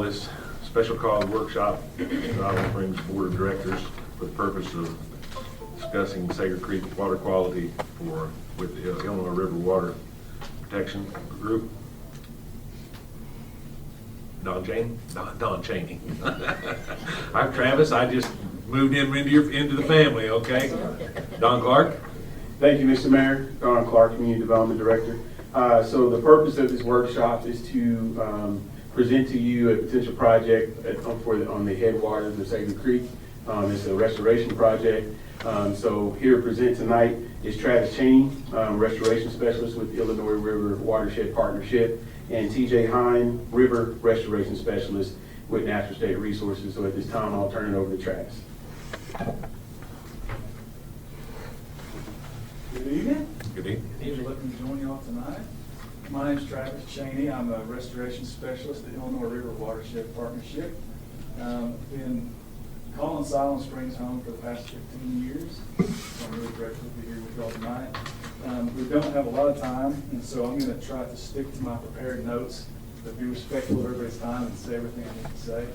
call this special call workshop to the Siloam Springs Board of Directors for the purpose of discussing Sager Creek water quality with the Illinois River Water Protection Group. Don Cheney. I'm Travis. I just moved him into the family, okay? Don Clark. Thank you, Mr. Mayor. Don Clark, Community Development Director. So the purpose of this workshop is to present to you a potential project on the headwaters of Sager Creek. It's a restoration project. So here to present tonight is Travis Cheney, Restoration Specialist with the Illinois River Watershed Partnership, and TJ Hine, River Restoration Specialist with Natural State Resources. So at this time, I'll turn it over to Travis. Good evening. Good evening. Pleasure looking to join you all tonight. My name is Travis Cheney. I'm a restoration specialist at Illinois River Watershed Partnership. Been calling Siloam Springs home for the past 15 years. So I'm really grateful to be here with you all tonight. We don't have a lot of time, and so I'm going to try to stick to my prepared notes, but be respectful of everybody's time and say everything I need to say.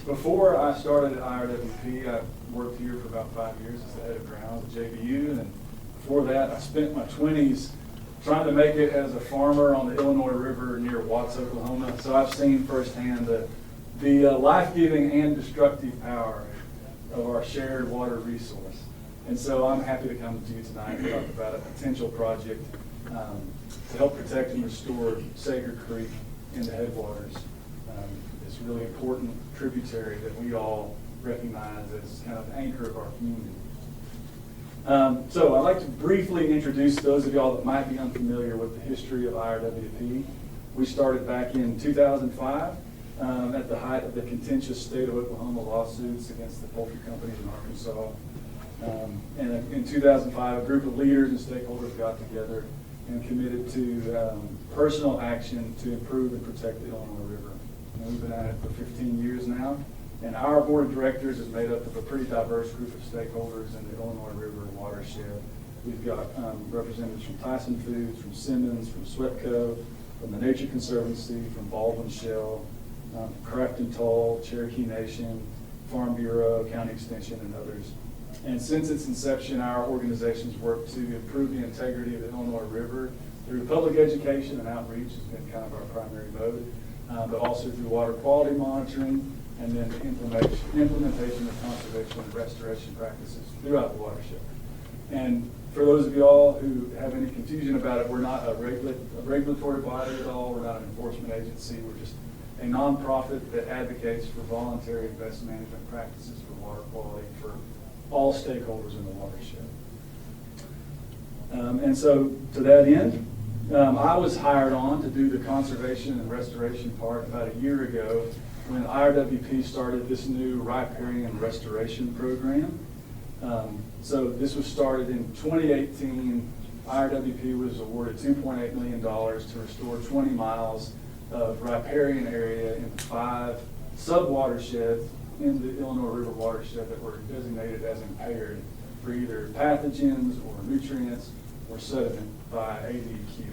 Before I started at IRWP, I worked here for about 5 years as the head of grounds at JVU, and before that, I spent my 20s trying to make it as a farmer on the Illinois River near Watts, Oklahoma. So I've seen firsthand the life-giving and destructive power of our shared water resource. And so I'm happy to come to you tonight and talk about a potential project to help protect and restore Sager Creek in the headwaters. It's a really important tributary that we all recognize as kind of the anchor of our community. So I'd like to briefly introduce those of y'all that might be unfamiliar with the history of IRWP. We started back in 2005 at the height of the contentious state of Oklahoma lawsuits against the poultry companies in Arkansas. And in 2005, a group of leaders and stakeholders got together and committed to personal action to improve and protect the Illinois River. And we've been at it for 15 years now. And our board of directors is made up of a pretty diverse group of stakeholders in the Illinois River watershed. We've got representatives from Tyson Foods, from Simmons, from Swepco, from the Nature Conservancy, from Baldwin Shell, Craft and Toll, Cherokee Nation, Farm Bureau, County Extension, and others. And since its inception, our organization's worked to improve the integrity of the Illinois River through public education and outreach has been kind of our primary mode, but also through water quality monitoring, and then the implementation of conservation and restoration practices throughout the watershed. And for those of y'all who have any confusion about it, we're not a regulatory body at all. We're not an enforcement agency. We're just a nonprofit that advocates for voluntary and best management practices for water quality for all stakeholders in the watershed. And so to that end, I was hired on to do the conservation and restoration part about a year ago when IRWP started this new riparian restoration program. So this was started in 2018. IRWP was awarded $2.8 million to restore 20 miles of riparian area in 5 sub-watersheds in the Illinois River watershed that were designated as impaired for either pathogens or nutrients or sediment by ADQ.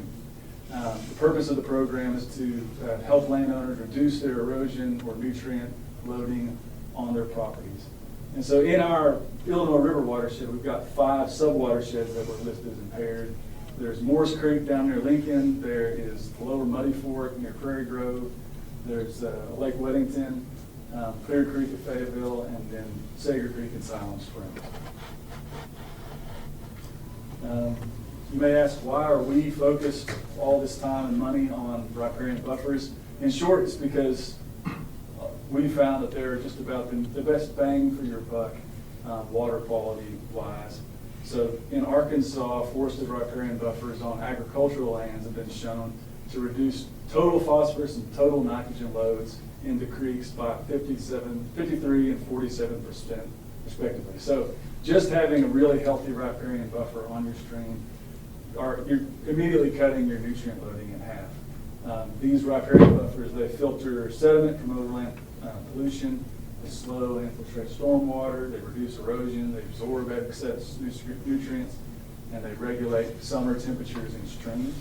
The purpose of the program is to help landowners reduce their erosion or nutrient loading on their properties. And so in our Illinois River watershed, we've got 5 sub-watersheds that were listed as impaired. There's Morris Creek down near Lincoln. There is the Lower Muddy Fork near Prairie Grove. There's Lake Weddington, Clear Creek at Fayetteville, and then Sager Creek at Siloam Springs. You may ask, why are we focused all this time and money on riparian buffers? In short, it's because we found that they're just about the best bang for your buck, water quality wise. So in Arkansas, forested riparian buffers on agricultural lands have been shown to reduce total phosphorus and total nitrogen loads into creeks by 53 and 47% respectively. So just having a really healthy riparian buffer on your stream, you're immediately cutting your nutrient loading in half. These riparian buffers, they filter sediment from overland pollution, they slow and infiltrate stormwater, they reduce erosion, they absorb excess nutrients, and they regulate summer temperatures in streams.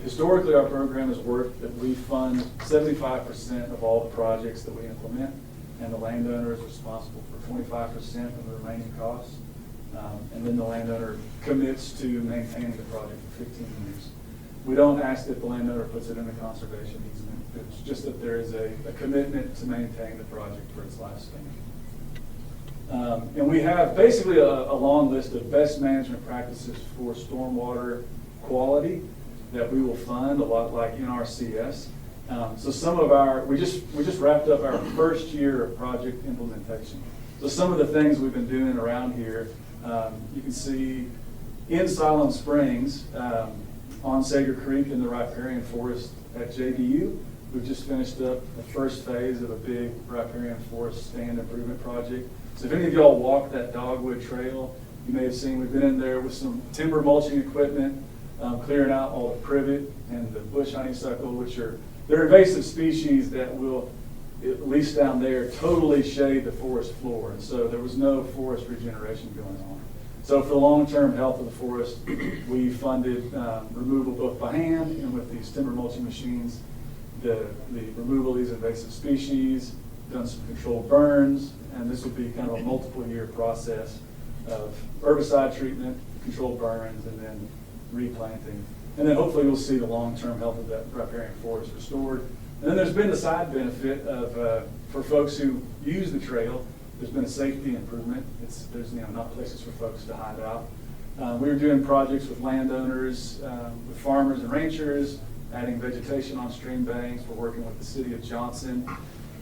Historically, our program has worked that we fund 75% of all the projects that we implement, and the landowner is responsible for 25% of the remaining costs. And then the landowner commits to maintaining the project for 15 years. We don't ask that the landowner puts it in a conservation easement. It's just that there is a commitment to maintain the project for its lifespan. And we have basically a long list of best management practices for stormwater quality that we will fund, a lot like NRCS. So some of we just wrapped up our first year of project implementation. So some of the things we've been doing around here, you can see in Siloam Springs, on Sager Creek in the riparian forest at JDU, we've just finished up the first phase of a big riparian forest stand improvement project. So if any of y'all walk that dogwood trail, you may have seen we've been in there with some timber mulching equipment, clearing out all the privet and the bush honeysuckle, they're invasive species that will, at least down there, totally shade the forest floor. And so there was no forest regeneration going on. So for the long-term health of the forest, we funded removal both by hand and with these timber mulching machines, the removal of these invasive species, done some controlled burns, and this would be kind of a multiple-year process of herbicide treatment, controlled burns, and then replanting. And then hopefully we'll see the long-term health of that riparian forest restored. And then there's been the side benefit of, for folks who use the trail, there's been a safety improvement. There's not places for folks to hide out. We were doing projects with landowners, with farmers and ranchers, adding vegetation on stream banks. We're working with the city of Johnson.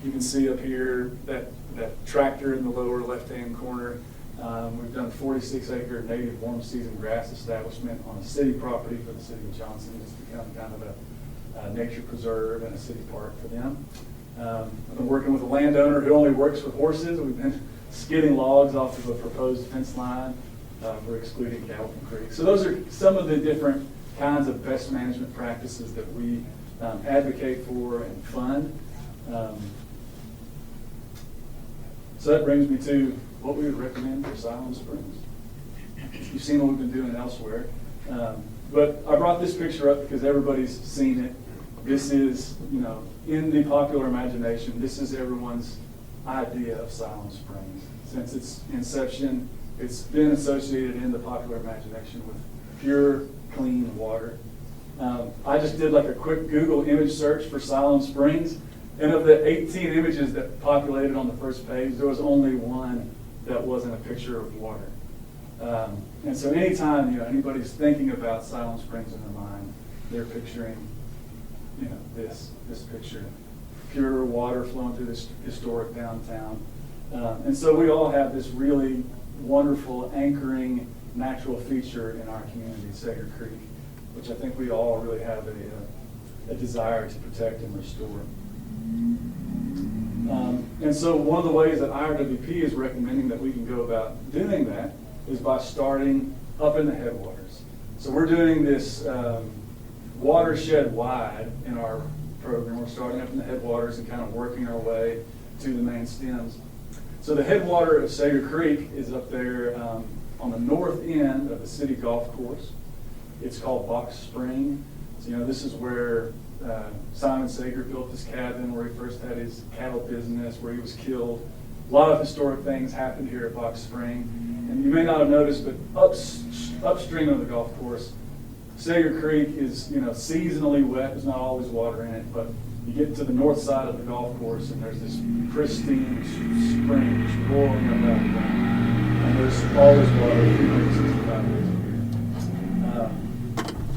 You can see up here that tractor in the lower left-hand corner. We've done a 46-acre native warm season grass establishment on a city property for the city of Johnson. It's become kind of a nature preserve and a city park for them. I've been working with a landowner who only works with horses. We've been skidding logs off of a proposed fence line for excluding cattle from creeks. So those are some of the different kinds of best management practices that we advocate for and fund. So that brings me to what we would recommend for Siloam Springs. You've seen what we've been doing elsewhere. But I brought this picture up because everybody's seen it. This is, in the popular imagination, this is everyone's idea of Siloam Springs. Since its inception, it's been associated in the popular imagination with pure, clean water. I just did like a quick Google image search for Siloam Springs, and of the 18 images that populated on the first page, there was only one that wasn't a picture of water. And so anytime anybody's thinking about Siloam Springs in their mind, they're picturing this picture, pure water flowing through this historic downtown. And so we all have this really wonderful anchoring natural feature in our community, Sager Creek, which I think we all really have a desire to protect and restore. And so one of the ways that IRWP is recommending that we can go about doing that is by starting up in the headwaters. So we're doing this watershed wide in our program. We're starting up in the headwaters and kind of working our way to the main stems. So the headwater of Sager Creek is up there on the north end of the city golf course. It's called Box Spring. So this is where Simon Sager built his cabin, where he first had his cattle business, where he was killed. A lot of historic things happened here at Box Spring. And you may not have noticed, but upstream of the golf course, Sager Creek is seasonally wet. There's not always water in it, but you get to the north side of the golf course and there's this pristine spring just boiling up out of the ground. And there's always water 365 days a year.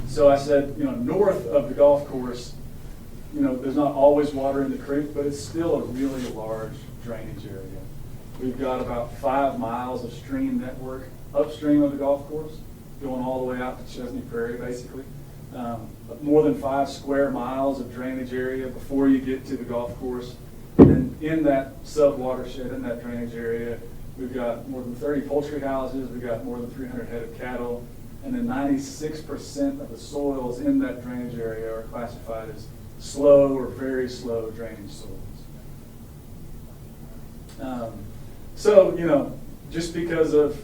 So I said, north of the golf course, there's not always water in the creek, but it's still a really large drainage area. We've got about 5 miles of stream network upstream of the golf course, going all the way out to Chesney Prairie, basically. More than 5 square miles of drainage area before you get to the golf course. And in that sub-watershed, in that drainage area, we've got more than 30 poultry houses, we've got more than 300 head of cattle, and then 96% of the soils in that drainage area are classified as slow or very slow drainage soils. So, just because of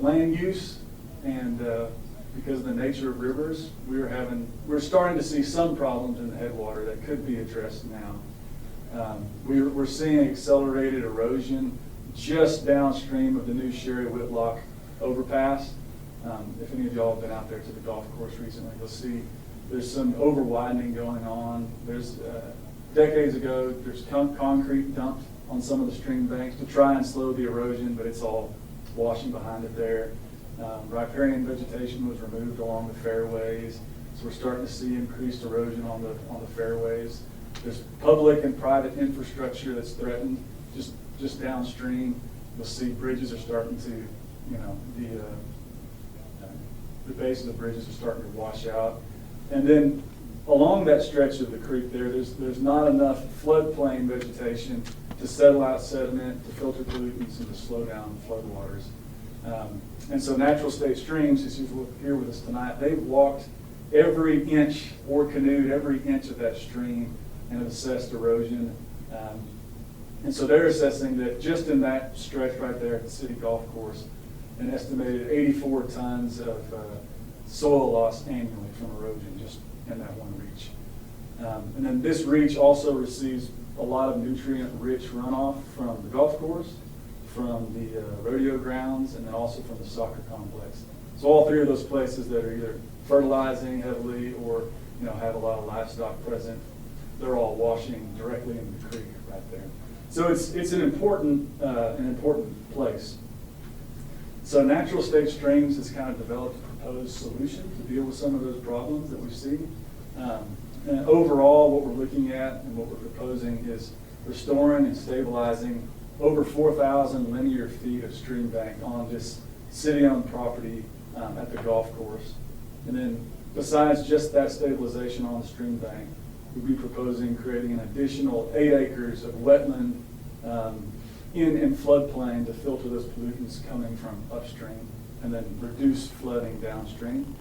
land use and because of the nature of rivers, we're starting to see some problems in the headwater that could be addressed now. We're seeing accelerated erosion just downstream of the new Sherry Whitlock overpass. If any of y'all have been out there to the golf course recently, you'll see there's some over widening going on. There's decades ago, there's concrete dumped on some of the stream banks to try and slow the erosion, but it's all washing behind it there. Riparian vegetation was removed along the fairways, so we're starting to see increased erosion on the fairways. There's public and private infrastructure that's threatened just downstream. You'll see bridges are starting to, the base of the bridges are starting to wash out. And then along that stretch of the creek there's not enough floodplain vegetation to settle out sediment, to filter pollutants, and to slow down floodwaters. And so Natural State Streams, as you're here with us tonight, they've walked every inch or canoed every inch of that stream and have assessed erosion. And so they're assessing that just in that stretch right there at the city golf course, an estimated 84 tons of soil loss annually from erosion just in that one reach. And then this reach also receives a lot of nutrient-rich runoff from the golf course, from the rodeo grounds, and then also from the soccer complex. So all three of those places that are either fertilizing heavily or have a lot of livestock present, they're all washing directly into the creek right there. So it's an important place. So Natural State Streams has kind of developed a proposed solution to deal with some of those problems that we see. And overall, what we're looking at and what we're proposing is restoring and stabilizing over 4,000 linear feet of stream bank on this city-owned property at the golf course. And then besides just that stabilization on the stream bank, we'll be proposing creating an additional 8 acres of wetland in floodplain to filter those pollutants coming from upstream and then reduce flooding downstream.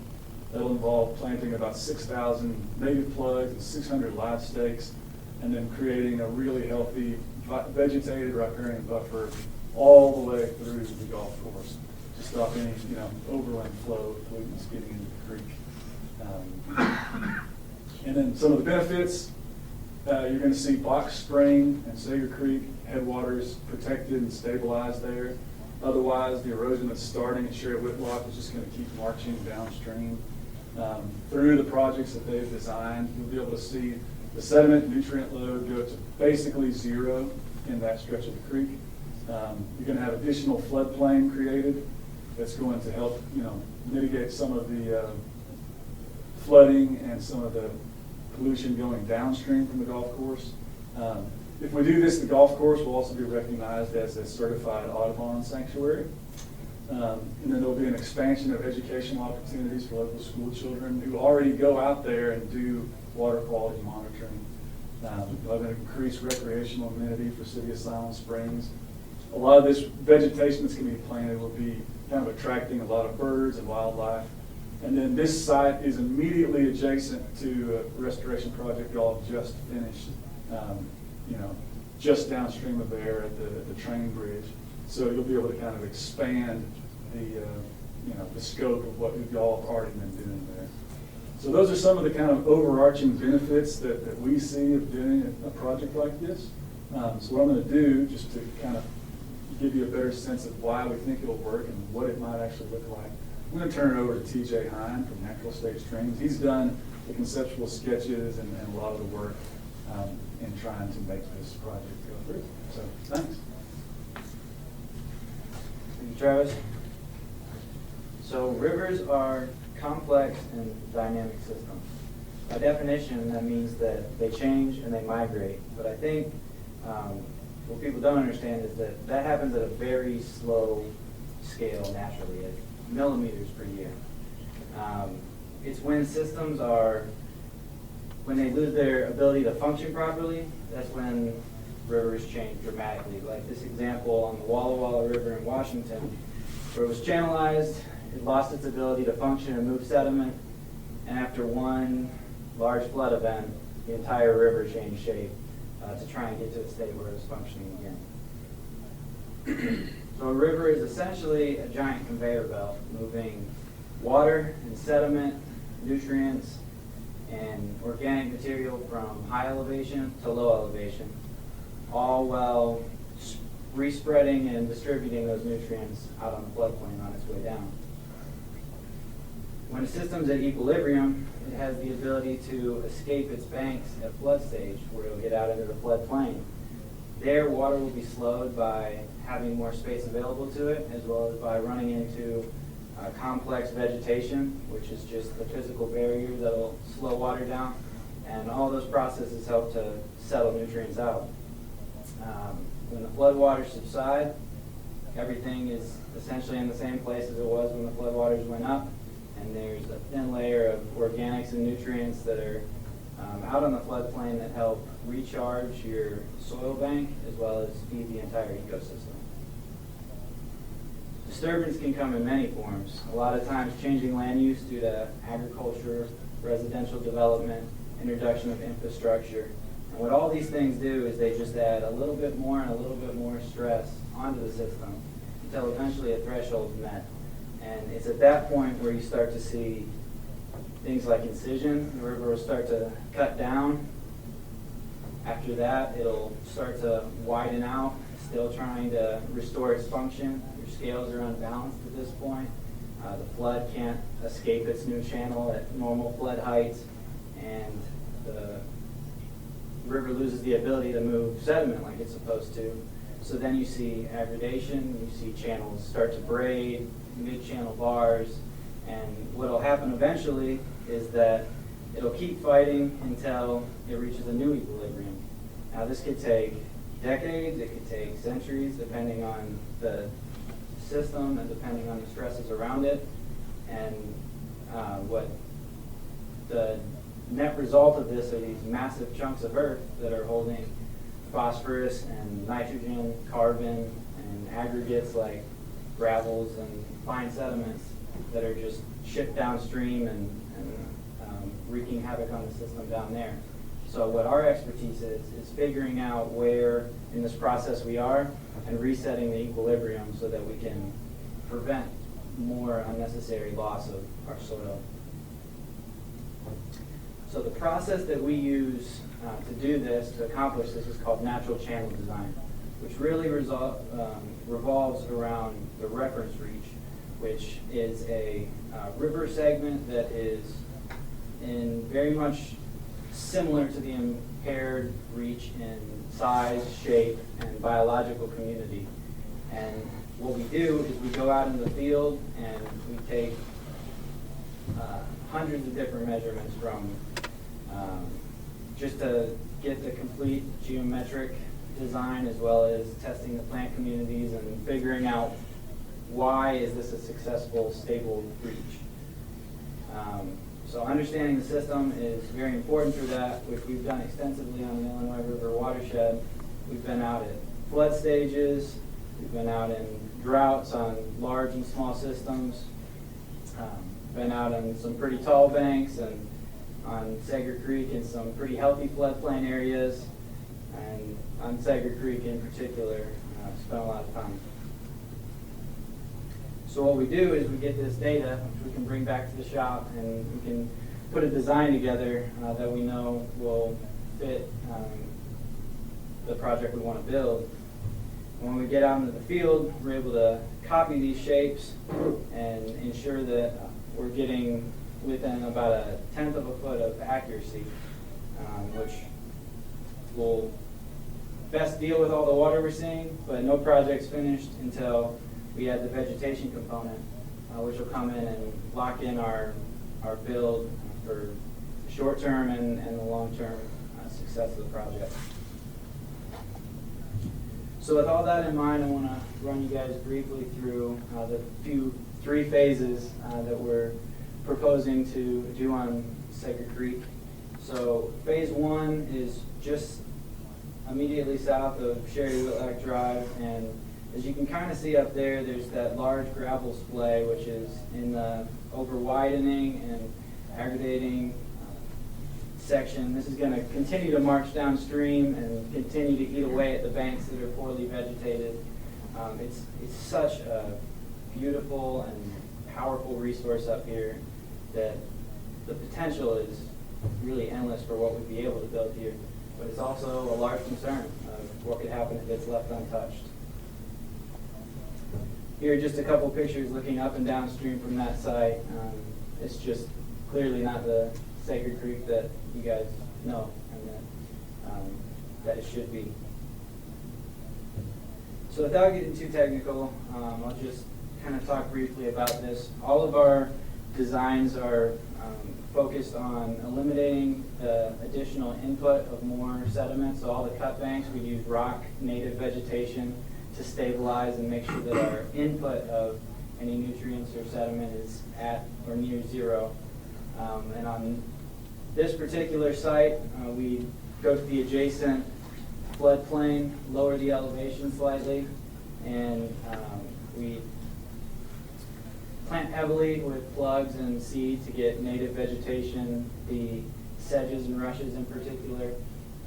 That'll involve planting about 6,000 native plugs and 600 live stakes, and then creating a really healthy vegetated riparian buffer all the way through the golf course to stop any overland flow of pollutants getting into the creek. And then some of the benefits, you're going to see Box Spring and Sager Creek headwaters protected and stabilized there. Otherwise, the erosion that's starting at Sherry Whitlock is just going to keep marching downstream. Through the projects that they've designed, you'll be able to see the sediment nutrient load go to basically zero in that stretch of the creek. You're going to have additional floodplain created that's going to help mitigate some of the flooding and some of the pollution going downstream from the golf course. If we do this, the golf course will also be recognized as a certified Audubon sanctuary. And then there'll be an expansion of educational opportunities for local school children who already go out there and do water quality monitoring. We'll have an increased recreational amenity for City of Siloam Springs. A lot of this vegetation that's going to be planted will be kind of attracting a lot of birds and wildlife. And then this site is immediately adjacent to a restoration project y'all have just finished, just downstream of there at the train bridge. So you'll be able to kind of expand the scope of what y'all have already been doing there. So those are some of the kind of overarching benefits that we see of doing a project like this. So what I'm going to do, just to kind of give you a better sense of why we think it'll work and what it might actually look like, I'm going to turn it over to TJ Hine from Natural State Streams. He's done the conceptual sketches and a lot of the work in trying to make this project go through. So thanks. Thank you, Travis. So rivers are complex and dynamic systems. By definition, that means that they change and they migrate. But I think what people don't understand is that happens at a very slow scale naturally, at millimeters per year. It's when systems when they lose their ability to function properly, that's when rivers change dramatically. Like this example on the Walla Walla River in Washington, where it was channelized, it lost its ability to function and move sediment, and after one large flood event, the entire river changed shape to try and get to a state where it was functioning again. So a river is essentially a giant conveyor belt moving water and sediment, nutrients, and organic material from high elevation to low elevation, all while respreading and distributing those nutrients out on the floodplain on its way down. When a system's at equilibrium, it has the ability to escape its banks at flood stage, where it'll get out into the floodplain. There, water will be slowed by having more space available to it, as well as by running into complex vegetation, which is just the physical barrier that'll slow water down. And all those processes help to settle nutrients out. When the floodwaters subside, everything is essentially in the same place as it was when the floodwaters went up. And there's a thin layer of organics and nutrients that are out on the floodplain that help recharge your soil bank as well as feed the entire ecosystem. Disturbance can come in many forms. A lot of times changing land use due to agriculture, residential development, introduction of infrastructure. And what all these things do is they just add a little bit more and a little bit more stress onto the system until eventually a threshold is met. And it's at that point where you start to see things like incision. The river will start to cut down. After that, it'll start to widen out, still trying to restore its function. Your scales are unbalanced at this point. The flood can't escape its new channel at normal flood heights, and the river loses the ability to move sediment like it's supposed to. So then you see aggradation, you see channels start to braid, mid-channel bars, and what'll happen eventually is that it'll keep fighting until it reaches a new equilibrium. Now this could take decades, it could take centuries, depending on the system and depending on the stresses around it. And what the net result of this are these massive chunks of earth that are holding phosphorus and nitrogen, carbon, and aggregates like gravels and fine sediments that are just shipped downstream and wreaking havoc on the system down there. So what our expertise is figuring out where in this process we are and resetting the equilibrium so that we can prevent more unnecessary loss of our soil. So the process that we use to do this, to accomplish this, is called natural channel design, which really revolves around the reference reach, which is a river segment that is in very much similar to the impaired reach in size, shape, and biological community. And what we do is we go out in the field and we take hundreds of different measurements from just to get the complete geometric design, as well as testing the plant communities and figuring out why is this a successful, stable reach. So understanding the system is very important for that, which we've done extensively on the Illinois River watershed. We've been out at flood stages, we've been out in droughts on large and small systems, been out on some pretty tall banks and on Sager Creek in some pretty healthy floodplain areas, and on Sager Creek in particular, spent a lot of time. So what we do is we get this data, which we can bring back to the shop, and we can put a design together that we know will fit the project we want to build. When we get out into the field, we're able to copy these shapes and ensure that we're getting within about 1/10 of a foot of accuracy, which will best deal with all the water we're seeing, but no project's finished until we add the vegetation component, which will come in and lock in our build for the short-term and the long-term success of the project. So with all that in mind, I want to run you guys briefly through the three phases that we're proposing to do on Sager Creek. So phase 1 is just immediately south of Sherry Whitlock Drive, and as you can kind of see up there, there's that large gravel splay, which is in the over-widening and aggregating section. This is going to continue to march downstream and continue to eat away at the banks that are poorly vegetated. It's such a beautiful and powerful resource up here that the potential is really endless for what we'd be able to build here. But it's also a large concern of what could happen if it's left untouched. Here are just a couple pictures looking up and downstream from that site. It's just clearly not the Sacred Creek that you guys know and that it should be. So without getting too technical, I'll just kind of talk briefly about this. All of our designs are focused on eliminating the additional input of more sediment. So all the cut banks, we use rock native vegetation to stabilize and make sure that our input of any nutrients or sediment is at or near zero. And on this particular site, we go to the adjacent floodplain, lower the elevation slightly, and we plant heavily with plugs and seed to get native vegetation, the sedges and rushes in particular.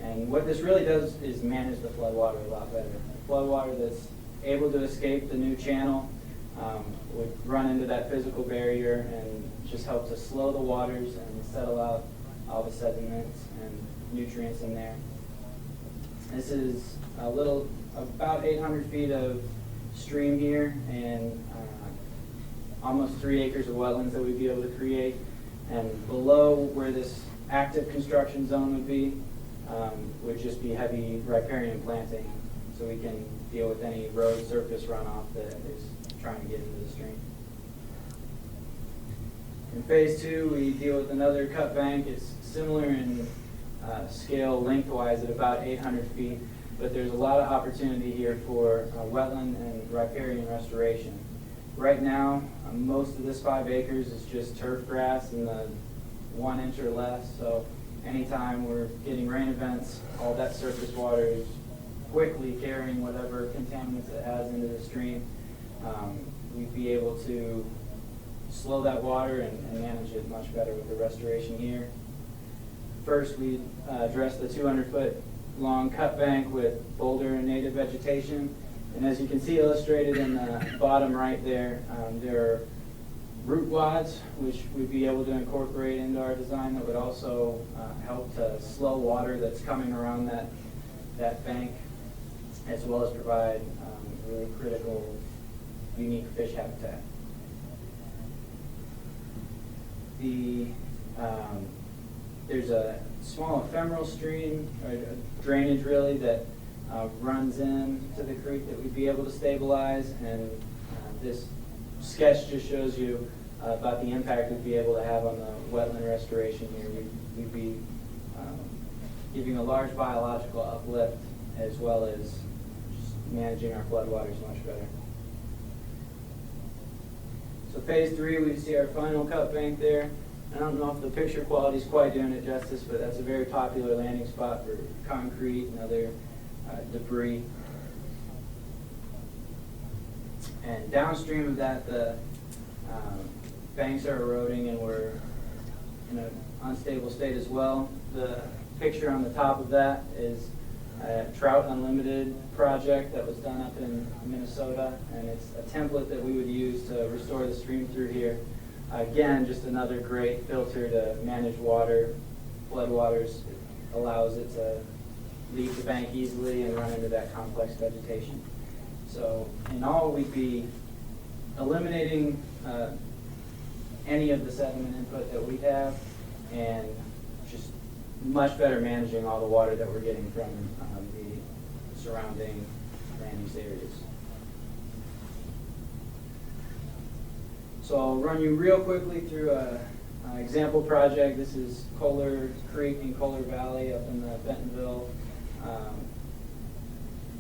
And what this really does is manage the floodwater a lot better. Floodwater that's able to escape the new channel would run into that physical barrier and just help to slow the waters and settle out all the sediments and nutrients in there. This is about 800 feet of stream here and almost 3 acres of wetlands that we'd be able to create. And below where this active construction zone would be, would just be heavy riparian planting, so we can deal with any road surface runoff that is trying to get into the stream. In phase 2, we deal with another cut bank. It's similar in scale lengthwise at about 800 feet, but there's a lot of opportunity here for wetland and riparian restoration. Right now, most of this 5 acres is just turf grass in the 1 inch or less, so anytime we're getting rain events, all that surface water is quickly carrying whatever contaminants it has into the stream. We'd be able to slow that water and manage it much better with the restoration here. First, we address the 200-foot long cut bank with boulder and native vegetation. And as you can see illustrated in the bottom right there, there are root wads, which we'd be able to incorporate into our design that would also help to slow water that's coming around that bank, as well as provide really critical, unique fish habitat. There's a small ephemeral stream, or drainage really, that runs into the creek that we'd be able to stabilize, and this sketch just shows you about the impact we'd be able to have on the wetland restoration here. We'd be giving a large biological uplift as well as just managing our floodwaters much better. So phase 3, we see our final cut bank there. I don't know if the picture quality is quite doing it justice, but that's a very popular landing spot for concrete and other debris. And downstream of that, the banks are eroding and we're in an unstable state as well. The picture on the top of that is a Trout Unlimited project that was done up in Minnesota, and it's a template that we would use to restore the stream through here. Again, just another great filter to manage water, floodwaters. It allows it to leave the bank easily and run into that complex vegetation. So in all, we'd be eliminating any of the sediment input that we have and just much better managing all the water that we're getting from the surrounding land use areas. So I'll run you real quickly through an example project. This is Kohler Creek in Kohler Valley up in the Bentonville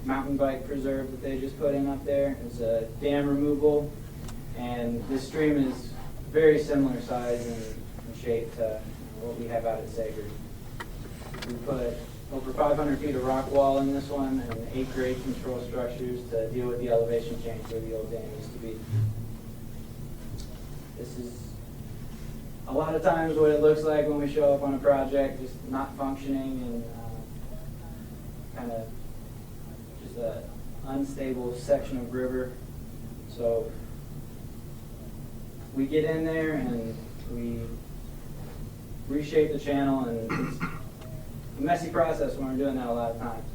mountain bike preserve that they just put in up there. It's a dam removal, and this stream is very similar size and shape to what we have out at Sager. We put over 500 feet of rock wall in this one and 8 grade control structures to deal with the elevation change where the old dam used to be. This is a lot of times what it looks like when we show up on a project, just not functioning and kind of just an unstable section of river. So we get in there and we reshape the channel, and it's a messy process when we're doing that a lot of times.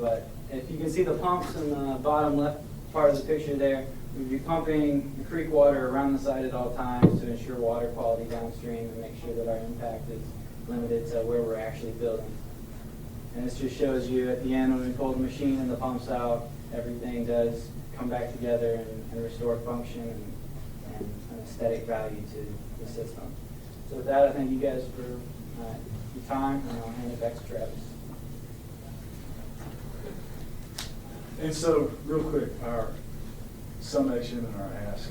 But if you can see the pumps in the bottom left part of the picture there, we'd be pumping the creek water around the site at all times to ensure water quality downstream and make sure that our impact is limited to where we're actually building. And this just shows you at the end when we pull the machine and the pumps out, everything does come back together and restore function and an aesthetic value to the system. So with that, I thank you guys for your time, and I'll hand it back to Travis. And so, real quick, our summation and our ask.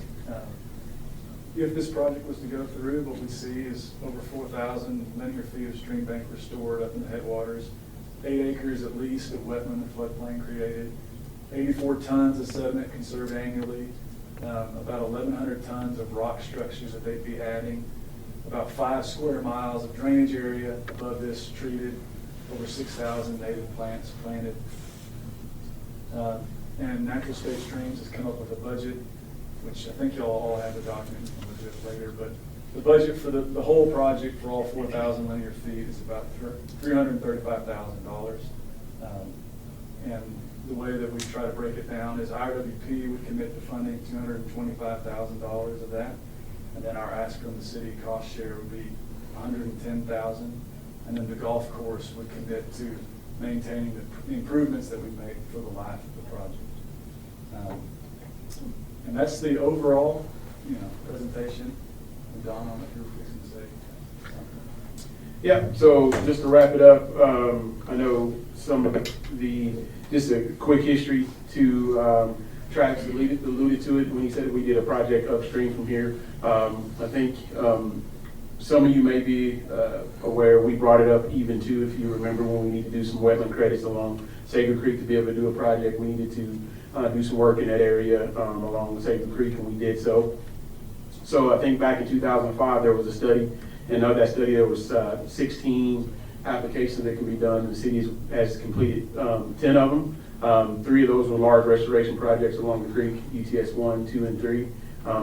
If this project was to go through, what we see is over 4,000 linear feet of stream bank restored up in the headwaters, 8 acres at least of wetland and floodplain created, 84 tons of sediment conserved annually, about 1,100 tons of rock structures that they'd be adding, about 5 square miles of drainage area above this treated, over 6,000 native plants planted. And Natural State Streams has come up with a budget, which I think y'all all have the document, we'll look at it later, but the budget for the whole project for all 4,000 linear feet is about $335,000. And the way that we try to break it down is IRWP would commit to funding $225,000 of that, and then our ask from the city cost share would be $110,000, and then the golf course would commit to maintaining the improvements that we make for the life of the project. And that's the overall, presentation. And Don, I don't know if you were fixing to say something. Yeah, so just to wrap it up, I know some of just a quick history to Travis alluded to it when he said we did a project upstream from here. I think some of you may be aware, we brought it up even too, if you remember when we need to do some wetland credits along Sager Creek to be able to do a project, we needed to do some work in that area along Sager Creek, and we did so. So I think back in 2005, there was a study, and of that study, there was 16 applications that can be done, and the city has completed 10 of them. 3 of those were large restoration projects along the creek, UTS 1, 2, and 3,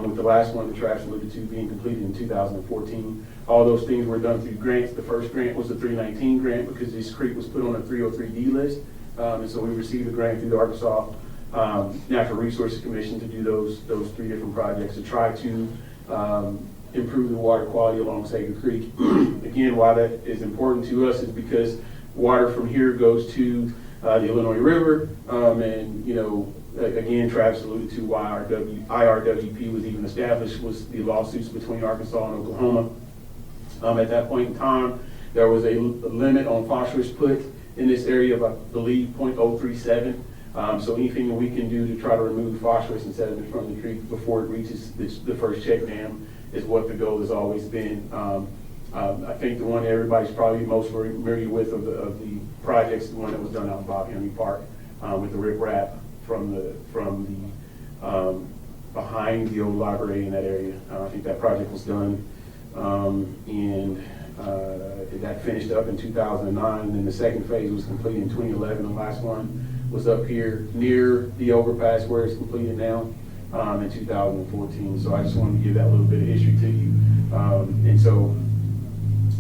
with the last one, the Travis alluded to, being completed in 2014. All those things were done through grants. The first grant was the 319 grant because this creek was put on a 303D list, and so we received a grant through the Arkansas Natural Resources Commission to do those 3 different projects to try to improve the water quality along Sager Creek. Again, why that is important to us is because water from here goes to the Illinois River, and again, Travis alluded to why our IRWP was even established, was the lawsuits between Arkansas and Oklahoma. At that point in time, there was a limit on phosphorus put in this area of, I believe, 0.037. So anything that we can do to try to remove phosphorus and sediment from the creek before it reaches the first check dam is what the goal has always been. I think the one everybody's probably most familiar with of the projects, the one that was done out in Bob Henry Park with the riprap from the behind the old library in that area. I think that project was done, and that finished up in 2009. And then the second phase was completed in 2011. The last one was up here near the overpass where it's completed now in 2014. So I just wanted to give that little bit of history to you. And so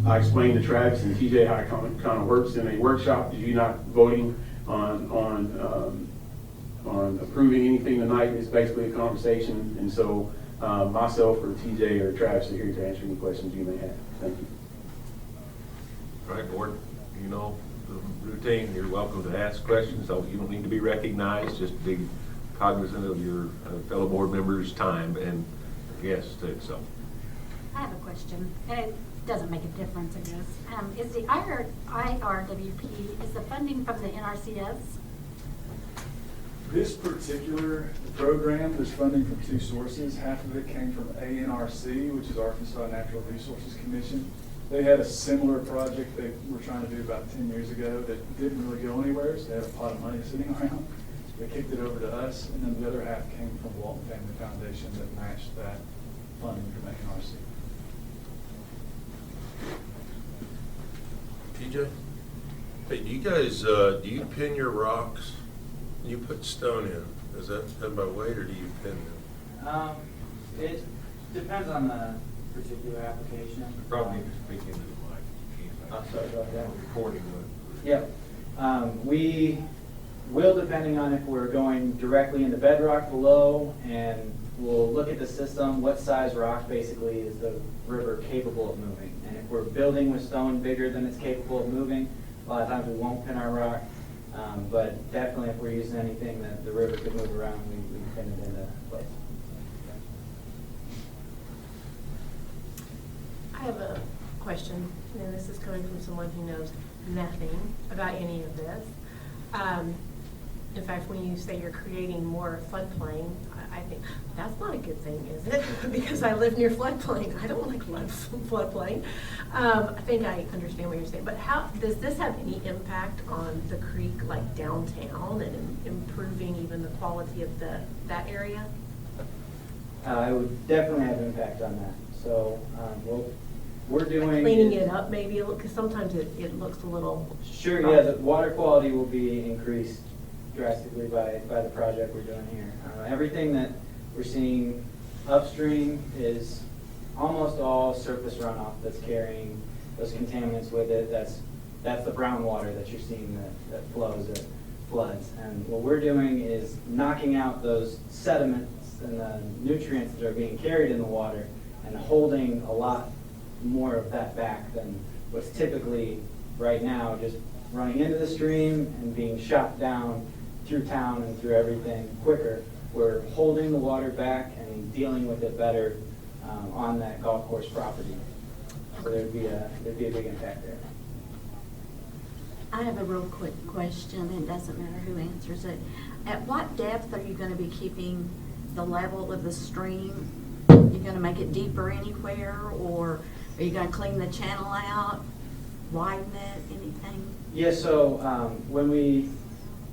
I explained to Travis and TJ how it kind of works in a workshop. You're not voting on approving anything tonight. It's basically a conversation. And so myself or TJ or Travis are here to answer any questions you may have. Thank you. All right, board, the routine, you're welcome to ask questions, so you don't need to be recognized, just be cognizant of your fellow board members' time and guests too, so. I have a question, and it doesn't make a difference, I guess. Is the IRWP, is the funding from the NRCS? This particular program, there's funding from 2 sources. Half of it came from ANRC, which is Arkansas Natural Resources Commission. They had a similar project they were trying to do about 10 years ago that didn't really go anywhere, so they had a pot of money sitting around. They kicked it over to us, and then the other half came from Walton Family Foundation that matched that funding from ANRC. TJ? Hey, do you guys, do you pin your rocks? You put stone in. Is that done by weight or do you pin them? Depends on the particular application. Probably need to speak into the mic. I'm sorry about that. Recording, Yep. We will, depending on if we're going directly into bedrock below, and we'll look at the system, what size rock basically is the river capable of moving. And if we're building with stone bigger than it's capable of moving, a lot of times we won't pin our rock. But definitely if we're using anything that the river could move around, we pin it into place. I have a question, and this is coming from someone who knows nothing about any of this. In fact, when you say you're creating more floodplain, I think that's not a good thing, is it? Because I live near floodplain. I don't like floodplain. I think I understand what you're saying, but how does this have any impact on the creek, like downtown, and improving even the quality of that area? It would definitely have an impact on that. So we're doing Cleaning it up maybe, because sometimes it looks a little. Sure, yeah, the water quality will be increased drastically by the project we're doing here. Everything that we're seeing upstream is almost all surface runoff that's carrying those contaminants with it. That's the brown water that you're seeing that flows or floods. And what we're doing is knocking out those sediments and the nutrients that are being carried in the water and holding a lot more of that back than what's typically right now just running into the stream and being shot down through town and through everything quicker. We're holding the water back and dealing with it better on that golf course property. So there'd be a big impact there. I have a real quick question, and it doesn't matter who answers it. At what depth are you going to be keeping the level of the stream? Are you going to make it deeper anywhere, or are you going to clean the channel out, widen it, anything? Yeah, so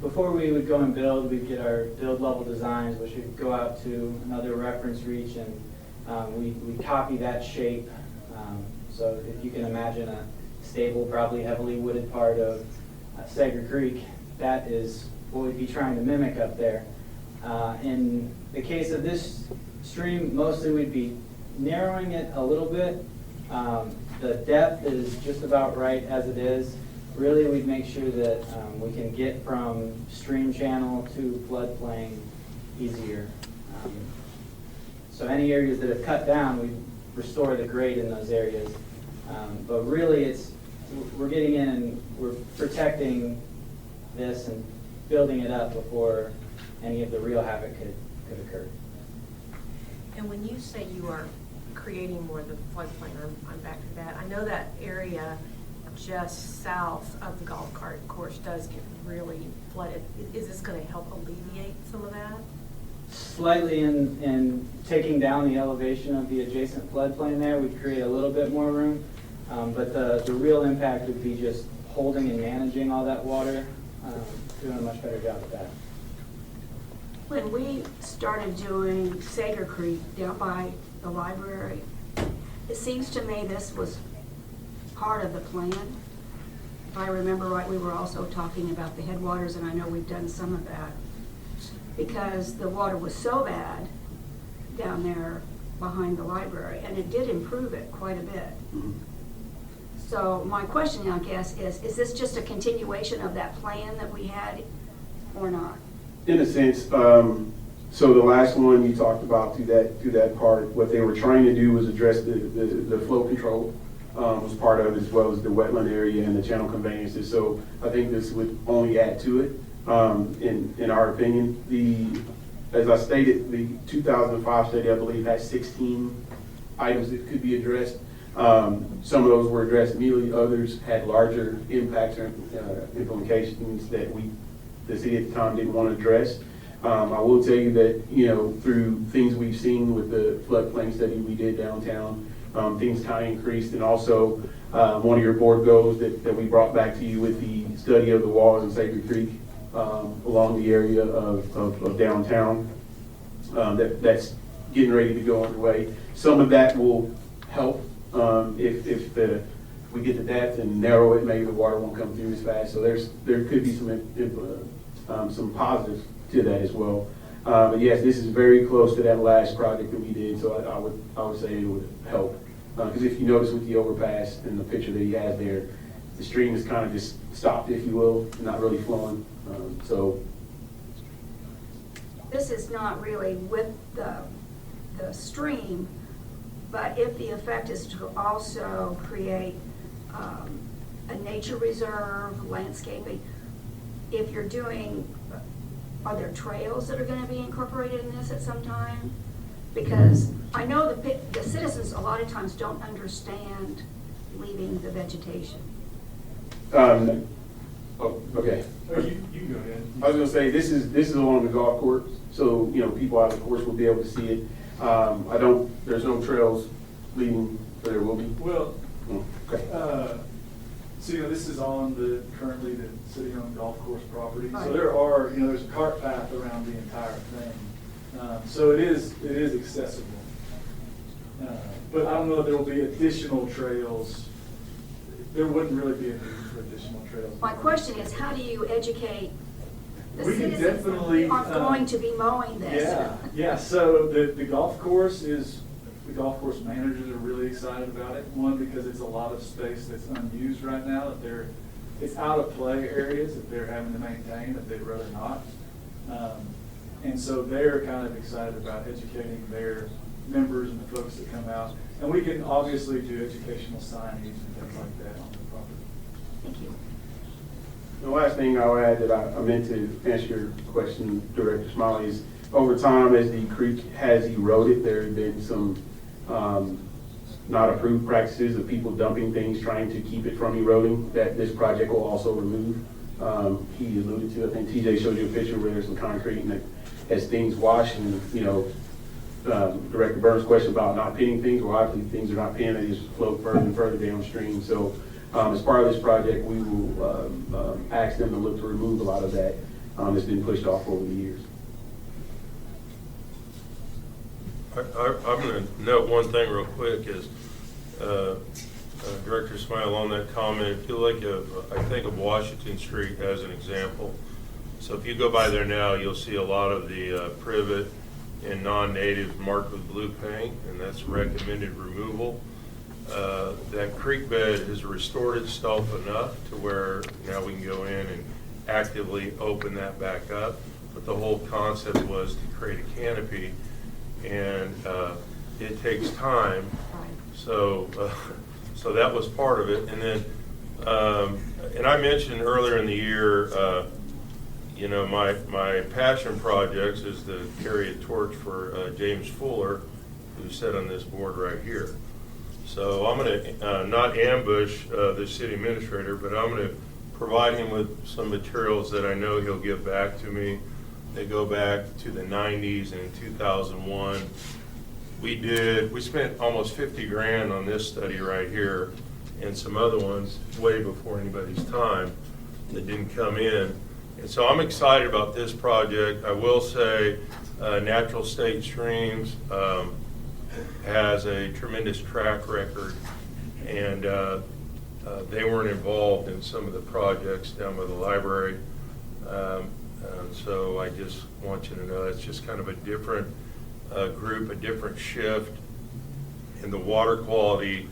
before we would go and build, we'd get our build level designs, which would go out to another reference reach, and we copy that shape. So if you can imagine a stable, probably heavily wooded part of Sager Creek, that is what we'd be trying to mimic up there. In the case of this stream, mostly we'd be narrowing it a little bit. The depth is just about right as it is. Really, we'd make sure that we can get from stream channel to floodplain easier. So any areas that have cut down, we restore the grade in those areas. But really, we're getting in and we're protecting this and building it up before any of the real havoc could occur. And when you say you are creating more of the floodplain, I'm back to that. I know that area just south of the golf cart course does get really flooded. Is this going to help alleviate some of that? Slightly in taking down the elevation of the adjacent floodplain there, we'd create a little bit more room. But the real impact would be just holding and managing all that water, doing a much better job of that. When we started doing Sager Creek down by the library, it seems to me this was part of the plan. If I remember right, we were also talking about the headwaters, and I know we've done some of that, because the water was so bad down there behind the library, and it did improve it quite a bit. Mhm. So my question, I guess, is this just a continuation of that plan that we had or not? In a sense, so the last one you talked about through that part, what they were trying to do was address the flow control, was part of it, as well as the wetland area and the channel conveyances. So I think this would only add to it, in our opinion. As I stated, the 2005 study, I believe, has 16 items that could be addressed. Some of those were addressed immediately, others had larger impacts or implications that the city at the time didn't want to address. I will tell you that, through things we've seen with the floodplain study we did downtown, things kind of increased. And also, one of your board goals that we brought back to you with the study of the walls in Sager Creek along the area of downtown, that's getting ready to go underway. Some of that will help if we get the depth and narrow it, maybe the water won't come through as fast. So there could be some positives to that as well. But yes, this is very close to that last project that we did, so I would say it would help. Because if you notice with the overpass and the picture that he has there, the stream is kind of just stopped, if you will, not really flowing. So This is not really with the stream, but if the effect is to also create a nature reserve, landscaping, if you're doing, are there trails that are gonna be incorporated in this at some time? Because I know the citizens a lot of times don't understand leaving the vegetation. oh, okay. Oh, you can go ahead. I was gonna say, this is along the golf course, so, you know, people out of the course will be able to see it. There's no trails leading, but there will be. Well, Okay. so, this is on currently the city-owned golf course property. So Right. there's a cart path around the entire thing. So it is accessible. But I don't know if there will be additional trails. There wouldn't really be a need for additional trails. My question is, how do you educate the We can citizens definitely, who aren't going to be mowing this? Yeah, so the golf course managers are really excited about it. One, because it's a lot of space that's unused right now, it's out of play areas that they're having to maintain that they'd rather not. And so they're kind of excited about educating their members and the folks that come out. And we can obviously do educational signage and things like that on the property. Thank you. The last thing I'll add that I meant to answer your question, Director Smiley, is over time, as the creek has eroded, there have been some not approved practices of people dumping things, trying to keep it from eroding, that this project will also remove. He alluded to, I think TJ showed you a picture where there's some concrete and as things wash and, Director Burns' question about not pinning things, well, obviously things are not pinned, they just float further and further downstream. So as part of this project, we will ask them to look to remove a lot of that that's been pushed off over the years. I'm going to note one thing real quick is, Director Smile, on that comment, if you look at, I think of Washington Street as an example. So if you go by there now, you'll see a lot of the privet and non-natives marked with blue paint, and that's recommended removal. That creek bed has restored itself enough to where now we can go in and actively open that back up. But the whole concept was to create a canopy, and it takes time. So that was part of it. And then, and I mentioned earlier in the year, my passion projects is to carry a torch for James Fuller, who sat on this board right here. So I'm going to not ambush the city administrator, but I'm going to provide him with some materials that I know he'll give back to me. They go back to the 90s, and in 2001, we spent almost 50 grand on this study right here, and some other ones way before anybody's time that didn't come in. And so I'm excited about this project. I will say Natural State Streams has a tremendous track record, and they weren't involved in some of the projects down by the library. So I just want you to know it's just kind of a different group, a different shift in the water quality.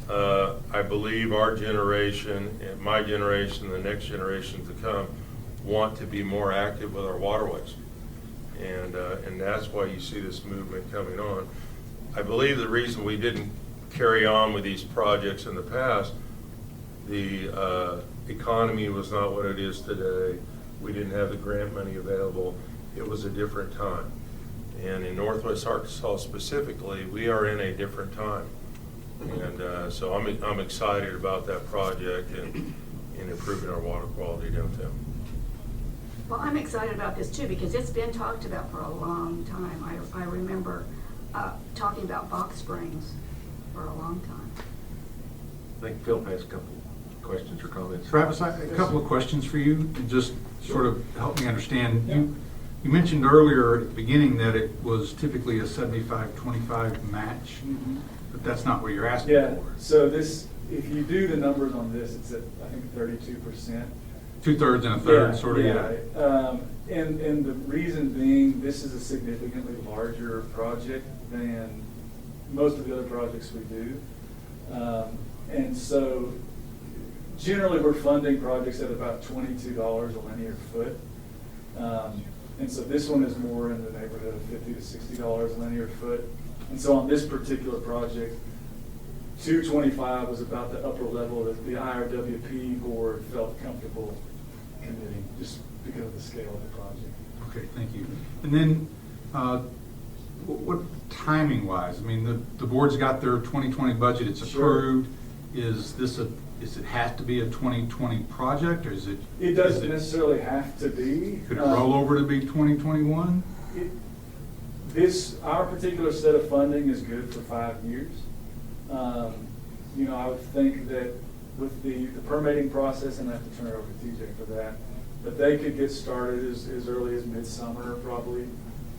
I believe our generation, and my generation, the next generation to come, want to be more active with our waterways. And that's why you see this movement coming on. I believe the reason we didn't carry on with these projects in the past, the economy was not what it is today. We didn't have the grant money available. It was a different time. And in Northwest Arkansas specifically, we are in a different time. And so I'm excited about that project and improving our water quality downtown. Well, I'm excited about this too, because it's been talked about for a long time. I remember talking about box springs for a long time. I think Phil has a couple questions or comments. Travis, I have a couple of questions for you, and just sort of help me understand. You mentioned earlier at the beginning that it was typically a 75-25 match, but that's not what you're asking Yeah, for. so this, if you do the numbers on this, it's at, I think, 32%. 2/3 and a third, Yeah, sort of, yeah. And the reason being, this is a significantly larger project than most of the other projects we do. And so generally, we're funding projects at about $22 a linear foot. And so this one is more in the neighborhood of $50 to $60 a linear foot. And so on this particular project, 225 was about the upper level that the IRWP board felt comfortable committing, just because of the scale of the project. Okay, thank you. And then, what timing-wise, I mean, the board's got their 2020 budget, it's Sure. approved. Is it have to be a 2020 project, or is it? It doesn't necessarily have to be. Could it roll over to be 2021? Our particular set of funding is good for 5 years. You know, I would think that with the permitting process, and I have to turn it over to TJ for that, but they could get started as early as midsummer probably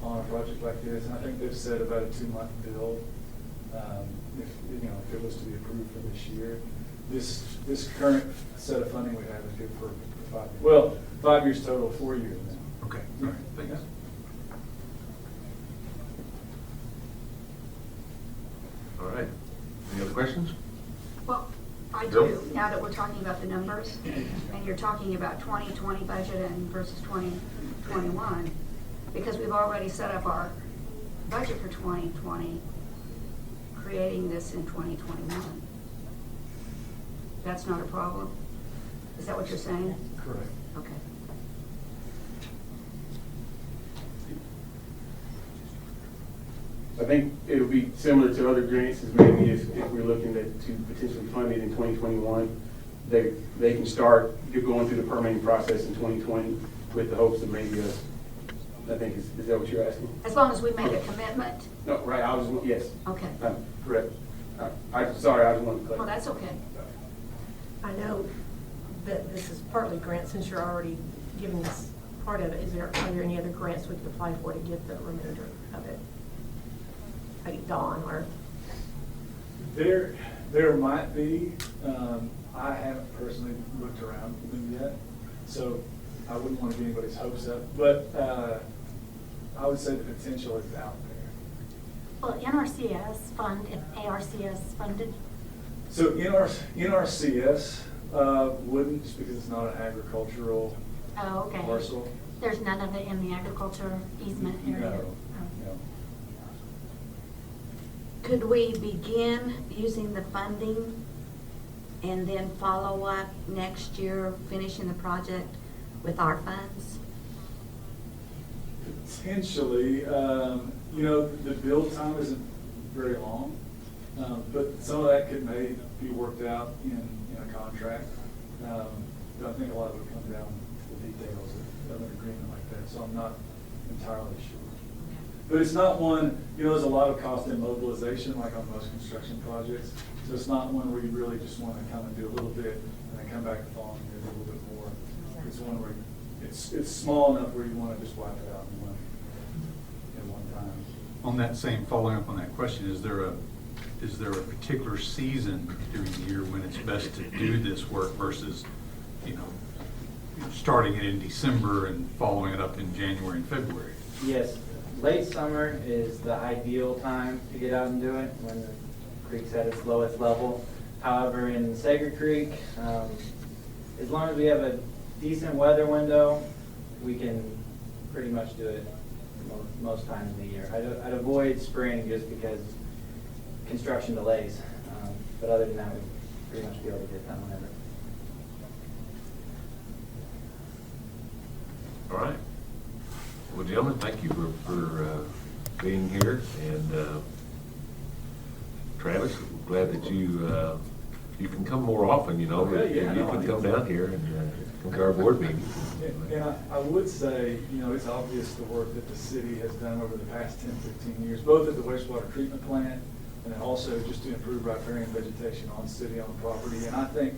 on a project like this. And I think they've said about a 2-month build, if it was to be approved for this year. This current set of funding we have is good for 5 years. Well, 5 years total, 4 years now. Okay, all right, thanks. All right. Any other questions? Well, I Bill? do, now that we're talking about the numbers, and you're talking about 2020 budget and versus 2021, because we've already set up our budget for 2020, creating this in 2021. That's not a problem? Is that what you're saying? Correct. Okay. I think it'll be similar to other grants, is maybe if we're looking to potentially fund it in 2021, they can start going through the permitting process in 2020 with the hopes of maybe I think, is that what you're asking? As long as we make a commitment? No, right, yes. Okay. Correct. I'm sorry, I just wanted to Well, clarify. that's okay. I know that this is partly grant, since you're already giving us part of it. Are there any other grants we could apply for to get the remainder of it? Like Dawn or? There might be. I haven't personally looked around for them yet, so I wouldn't want to get anybody's hopes up. But I would say the potential is out there. Well, NRCS fund, if ARCS funded, So NRCS wouldn't, just because it's not an agricultural oh, okay. parcel. There's none of it in the agriculture easement area? No, Oh. no. Could we begin using the funding and then follow up next year, finishing the project with our funds? Potentially, the build time isn't very long, but some of that may be worked out in a contract. But I think a lot of it will come down to the details of an agreement like that, so I'm not entirely sure. But it's not one, there's a lot of cost in mobilization, like on most construction projects. So it's not one where you really just want to come and do a little bit and then come back the following year and do a little bit more. It's one where it's small enough where you want to just wipe it out in one time. On that same, following up on that question, is there a particular season during the year when it's best to do this work versus, starting it in December and following it up in January and February? Yes, late summer is the ideal time to get out and do it, when the creek's at its lowest level. However, in Sager Creek, as long as we have a decent weather window, we can pretty much do it most times of the year. I'd avoid spring just because construction delays, but other than that, we'd pretty much be able to get it done whenever. All right. Well, gentlemen, thank you for being here. And Travis, glad that you can come more often, Okay, yeah, you can come down here and come to our board meeting. And I would say, it's obvious the work that the city has done over the past 10, 15 years, both at the wastewater treatment plant and then also just to improve riparian vegetation on city-owned property. And I think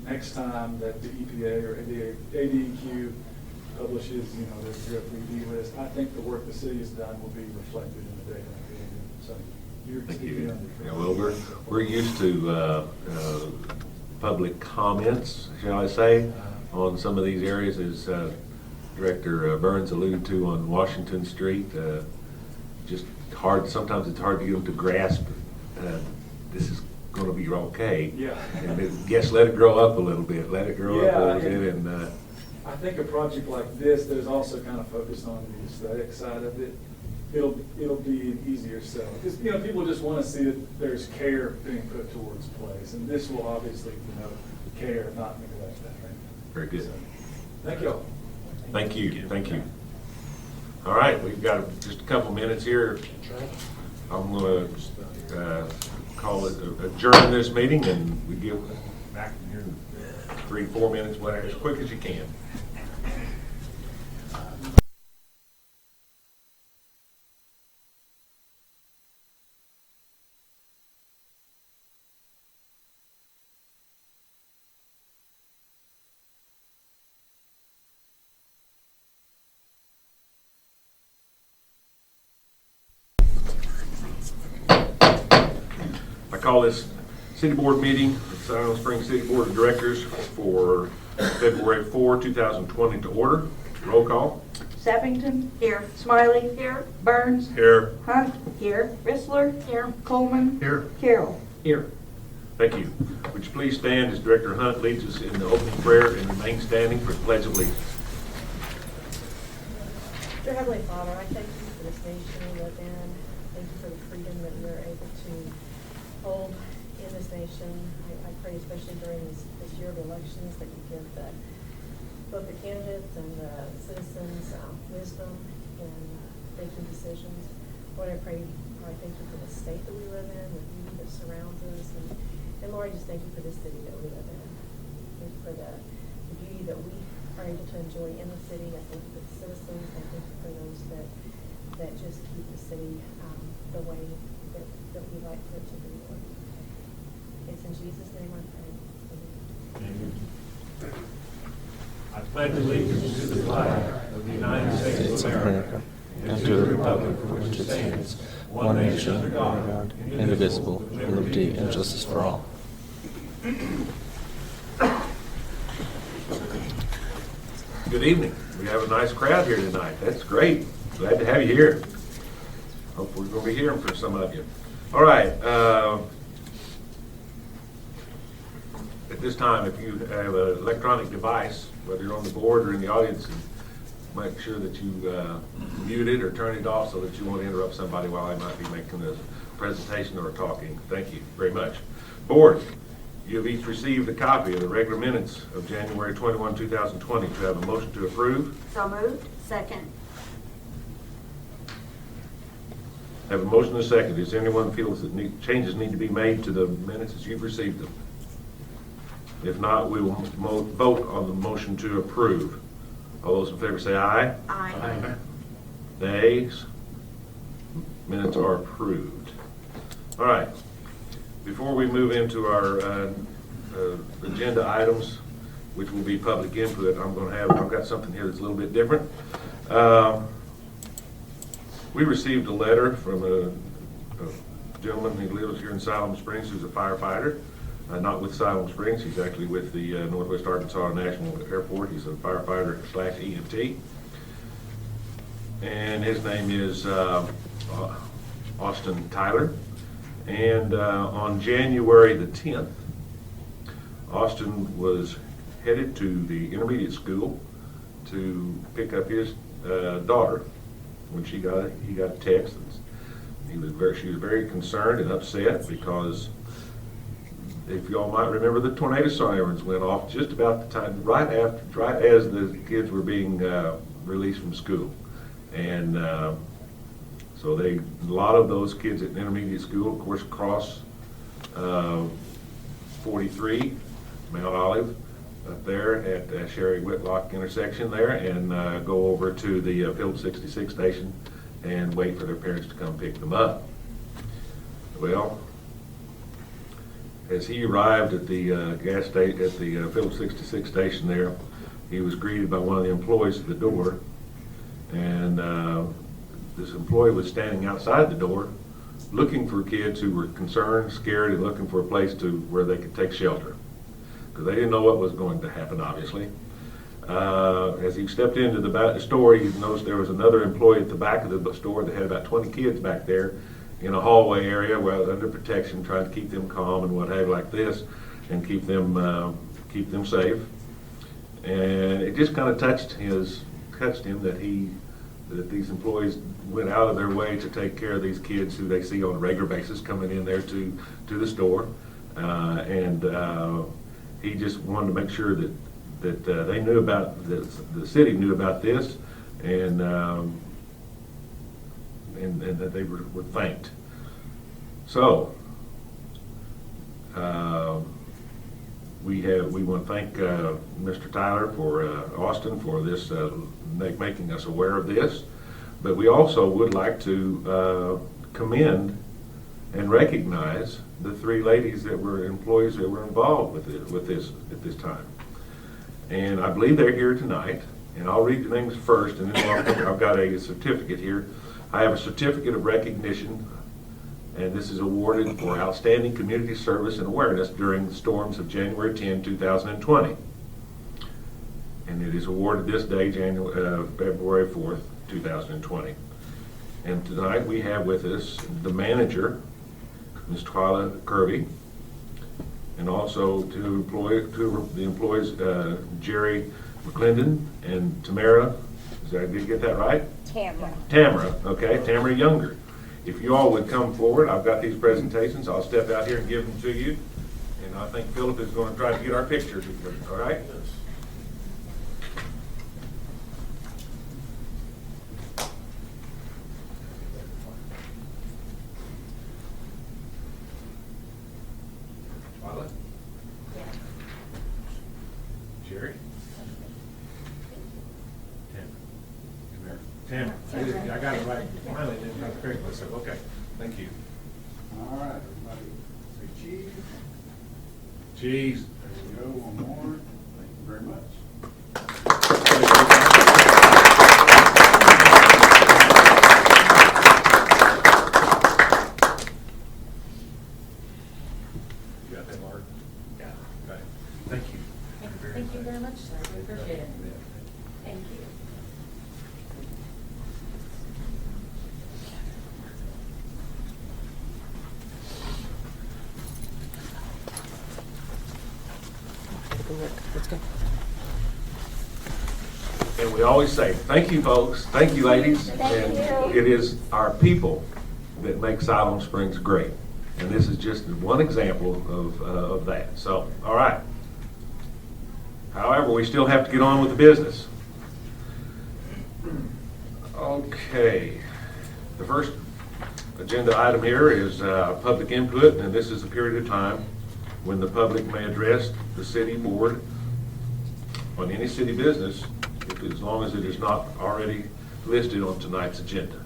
next time that the EPA or ADEQ publishes, their 3D list, I think the work the city has done will be reflected in the data. So you're Thank speaking you. on Yeah, well, we're used to public comments, shall I say, on some of these areas, as Director Burns alluded to on Washington Street. Just hard, sometimes it's hard to get them to grasp this is going to be okay. Yeah. And just let it grow up a little bit, let it grow up a little bit. And I think a project like this, there's also kind of focused on the aesthetic side of it. It'll be an easier sell, because, you know, people just want to see that there's care being put towards place, and this will obviously, you know, care, not neglect that, right? very good. So, thank you all. Thank you, thank you. All right, we've got just a couple minutes here. I'm going to call it adjourn this meeting, and we give back here in 3-4 minutes, whatever, as quick as you can. I call this city board meeting, the Siloam Springs City Board of Directors for February 4, 2020 to order. Roll call. Sappington. Here. Smiley. Here. Burns. Here. Hunt. Here. Whistler. Here. Coleman. Here. Carroll. Here. Thank you. Would you please stand as Director Hunt leads us in the opening prayer and remain standing for the Pledge of Allegiance. Dear Heavenly Father, I thank you for this nation we live in. Thank you for the freedom that we are able to hold in this nation. I pray especially during this year of elections that you give both the candidates and the citizens wisdom in making decisions. Lord, I pray, I thank you for the state that we live in, the beauty that surrounds us. And Lord, I just thank you for the city that we live in. Thank you for the beauty that we are able to enjoy in the city. I thank you for the citizens. I thank you for those that just keep the city the way that we like for it to be, Lord. It's in Jesus' name I pray. Amen. I pledge allegiance to the flag of the United States of America and to the republic for which it stands, one nation under God, indivisible, with liberty and justice for all. Good evening. We have a nice crowd here tonight. That's great. Glad to have you here. Hope we're going to be hearing from some of you. All right. At this time, if you have an electronic device, whether you're on the board or in the audience, make sure that you mute it or turn it off so that you won't interrupt somebody while they might be making a presentation or talking. Thank you very much. Board, you have each received a copy of the regular minutes of January 21, 2020. Do you have a motion to approve? So moved. Second. Have a motion and a second. Does anyone feel that changes need to be made to the minutes as you've received them? If not, we will vote on the motion to approve. All those in favor say aye. Aye. Nays? Minutes are approved. All right. Before we move into our agenda items, which will be public input, I've got something here that's a little bit different. We received a letter from a gentleman who lives here in Siloam Springs who's a firefighter. Not with Siloam Springs, he's actually with the Northwest Arkansas National Airport. He's a firefighter / EMT. And his name is Austin Tyler. And on January the 10th, Austin was headed to the intermediate school to pick up his daughter when he got a text. She was very concerned and upset because, if y'all might remember, the tornado sirens went off just about the time, right as the kids were being released from school. And so a lot of those kids at intermediate school, of course, cross 43, Mount Olive, up there at Sherry Whitlock intersection there, and go over to the Phillips 66 station and wait for their parents to come pick them up. Well, as he arrived at the gas station, at the Phillips 66 station there, he was greeted by one of the employees at the door, and this employee was standing outside the door looking for kids who were concerned, scared, and looking for a place where they could take shelter, because they didn't know what was going to happen, obviously. As he stepped into the store, he noticed there was another employee at the back of the store that had about 20 kids back there in a hallway area where under protection, trying to keep them calm and what have you like this, and keep them safe. And it just kind of touched him that these employees went out of their way to take care of these kids who they see on a regular basis coming in there to the store. He just wanted to make sure that they knew about the city knew about this, and that they were thanked. So we want to thank Mr. Tyler for Austin for this making us aware of this, but we also would like to commend and recognize the 3 ladies that were employees that were involved with this at this time. And I believe they're here tonight, and I'll read the names first, and then I've got a certificate here. I have a certificate of recognition, and this is awarded for outstanding community service and awareness during the storms of January 10, 2020. And it is awarded this day, February 4th, 2020. And tonight we have with us the manager, Ms. Twyla Kirby, and also two of the employees, Jerry McClendon and Tamara. Did I get that right? Tamara, okay, Tamara Younger. If you all would come forward, I've got these presentations. I'll step out here and give them to you. And I think Philip is going to try to get our pictures, all right? Twyla? Jerry? Tamara. I got it right. Finally, didn't have to correct myself. Okay, thank you. All right, everybody, say cheese. Cheese. There we go, one more. Thank you very much. You got that, Mark? Yeah. Okay. Thank you. Thank you very much, sir. We appreciate it. Thank you. Let's go. And we always say, thank you, folks. Thank you, ladies. And it is our people that make Siloam Springs great. And this is just one example of that. So, all right. However, we still have to get on with the business. Okay. The first agenda item here is public input, and this is a period of time when the public may address the city board on any city business, as long as it is not already listed on tonight's agenda.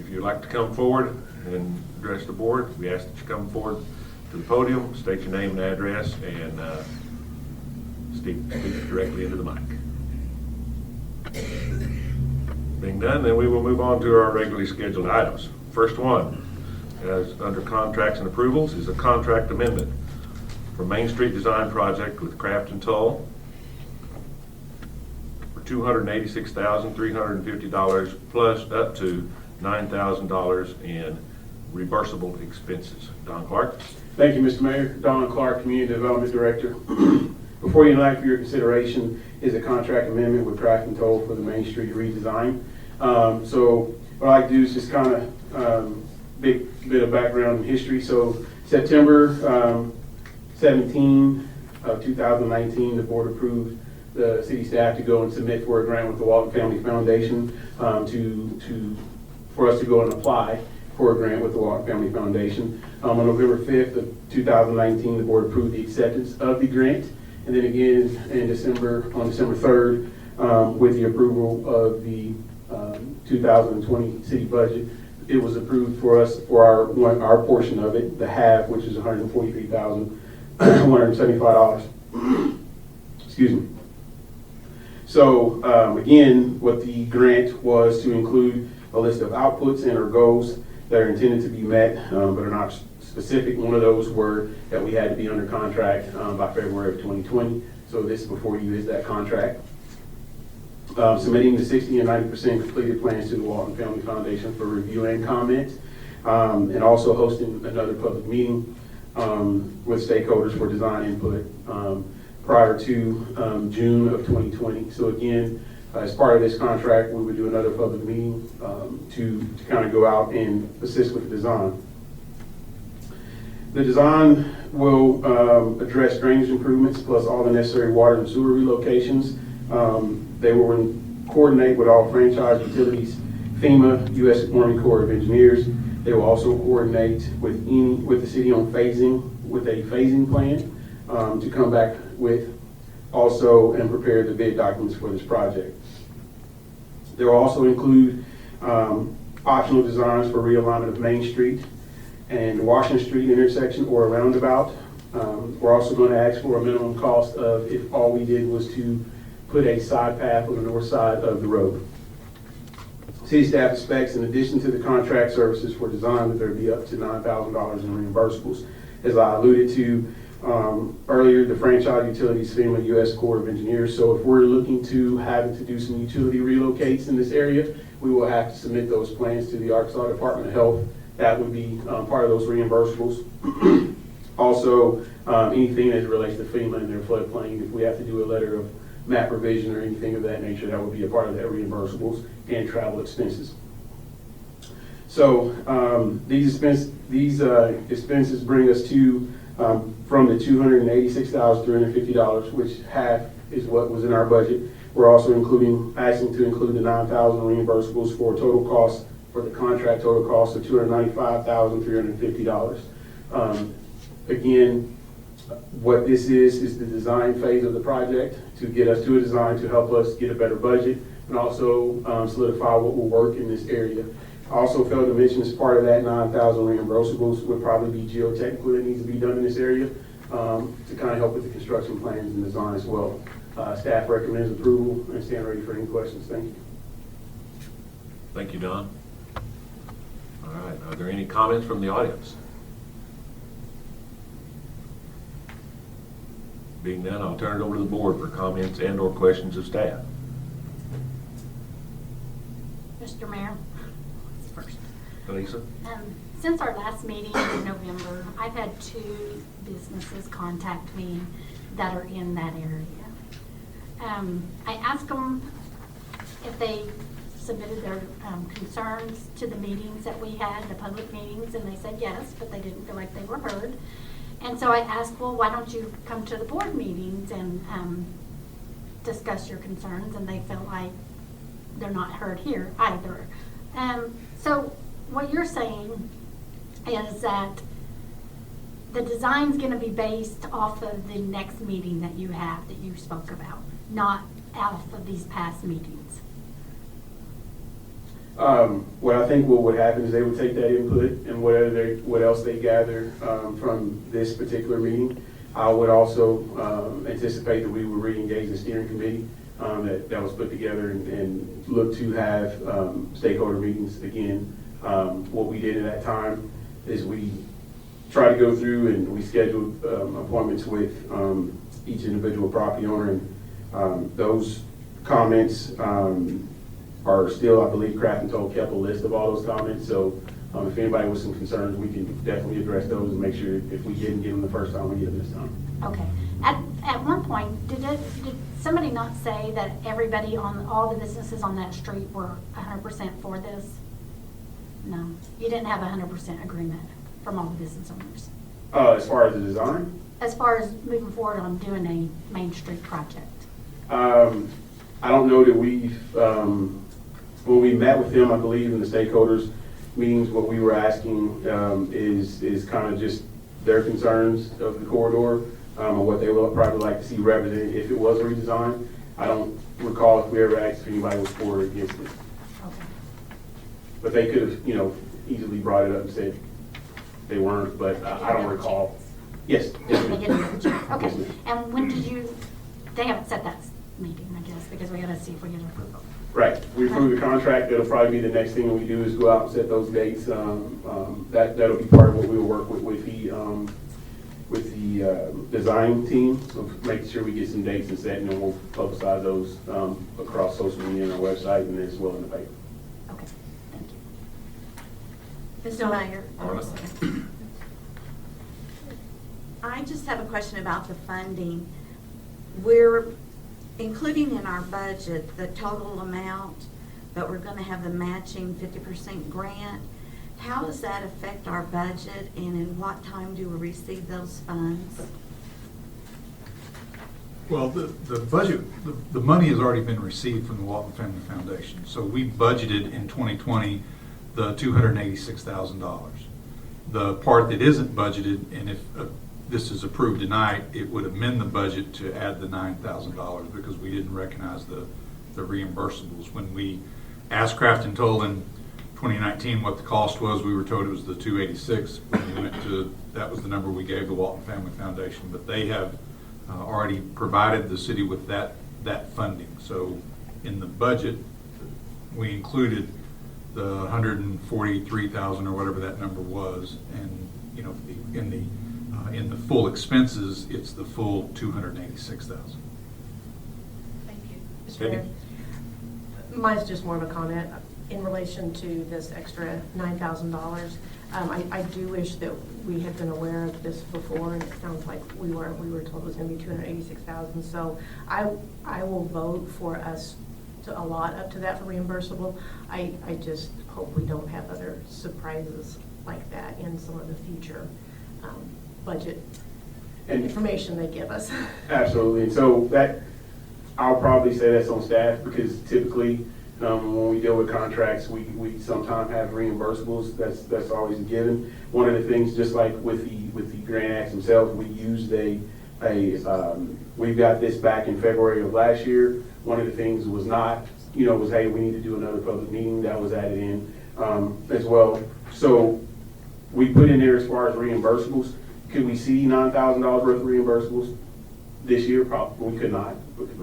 If you'd like to come forward and address the board, we ask that you come forward to the podium, state your name and address, and speak directly into the mic. Being done, then we will move on to our regularly scheduled items. First one, as under contracts and approvals, is a contract amendment for Main Street Design Project with Craft and Toll for $286,350 plus up to $9,000 in reimbursable expenses. Don Clark. Thank you, Mr. Mayor. Don Clark, Community Development Director. Before you tonight for your consideration is a contract amendment with Craft and Toll for the Main Street redesign. So what I like to do is just kind of big bit of background and history. So September 17 of 2019, the board approved the city staff to go and submit for a grant with the Walton Family Foundation for us to go and apply for a grant with the Walton Family Foundation. On November 5th of 2019, the board approved the acceptance of the grant. And then again on December 3rd, with the approval of the 2020 city budget, it was approved for us for our portion of it, the half, which is $143,175. Excuse me. So again, what the grant was to include a list of outputs and or goals that are intended to be met, but are not specific. One of those were that we had to be under contract by February of 2020. So this before you is that contract. Submitting the 60 and 90% completed plans to the Walton Family Foundation for review and comment, and also hosting another public meeting with stakeholders for design input prior to June of 2020. So again, as part of this contract, we would do another public meeting to kind of go out and assist with the design. The design will address drainage improvements plus all the necessary water and sewer relocations. They will coordinate with all franchise utilities, FEMA, U.S. Army Corps of Engineers. They will also coordinate with the city on with a phasing plan to come back with also and prepare the bid documents for this project. They will also include optional designs for realignment of Main Street and Washington Street intersection or a roundabout. We're also going to ask for a minimum cost of if all we did was to put a side path on the north side of the road. City staff expects, in addition to the contract services for design, that there be up to $9,000 in reimbursables. As I alluded to earlier, the franchise utilities, FEMA, U.S. Corps of Engineers. So if we're looking to having to do some utility relocates in this area, we will have to submit those plans to the Arkansas Department of Health. That would be part of those reimbursables. Also, anything as it relates to FEMA and their floodplain, if we have to do a letter of map revision or anything of that nature, that would be a part of that reimbursables and travel expenses. So these expenses bring us to from the $286,350, which half is what was in our budget. We're also asking to include the $9,000 reimbursables for total cost for the contract total cost of $295,350. Again, what this is the design phase of the project to get us to a design to help us get a better budget and also solidify what will work in this area. I also failed to mention as part of that 9,000 reimbursables would probably be geotechnical that needs to be done in this area to kind of help with the construction plans and design as well. Staff recommends approval and stand ready for any questions. Thank you. Thank you, Don. All right, are there any comments from the audience? Being none, I'll turn it over to the board for comments and or questions of staff. Mr. Mayor, first. Lisa? Since our last meeting in November, I've had 2 businesses contact me that are in that area. I asked them if they submitted their concerns to the meetings that we had, the public meetings, and they said yes, but they didn't feel like they were heard. And so I asked, well, why don't you come to the board meetings and discuss your concerns? And they felt like they're not heard here either. So what you're saying is that the design's going to be based off of the next meeting that you have that you spoke about, not off of these past meetings. What I think what would happen is they would take that input and what else they gather from this particular meeting. I would also anticipate that we would re-engage the steering committee that was put together and look to have stakeholder meetings again. What we did at that time is we tried to go through and we scheduled appointments with each individual property owner, and those comments are still, I believe, Craft and Toll kept a list of all those comments. So if anybody with some concerns, we can definitely address those and make sure if we didn't get them the first time, we get them this time. Okay. At one point, did somebody not say that everybody on all the businesses on that street were 100% for this? No, you didn't have 100% agreement from all the business owners. As far as the design? As far as moving forward on doing a Main Street project. I don't know that we've, when we met with them, I believe in the stakeholders meetings, what we were asking is kind of just their concerns of the corridor and what they would probably like to see represented if it was a redesign. I don't recall if we ever asked if anybody was for or against it. Okay. But they could have, easily brought it up and said they weren't, but I don't recall. Yes. They didn't get a chance. Okay. Yes, ma'am. And when did they haven't set that meeting, I guess, because we gotta see if we get approval. Right. We approve the contract. That'll probably be the next thing we do is go out and set those dates. That'll be part of what we'll work with. with the design team, of making sure we get some dates and set, and then we'll publicize those across social media and our website and as well in the paper. Okay, thank you. Mr. Mayor? Marla? I just have a question about the funding. We're including in our budget the total amount, but we're gonna have the matching 50% grant. How does that affect our budget, and in what time do we receive those funds? Well, the budget, the money has already been received from the Walton Family Foundation. So we budgeted in 2020 the $286,000. The part that isn't budgeted, and if this is approved tonight, it would amend the budget to add the $9,000 because we didn't recognize the reimbursables. When we asked Craft and Toll in 2019 what the cost was, we were told it was the 286. When we went to, that was the number we gave the Walton Family Foundation, but they have already provided the city with that funding. So in the budget, we included the 143,000 or whatever that number was, and you know, in the full expenses, it's the full 286,000. Thank you. Mr. Debbie? Mayor, mine's just more of a comment in relation to this extra $9,000. I do wish that we had been aware of this before, and it sounds like we were told it was going to be $286,000. So I will vote for us to allot up to that for reimbursable. I just hope we don't have other surprises like that in some of the future budget And- information they give us. Absolutely, and so that, I'll probably say that's on staff, because typically, when we deal with contracts, we sometimes have reimbursables, that's always a given. One of the things, just like with the grant acts themselves, we used we got this back in February of last year. One of the things was not, was, hey, we need to do another public meeting, that was added in, as well. So we put in there as far as reimbursables. Could we see $9,000 worth of reimbursables this year? Probably, we could not,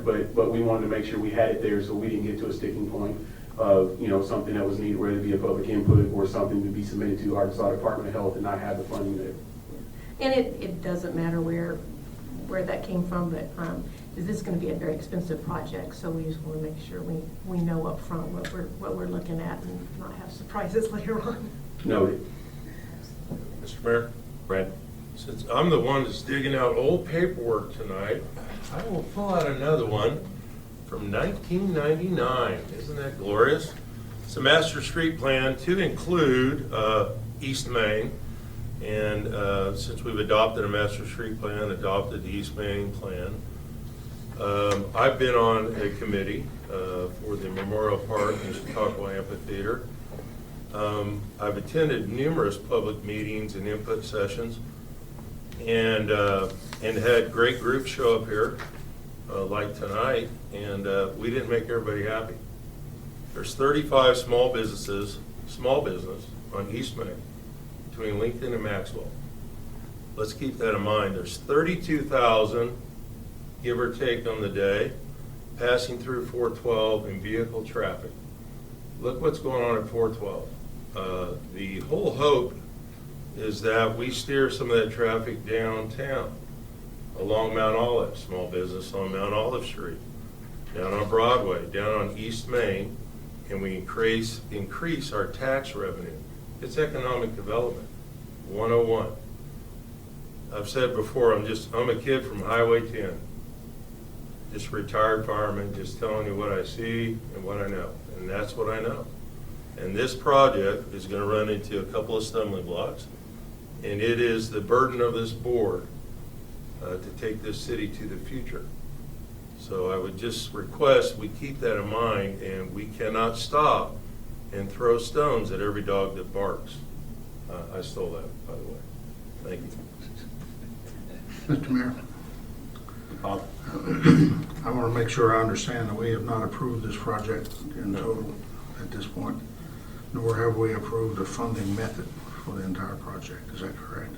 but we wanted to make sure we had it there so we didn't get to a sticking point of, something that was needed, whether it be a public input or something to be submitted to Arkansas Department of Health and not have the funding there. And it doesn't matter where that came from, but this is going to be a very expensive project, so we just want to make sure we know up front what we're looking at and not have surprises later on. Noted. Mr. Mayor? Brad? Since I'm the one that's digging out old paperwork tonight, I will pull out another one from 1999. Isn't that glorious? It's a master street plan to include East Main. And since we've adopted a master street plan, adopted the East Main plan, I've been on a committee for the Memorial Park and Chautauqua Amphitheater. I've attended numerous public meetings and input sessions, and had great groups show up here, like tonight, and we didn't make everybody happy. There's 35 small business on East Main between Lincoln and Maxwell. Let's keep that in mind. There's 32,000, give or take on the day, passing through 412 in vehicle traffic. Look what's going on at 412. The whole hope is that we steer some of that traffic downtown, along Mount Olive, small business on Mount Olive Street, down on Broadway, down on East Main, and we increase our tax revenue. It's economic development, 101. I've said before, I'm a kid from Highway 10, just retired fireman, just telling you what I see and what I know, and that's what I know. And this project is going to run into a couple of stumbling blocks, and it is the burden of this board to take this city to the future. So I would just request we keep that in mind, and we cannot stop and throw stones at every dog that barks. I stole that, by the way. Thank you. Mr. Mayor, I want to make sure I understand that we have not approved this project in total at this point, nor have we approved a funding method for the entire project. Is that correct?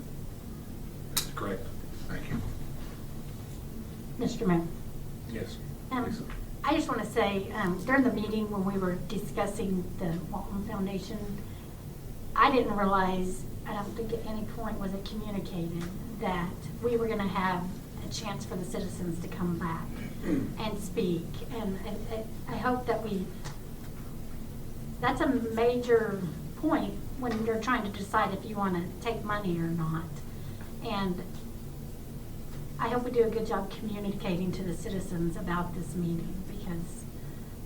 That's correct. Thank you. Mr. Mayor. Yes. Lisa. I just want to say, during the meeting when we were discussing the Walton Foundation, I didn't realize, I don't think at any point was it communicated that we were gonna have a chance for the citizens to come back and speak. And I hope that that's a major point when you're trying to decide if you wanna take money or not. And I hope we do a good job communicating to the citizens about this meeting, because,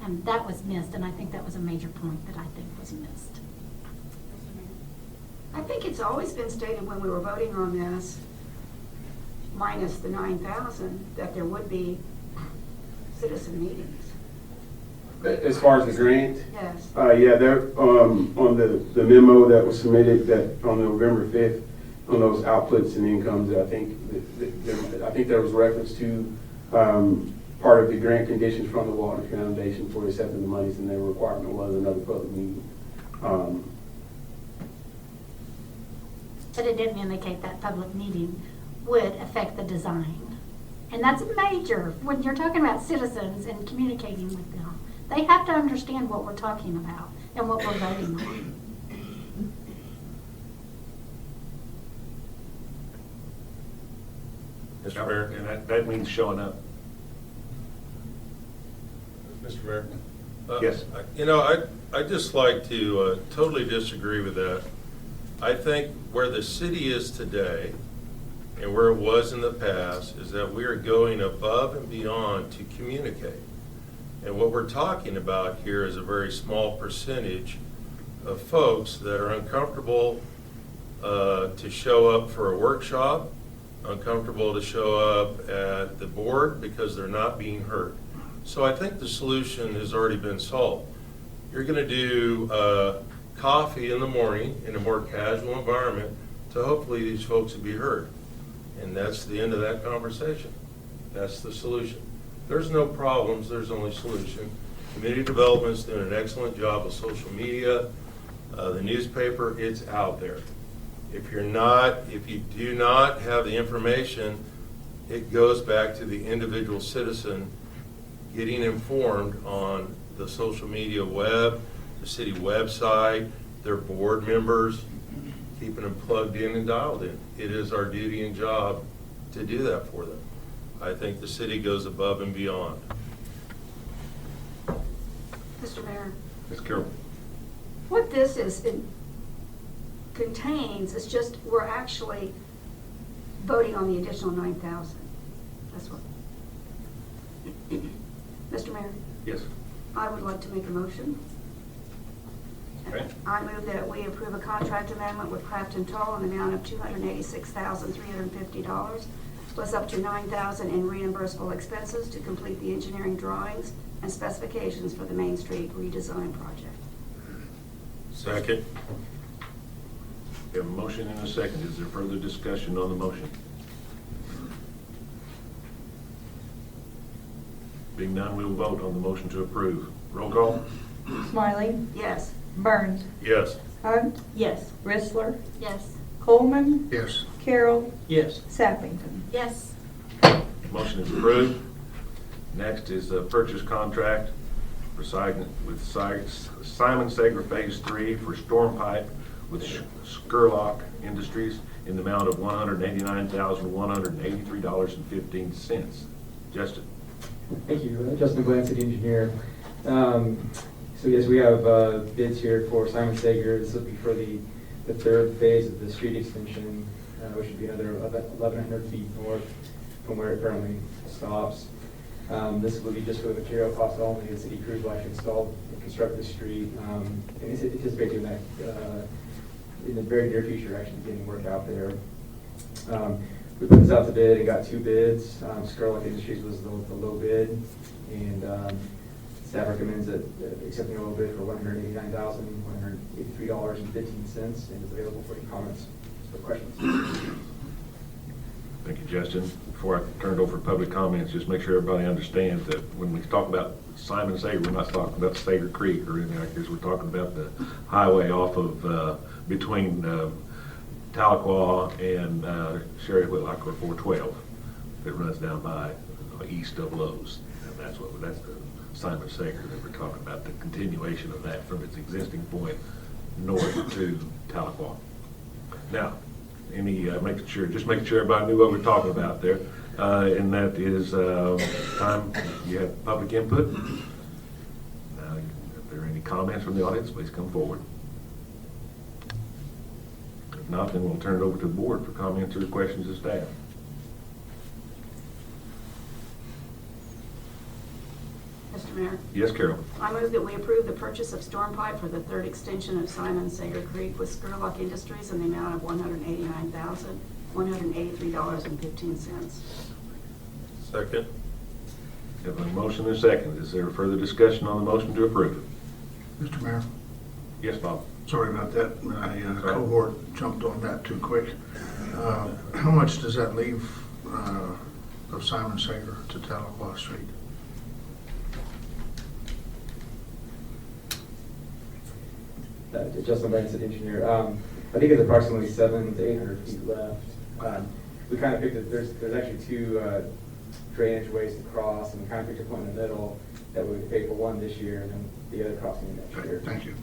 and that was missed, and I think that was a major point that I think was missed. I think it's always been stated when we were voting on this, minus the 9,000, that there would be citizen meetings. As far as the grant? Yes. Yeah, there, on the memo that was submitted that on November 5th, on those outputs and incomes, I think there was reference to part of the grant conditions from the Water Foundation for accepting the monies, and their requirement was another public meeting. But it didn't indicate that public meeting would affect the design. And that's major, when you're talking about citizens and communicating with them. They have to understand what we're talking about and what we're voting on. Mr. Mayor? And that means showing up. Mr. Mayor? Yes. You know, I'd just like to totally disagree with that. I think where the city is today and where it was in the past is that we are going above and beyond to communicate. And what we're talking about here is a very small percentage of folks that are uncomfortable to show up for a workshop, uncomfortable to show up at the board because they're not being heard. So I think the solution has already been solved. You're going to do coffee in the morning in a more casual environment to hopefully these folks will be heard. And that's the end of that conversation. That's the solution. There's no problems, there's only solution. Community development's doing an excellent job with social media. The newspaper, it's out there. If you do not have the information, it goes back to the individual citizen getting informed on the social media web, the city website, their board members, keeping them plugged in and dialed in. It is our duty and job to do that for them. I think the city goes above and beyond. Mr. Mayor, Ms. Carroll? what this contains is just, we're actually voting on the additional 9,000. That's what. Mr. Mayor, Yes. I would like to make a motion. Okay. I move that we approve a contract amendment with Craft and Toll in the amount of $286,350, plus up to $9,000 in reimbursable expenses to complete the engineering drawings and specifications for the Main Street redesign project. Second. We have a motion and a second. Is there further discussion on the motion? Being none, we will vote on the motion to approve. Roll call? Smiley, Yes. Burns, Yes. Hunt. Yes. Rissler, Yes. Coleman, Yes. Carroll, Yes. Sappington. Yes. Motion is approved. Next is a purchase contract for Simon Sager Phase 3 for storm pipe with Skurlock Industries in the amount of $189,183.15. Justin? Thank you. Justin Glenn, city engineer. So yes, we have bids here for Simon Sager. This will be for the third phase of the street extension, which would be another 1,100 feet north from where it currently stops. This will be just for the material cost only. The city crews will actually install and construct the street. And it's anticipated doing that in the very near future, actually getting work out there. We put this out to bid and got two bids. Skurlock Industries was the low bid, and staff recommends accepting a low bid for $189,183.15, and is available for any comments or questions. Thank you, Justin. Before I turn it over for public comments, just make sure everybody understands that when we talk about Simon Sager, we're not talking about Sager Creek or anything like this. We're talking about the highway off of between Tahlequah and Sheriff Whitlock, or 412, that runs down by east of Lowe's. And that's the Simon Sager that we're talking about, the continuation of that from its existing point north to Tahlequah. Now, making sure everybody knew what we're talking about there. And that is time you have public input. If there are any comments from the audience, please come forward. If not, then we'll turn it over to the board for comments or questions of staff. Mr. Mayor, Yes, Carol? I move that we approve the purchase of storm pipe for the third extension of Simon Sager Creek with Scurlock Industries in the amount of $189,183.15. Second. Have a motion and a second. Is there further discussion on the motion to approve? Mr. Mayor, Yes, Bob? sorry about that. My cohort jumped on that too quick. How much does that leave of Simon Sager to Tahlequah Street? Justin Blank, city engineer. I think it's approximately 700 to 800 feet left. We kind of picked it, there's actually two drainage ways to cross, and we kind of picked a point in the middle that we would pay for one this year and then the other crossing next Okay, year. thank you.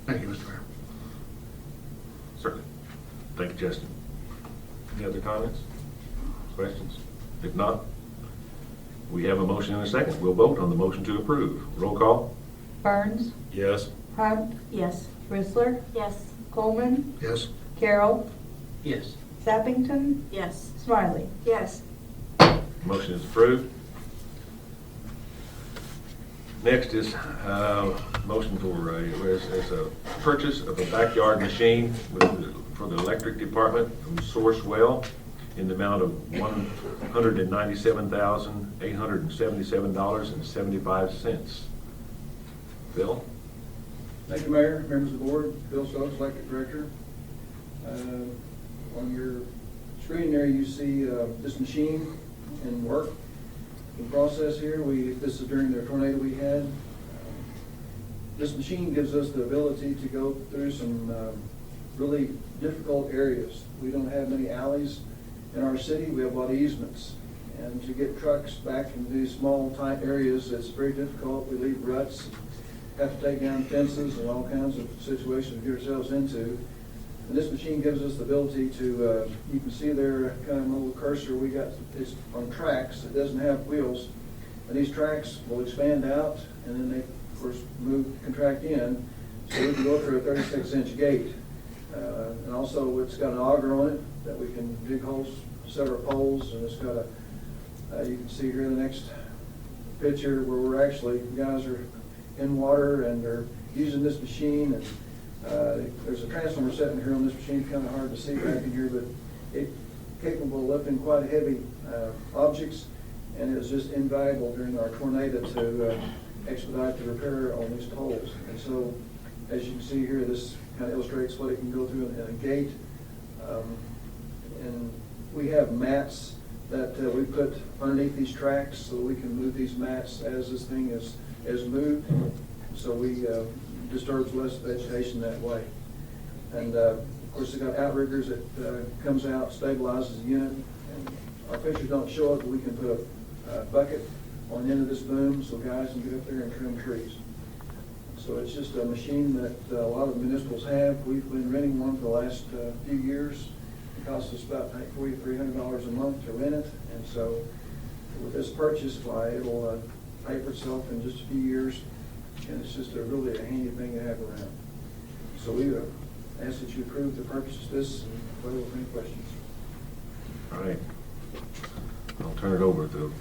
Thank you, Mr. Mayor. Certainly. Thank you, Justin. Any other comments, questions? If not, we have a motion and a second. We'll vote on the motion to approve. Roll call? Burns, Yes. Hunt, Yes. Whistler, Yes. Coleman, Yes? Carroll, Yes. Sappington, Yes. Smiley. Yes. Motion is approved. Next is motion for a purchase of a backyard machine for the electric department from Source Well in the amount of $197,877.75. Bill? Thank you, Mayor, members of the board. Bill Stokes, Electric Director. On your screen there, you see this machine in work, in process here. This is during the tornado we had. This machine gives us the ability to go through some really difficult areas. We don't have many alleys in our city. We have a lot of easements. And to get trucks back into these small, tight areas, it's very difficult. We leave ruts, have to take down fences and all kinds of situations we get ourselves into. And this machine gives us the ability to, you can see there, kind of a little cursor we got, it's on tracks. It doesn't have wheels. And these tracks will expand out, and then they, of course, contract in. So we can go through a 36-inch gate. And also, it's got an auger on it that we can dig holes, several poles, and it's got a, you can see here in the next picture where we're actually, guys are in water and they're using this machine, and there's a transformer sitting here on this machine. It's kind of hard to see back in here, but it's capable of lifting quite heavy objects, and it was just invaluable during our tornado to expedite the repair on these poles. And so, as you can see here, this kind of illustrates what it can go through in a gate. And we have mats that we put underneath these tracks so we can move these mats as this thing is moved. So we disturbs less vegetation that way. And of course, it's got outriggers that comes out, stabilizes the unit. And our pictures don't show it, but we can put a bucket on the end of this boom so guys can get up there and trim trees. So it's just a machine that a lot of municipals have. We've been renting one for the last few years. It costs us about $4,300 a month to rent it. And so with this purchase, it'll pay for itself in just a few years. And it's just really a handy thing to have around. So we ask that you approve the purchase of this and whether there are any questions. All right. I'll turn it over to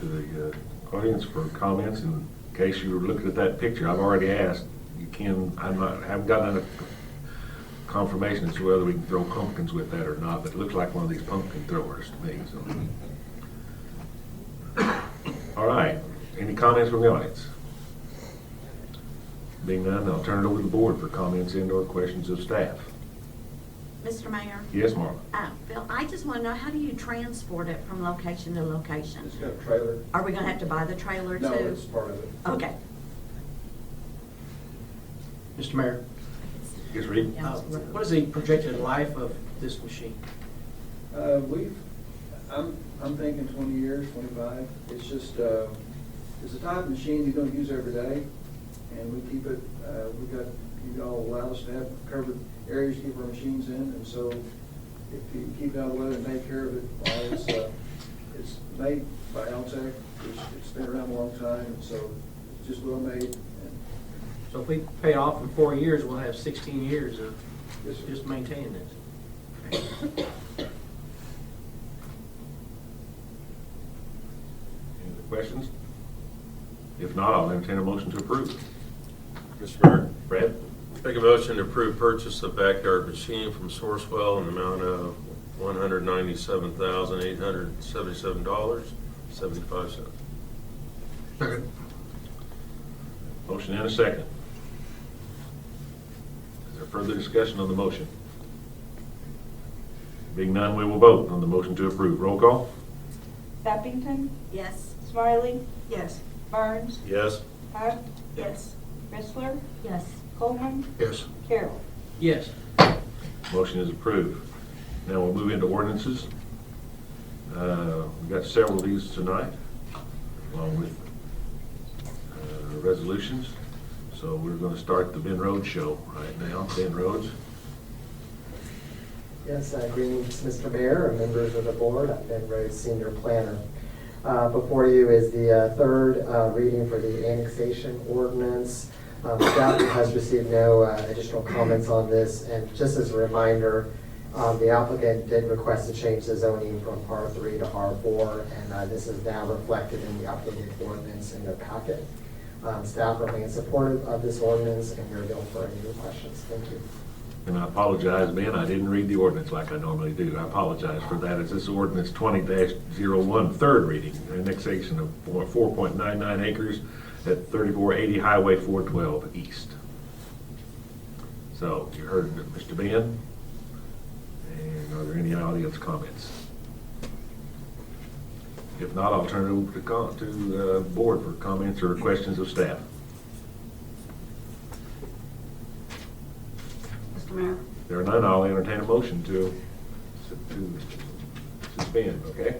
the audience for comments. In case you were looking at that picture, I've already asked. You can. Haven't gotten a confirmation as to whether we can throw pumpkins with that or not, but it looks like one of these pumpkin throwers to me. So. All right. Any comments from the audience? Being none, I'll turn it over to the board for comments and/or questions of staff. Mr. Mayor? Yes, Marla. Bill, I just want to know, how do you transport it from location to location? It's got a trailer. Are we going to have to buy the trailer too? No, it's part of it. Okay. Mr. Mayor, Yes, Reed. what is the projected life of this machine? I'm thinking 20 years, 25. It's just, it's a type of machine you don't use every day. and we keep it, you all allow us to have covered areas to keep our machines in, and so if you keep it out of the weather and take care of it, well, it's made by Altec, it's been around a long time, and so it's just well made. And So if we pay it off in 4 years, we'll have 16 years of Yes, sir. just maintaining it. Any other questions? If not, I'll entertain a motion to approve. Mr. Mayor, Brad? make a motion to approve purchase of backyard machine from Sourcewell in the amount of $197,877.75. Second. Motion and a second. Is there further discussion on the motion? Being none, we will vote on the motion to approve. Roll call? Sappington, Yes. Smiley, Yes. Burns, Yes. Hunt, Yes. Chrysler, Yes. Coleman, Yes. Carroll. Yes. Motion is approved. Now we'll move into ordinances. We've got several of these tonight, along with resolutions. So we're going to start the Ben Rhodes show right now. Ben Rhodes. Yes, greetings, Mr. Mayor and members of the board. I'm Ben Rhodes, Senior Planner. Before you is the third reading for the annexation ordinance. Staff has received no additional comments on this, and just as a reminder, the applicant did request to change the zoning from R3 to R4, and this is now reflected in the updated ordinance in their packet. Staff remains supportive of this ordinance, and we're available for any questions. Thank you. And I apologize, Ben, I didn't read the ordinance like I normally do. I apologize for that. It's this ordinance 20-01, third reading, annexation of 4.99 acres at 3480 Highway 412 East. So you heard Mr. Ben, and are there any audience comments? If not, I'll turn it over to the board for comments or questions of staff. Mr. Mayor? There are none, I'll entertain a motion to suspend, okay?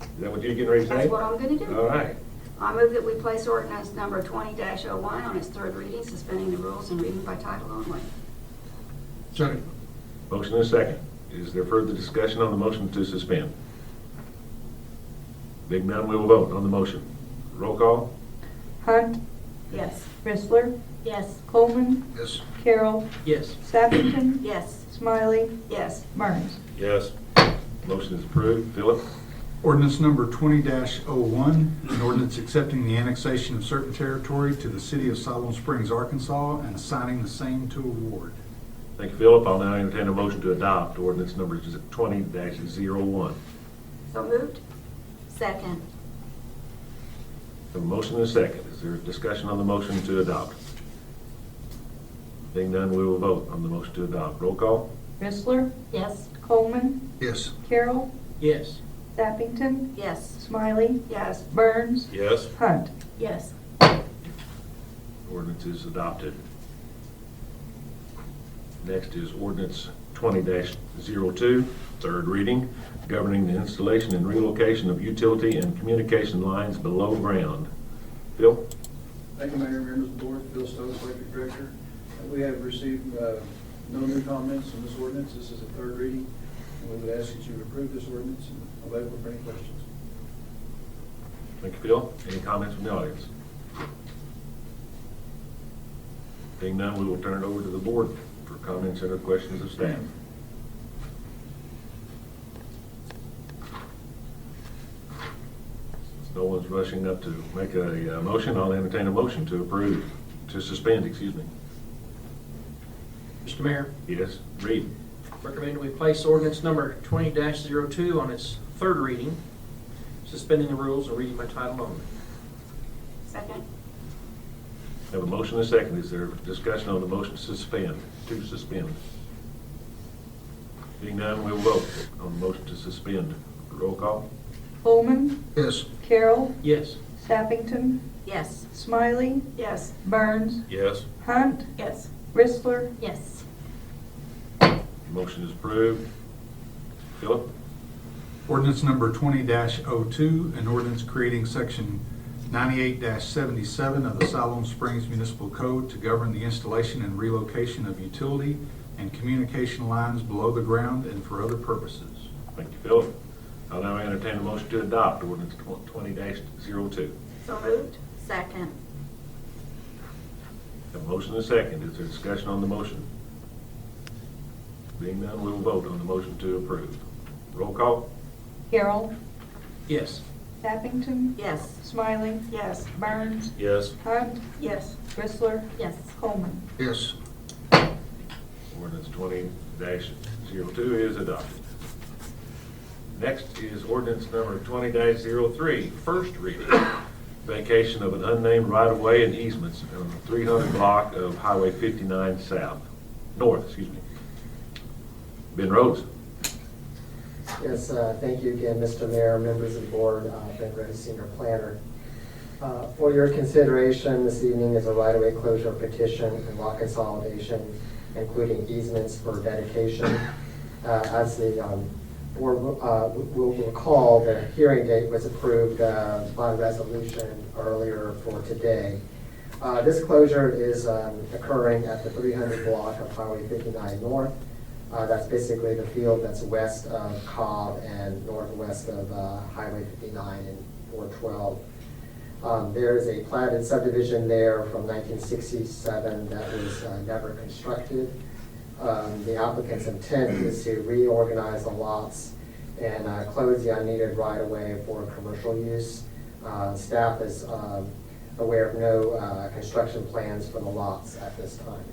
Is that what you're getting ready to say? That's what I'm gonna do. All right. I move that we place ordinance number 20-01 on its third reading, suspending the rules and reading by title only. Second. Motion and a second. Is there further discussion on the motion to suspend? Being none, we will vote on the motion. Roll call? Hunt, Yes. Chrysler, Yes. Coleman, Yes. Carroll, Yes. Sappington, Yes. Smiley, Yes. Burns. Yes. Motion is approved. Philip? Ordinance number 20-01, an ordinance accepting the annexation of certain territory to the city of Siloam Springs, Arkansas, and assigning the same to a ward. Thank you, Philip. I'll now entertain a motion to adopt ordinance number 20-01. So moved? Second. A motion and a second. Is there discussion on the motion to adopt? Being none, we will vote on the motion to adopt. Roll call? Chrysler, Yes. Coleman, Yes. Carroll, Yes. Sappington, Yes. Smiley, Yes. Burns, Yes. Hunt. Yes. Ordinance is adopted. Next is ordinance 20-02, third reading, governing the installation and relocation of utility and communication lines below ground. Phil? Thank you, Mayor, members of the board. Bill Stokes, Electric Director. We have received no new comments on this ordinance. This is a third reading, and we would ask that you approve this ordinance and available for any questions. Thank you, Phil. Any comments from the audience? Being none, we will turn it over to the board for comments and or questions of staff. Since no one's rushing up to make a motion, I'll entertain a motion to approve, to suspend, excuse me. Mr. Mayor, Yes, read. recommend we place ordinance number 20-02 on its third reading, suspending the rules and reading by title only. Second? Have a motion and a second. Is there discussion on the motion to suspend? Being none, we will vote on the motion to suspend. Roll call? Coleman, Yes. Carroll, Yes. Sappington, Yes. Smiley, Yes. Burns, Yes. Hunt, Yes. Chrysler, Yes. Motion is approved. Philip? Ordinance number 20-02, an ordinance creating section 98-77 of the Siloam Springs Municipal Code to govern the installation and relocation of utility and communication lines below the ground and for other purposes. Thank you, Philip. I'll now entertain a motion to adopt ordinance 20-02. So moved. Second. Have a motion and a second. Is there discussion on the motion? Being none, we'll vote on the motion to approve. Roll call? Carroll, Yes. Abington, Yes. Smiley, Yes. Burns, Yes. Hunt, Yes. Bristler, Yes. Coleman. Yes. Ordinance 20-02 is adopted. Next is ordinance number 20-03, first reading. Vacation of an unnamed right-of-way and easements on the 300 block of Highway 59 north. Ben Rhodes. Yes, thank you again, Mr. Mayor, members of the board, Ben Rhodes, Senior Planner. For your consideration this evening is a right-of-way closure petition and lot consolidation, including easements for dedication. As the board will recall, the hearing date was approved by resolution earlier for today. This closure is occurring at the 300 block of Highway 59 North. That's basically the field that's west of Cobb and northwest of Highway 59 and 412. There is a platted subdivision there from 1967 that was never constructed. The applicant's intent is to reorganize the lots and close the unneeded right-of-way for commercial use. Staff is aware of no construction plans for the lots at this time.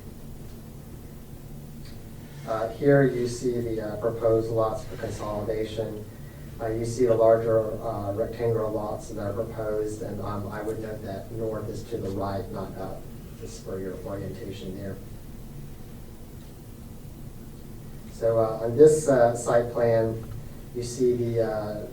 Here you see the proposed lots for consolidation. You see the larger rectangular lots that are proposed, and I would note that north is to the right, not up, just for your orientation there. So on this site plan, you see the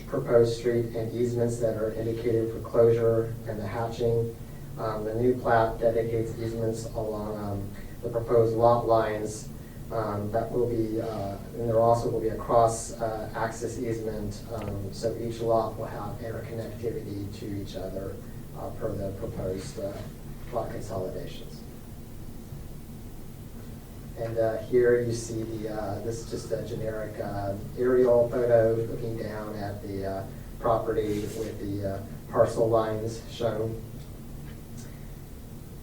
proposed street and easements that are indicated for closure and the hatching. The new plat dedicates easements along the proposed lot lines. That will be, and there also will be a cross-access easement, so each lot will have interconnectivity to each other per the proposed lot consolidations. And here you see this is just a generic aerial photo looking down at the property with the parcel lines shown.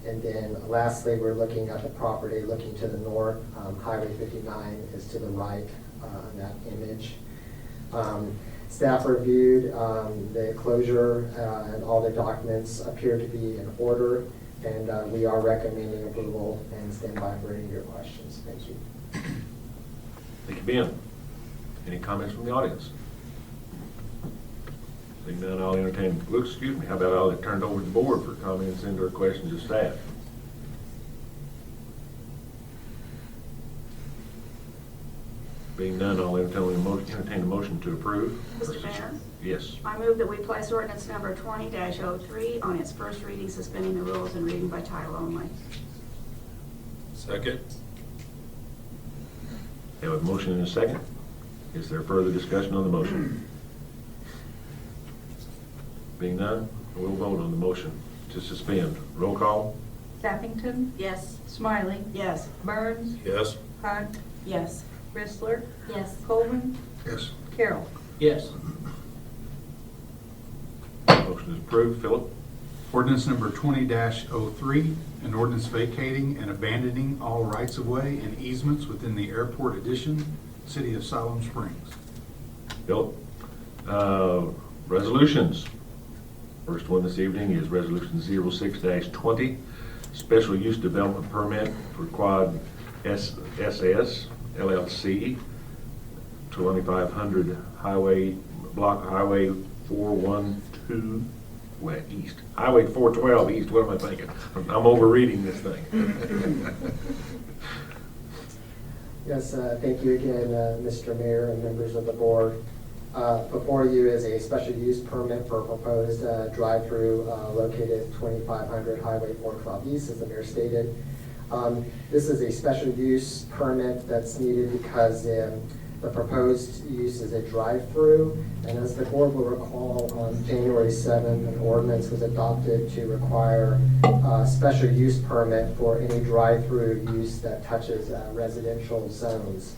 And then lastly, we're looking at the property looking to the north. Highway 59 is to the right on that image. Staff reviewed the closure and all the documents appear to be in order, and we are recommending approval and stand by for any of your questions. Thank you. Thank you, Ben. Any comments from the audience? Seeing none, I'll entertain, how about I'll turn it over to the board for comments and or questions of staff. Being none, I'll entertain a motion to approve. Mr. Mayor? Yes. I move that we place ordinance number 20-03 on its first reading, suspending the rules and reading by title only. Second. Have a motion and a second. Is there further discussion on the motion? Being none, we'll vote on the motion to suspend. Roll call? Abington, Yes. Smiley, Yes. Burns, Yes. Hunt, Yes. Bristler, Yes. Coleman, Yes. Carroll. Yes. Motion is approved. Philip? Ordinance number 20-03, an ordinance vacating and abandoning all rights-of-way and easements within the airport addition, city of Siloam Springs. Philip? Resolutions. First one this evening is Resolution 06-20, Special Use Development Permit for Quad SS LLC, 2500 Block Highway 412 East. Highway 412 East, what am I thinking? I'm overreading this thing. Yes, thank you again, Mr. Mayor and members of the board. Before you is a special use permit for a proposed drive-through located at 2500 Highway 412 East, as the mayor stated. This is a special use permit that's needed because the The proposed use is a drive-through, and as the board will recall, on January 7th, an ordinance was adopted to require a special use permit for any drive-through use that touches residential zones.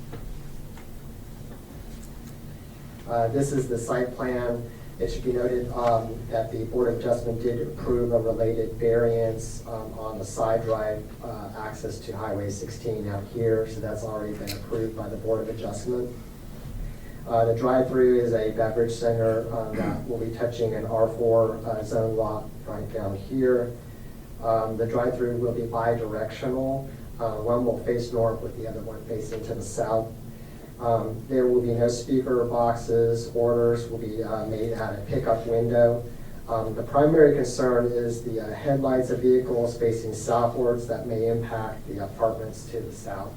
This is the site plan. It should be noted that the Board of Adjustment did approve a related variance on the side drive access to Highway 16 out here, so that's already been approved by the Board of Adjustment. The drive-through is a beverage center that will be touching an R4 zone lot right down here. The drive-through will be bi-directional. One will face north with the other one facing to the south. There will be no speaker boxes. Orders will be made at a pickup window. The primary concern is the headlights of vehicles facing southwards that may impact the apartments to the south.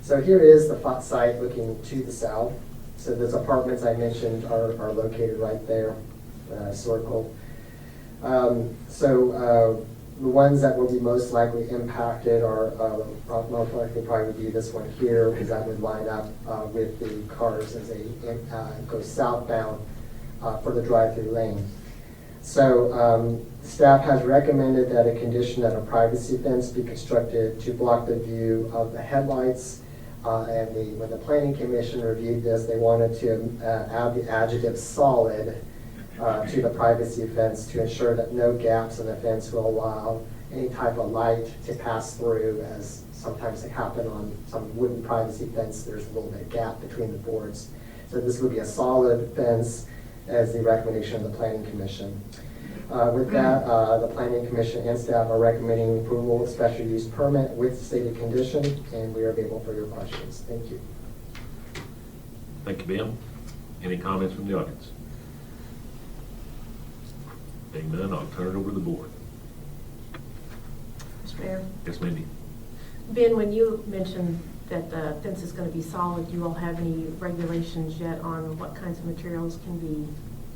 So here is the site looking to the south. So those apartments I mentioned are located right there, circled. The ones that will be most likely impacted are most likely probably would be this one here, because that would line up with the cars as they go southbound for the drive-through lane. So staff has recommended that a condition that a privacy fence be constructed to block the view of the headlights. When the Planning Commission reviewed this, they wanted to add the adjective solid to the privacy fence to ensure that no gaps in the fence will allow any type of light to pass through, as sometimes they happen on some wooden privacy fence. There's a little bit of gap between the boards. So this would be a solid fence as the recommendation of the Planning Commission. With that, the Planning Commission and staff are recommending approval of special use permit with stated condition, and we are available for your questions. Thank you. Thank you, Ben. Any comments from the audience? Being none, I'll turn it over to the board. Mr. Mayor? Yes, Mindy. Ben, when you mentioned that the fence is going to be solid, do you all have any regulations yet on what kinds of materials can be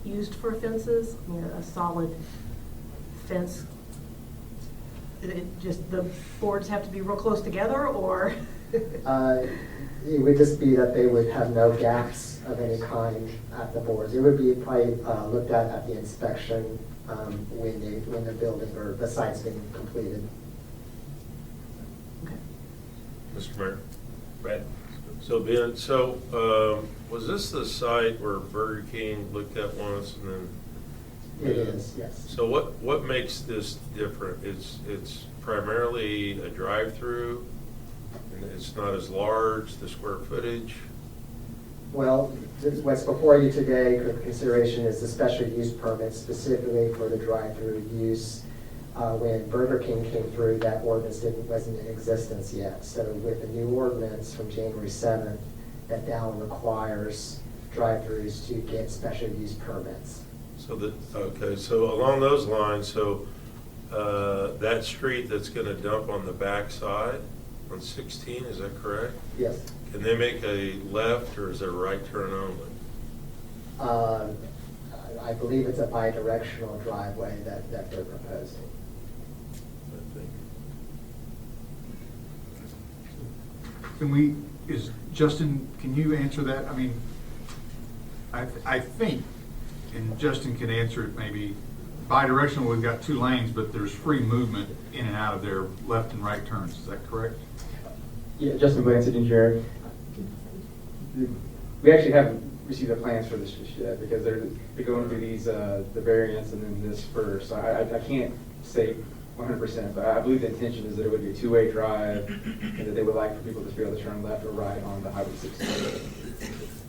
used for fences? I mean, a solid fence, just the boards have to be real close together, or? It would just be that they would have no gaps of any kind at the boards. It would be probably looked at the inspection when the building or the site's been completed. Okay. Mr. Mayor? Brad? So Ben, was this the site where Burger King looked at once and then? It is, yes. So what makes this different? It's primarily a drive-through, and it's not as large, the square footage? Well, what's before you today for consideration is the special use permit specifically for the drive-through use. When Burger King came through, that ordinance wasn't in existence yet. So with the new ordinance from January 7th, that now requires drive-throughs to get special use permits. So along those lines, that street that's gonna dump on the back side on 16, is that correct? Yes. Can they make a left or is it a right turn only? I believe it's a bi-directional driveway that they're proposing. Justin, can you answer that? I mean, I think, and Justin can answer it maybe, bi-directional, we've got 2 lanes, but there's free movement in and out of their left and right turns. Is that correct? Yeah, Justin Blanchett, engineer. We actually haven't received the plans for this just yet, because they're going through these, the variants and then this first. So I can't say 100%, but I believe the intention is that it would be a 2-way drive, and that they would like for people to be able to turn left or right on the Highway 16.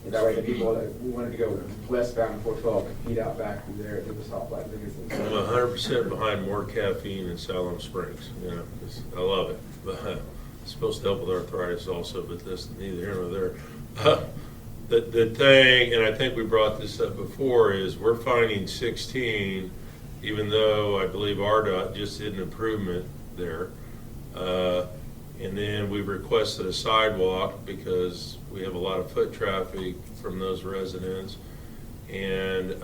And that way the people that wanted to go westbound 412 could feed out back through there through the stoplight. I'm 100% behind more caffeine in Siloam Springs. You know, I love it. But it's supposed to help with arthritis also, but that's neither here nor there. The thing, and I think we brought this up before, is we're finding 16, even though I believe RDOT just did an improvement there. And then we requested a sidewalk because we have a lot of foot traffic from those residents. And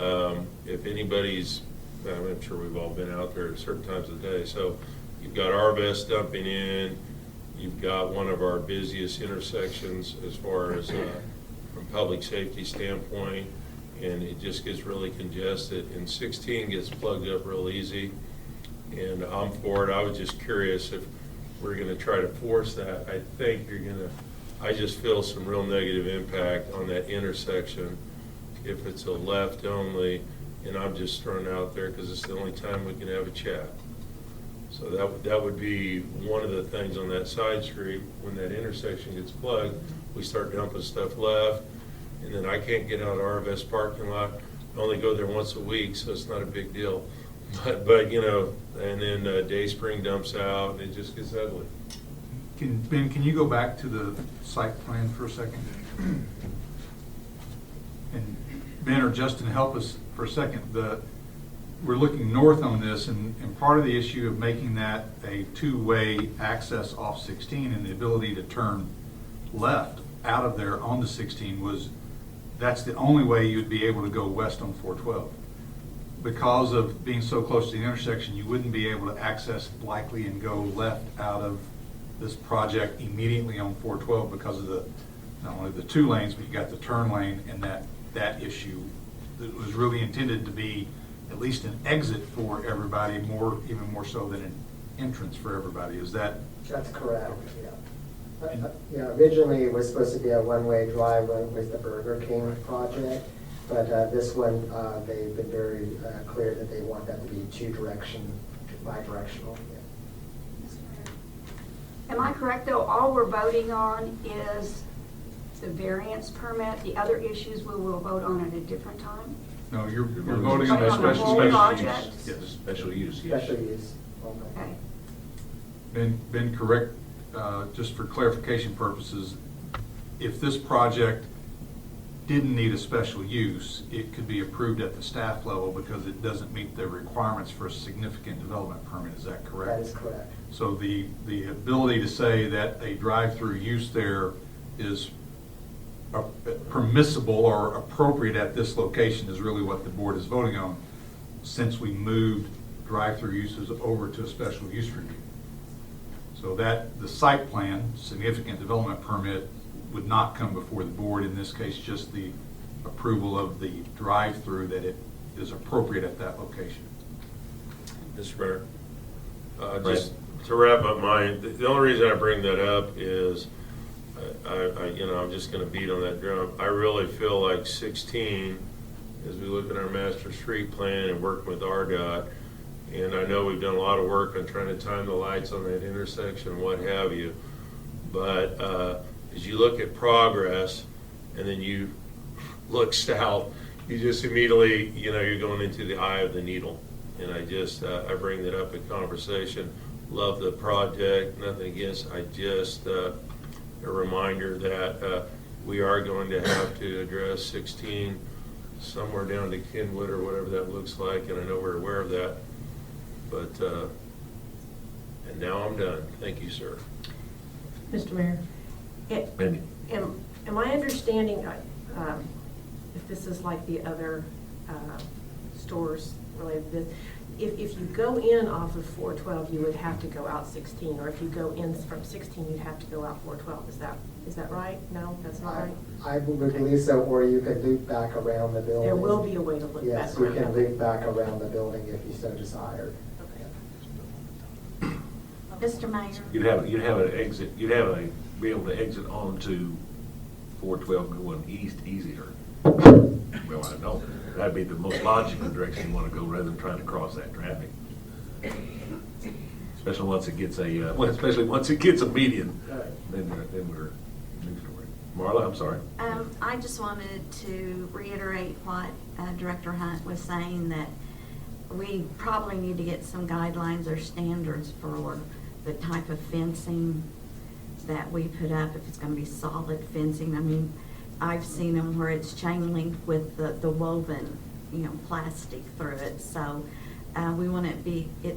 if anybody's, I'm sure we've all been out there at certain times of the day. So you've got RVS dumping in, You've got one of our busiest intersections as far as from public safety standpoint, and it just gets really congested. And 16 gets plugged up real easy, and I'm for it. I was just curious if we're going to try to force that. I think you're going to, I just feel some real negative impact on that intersection if it's a left only, and I'm just throwing it out there because it's the only time we can have a chat. So that would be one of the things on that side street. When that intersection gets plugged, we start dumping stuff left, and then I can't get out of RVS parking lot. I only go there once a week, so it's not a big deal. But you know, and then Dayspring dumps out, and it just gets ugly. Ben, can you go back to the site plan for a second? And Ben or Justin, help us for a second. We're looking north on this, and part of the issue of making that a two-way access off 16 and the ability to turn left out of there onto 16 was that's the only way you'd be able to go west on 412. Because of being so close to the intersection, you wouldn't be able to access likely and go left out of this project immediately on 412 because of not only the 2 lanes, but you got the turn lane and that issue that was really intended to be at least an exit for everybody, even more so than an entrance for everybody. Is that? That's correct, yeah. Yeah, originally it was supposed to be a one-way drive when it was the Burger King project, but this one, they've been very clear that they want that to be bi-directional. Yeah. Am I correct, though, all we're voting on is the variance permit? The other issues we will vote on at a different time? No, you're voting voting on on the a whole special project? use. Yes, special use. Yes. Special use. Okay. Been correct, just for clarification purposes, if this project didn't need a special use, it could be approved at the staff level because it doesn't meet the requirements for a significant development permit. Is that correct? That is correct. So the ability to say that a drive-through use there is permissible or appropriate at this location is really what the board is voting on, since we moved drive-through uses over to a special use review. So that the site plan, significant development permit, would not come before the board, in this case just the approval of the drive-through that it is appropriate at that location. Mr. Mayor, just to wrap up the only reason I bring that up is I'm just going to beat on that drum. I really feel like 16, as we look at our master street plan and working with RDOT, and I know we've done a lot of work on trying to time the lights on that intersection and what have you, but as you look at progress and then you look south, you just immediately, you're going into the eye of the needle. And I bring that up in conversation. Love the project, nothing against, a reminder that we are going to have to address 16 somewhere down to Kenwood or whatever that looks like, and I know we're aware of that. But, and now I'm done. Thank you, sir. Mr. Mayor, Mindy. am I understanding, if this is like the other stores related to this, if you go in off of 412, you would have to go out 16, or if you go in from 16, you'd have to go out 412. Is that right? No, that's not right? I would believe so, or you could loop back around the building. There will be a way to loop back Yes, you around. can loop back around the building if you so desired. Mr. Mayor? You'd have an exit, be able to exit onto 412 going east easier. Well, I know, that'd be the most logical direction you want to go rather than trying to cross that traffic. Especially once it gets a median, then we're new story. Marla, I'm sorry. I just wanted to reiterate what Director Hunt was saying, that we probably need to get some guidelines or standards for the type of fencing that we put up, if it's going to be solid fencing. I mean, I've seen them where it's chain link with the woven, plastic through it. So we want it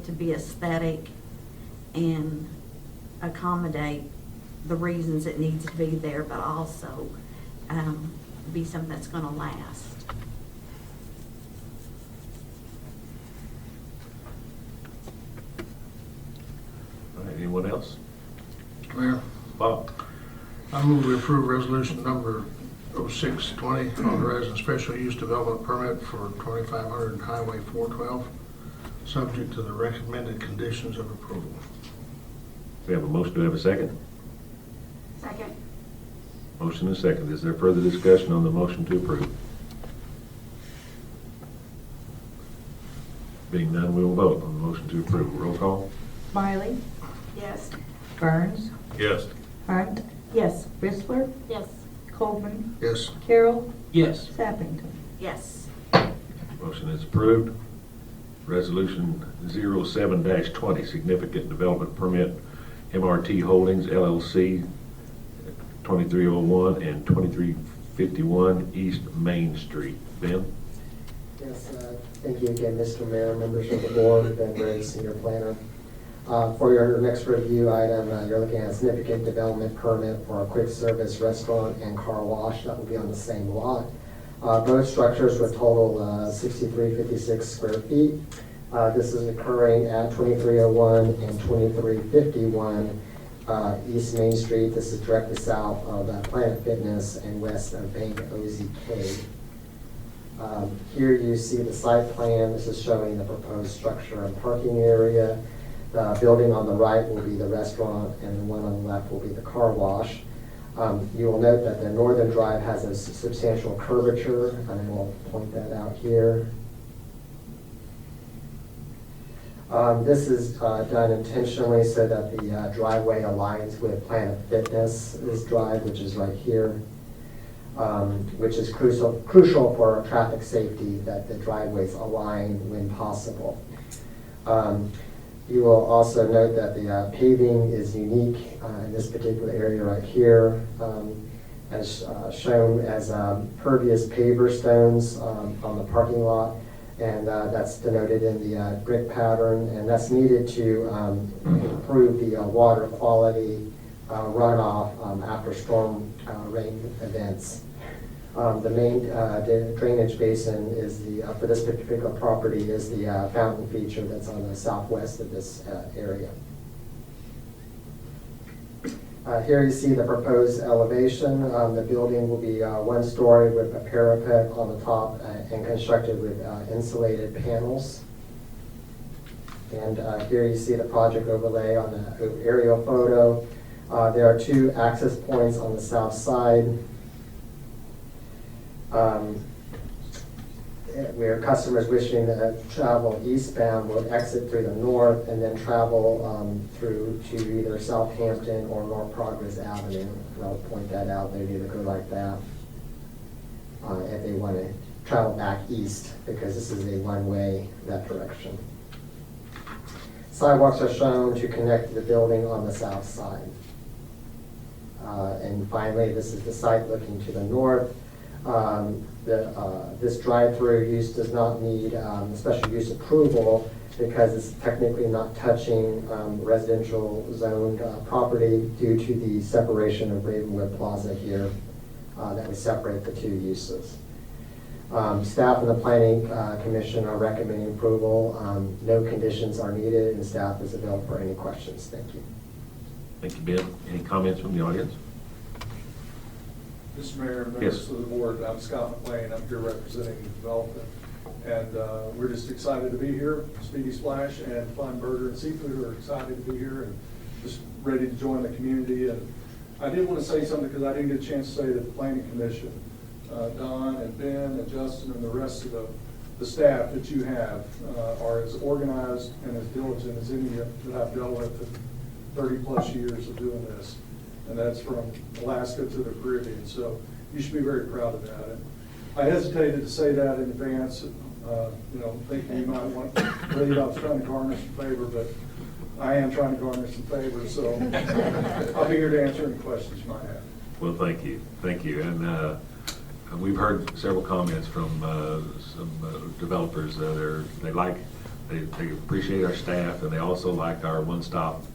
to be aesthetic and accommodate the reasons it needs to be there, but also be something that's going to last. All right, anyone else? Mayor, I move we approve resolution number 0620, authorizing special use development permit for 2500 Highway 412, subject to the recommended conditions of approval. We have a motion. Do we have a second? Second. Motion and second. Is there further discussion on the motion to approve? Being none, we will vote on the motion to approve. Roll call. Miley, Yes. Burns, Yes. Hunt, yes. Whistler, Yes. Coleman, Yes. Carroll, Yes. Sappington. Yes. Motion is approved. Resolution 07-20, significant development permit, MRT Holdings LLC, 2301 and 2351 East Main Street. Ben? Yes, thank you again, Mr. Mayor, members of the board, Ben Ray, senior planner. For your next review item, you're looking at a significant development permit for a quick service restaurant and car wash that will be on the same lot. Both structures would total 6,356 square feet. This is occurring at 2301 and 2351 East Main Street. This is directly south of Planet Fitness and west of Bank OZK. Here you see the site plan. This is showing the proposed structure and parking area. The building on the right will be the restaurant, and the one on the left will be the car wash. You will note that the northern drive has a substantial curvature, and I will point that out here. This is done intentionally so that the driveway aligns with Planet Fitness, this drive, which is right here, which is crucial for traffic safety, that the driveways align when possible. You will also note that the paving is unique in this particular area right here, as shown as pervious paver stones on the parking lot, and that's denoted in the brick pattern, and that's needed to improve the water quality runoff after storm rain events. The main drainage basin is for this particular property is the fountain feature that's on the southwest of this area. Here you see the proposed elevation. The building will be one story with a parapet on the top and constructed with insulated panels. And here you see the project overlay on the aerial photo. There are two access points on the south side, where customers wishing to travel eastbound will exit through the north and then travel through to either Southampton or North Progress Avenue. And I'll point that out. They'd either go like that if they want to travel back east, because this is a one-way that direction. Sidewalks are shown to connect to the building on the south side. And finally, this is the site looking to the north. This drive-through use does not need special use approval because it's technically not touching residential zoned property due to the separation of Ravenwood Plaza here that would separate the two uses. Staff and the Planning Commission are recommending approval. No conditions are needed, and staff is available for any questions. Thank you. Thank you, Ben. Any comments from the audience? Mr. Mayor, Yes. members of the board, I'm Scott McLean. I'm here representing the development. And we're just excited to be here. Speedy Splash and Fun Burger and Seafood are excited to be here and just ready to join the community. And I did want to say something because I didn't get a chance to say that the Planning Commission, Don and Ben and Justin and the rest of the staff that you have are as organized and as diligent as any that I've dealt with in 30-plus years of doing this. And that's from Alaska to the Caribbean. So you should be very proud of that. And I hesitated to say that in advance, thinking you might want to believe I was trying to garner some favor, but I am trying to garner some favor. So I'll be here to answer any questions you might have. Well, thank you. Thank you. And we've heard several comments from some developers. They appreciate our staff, and they also like our one-stop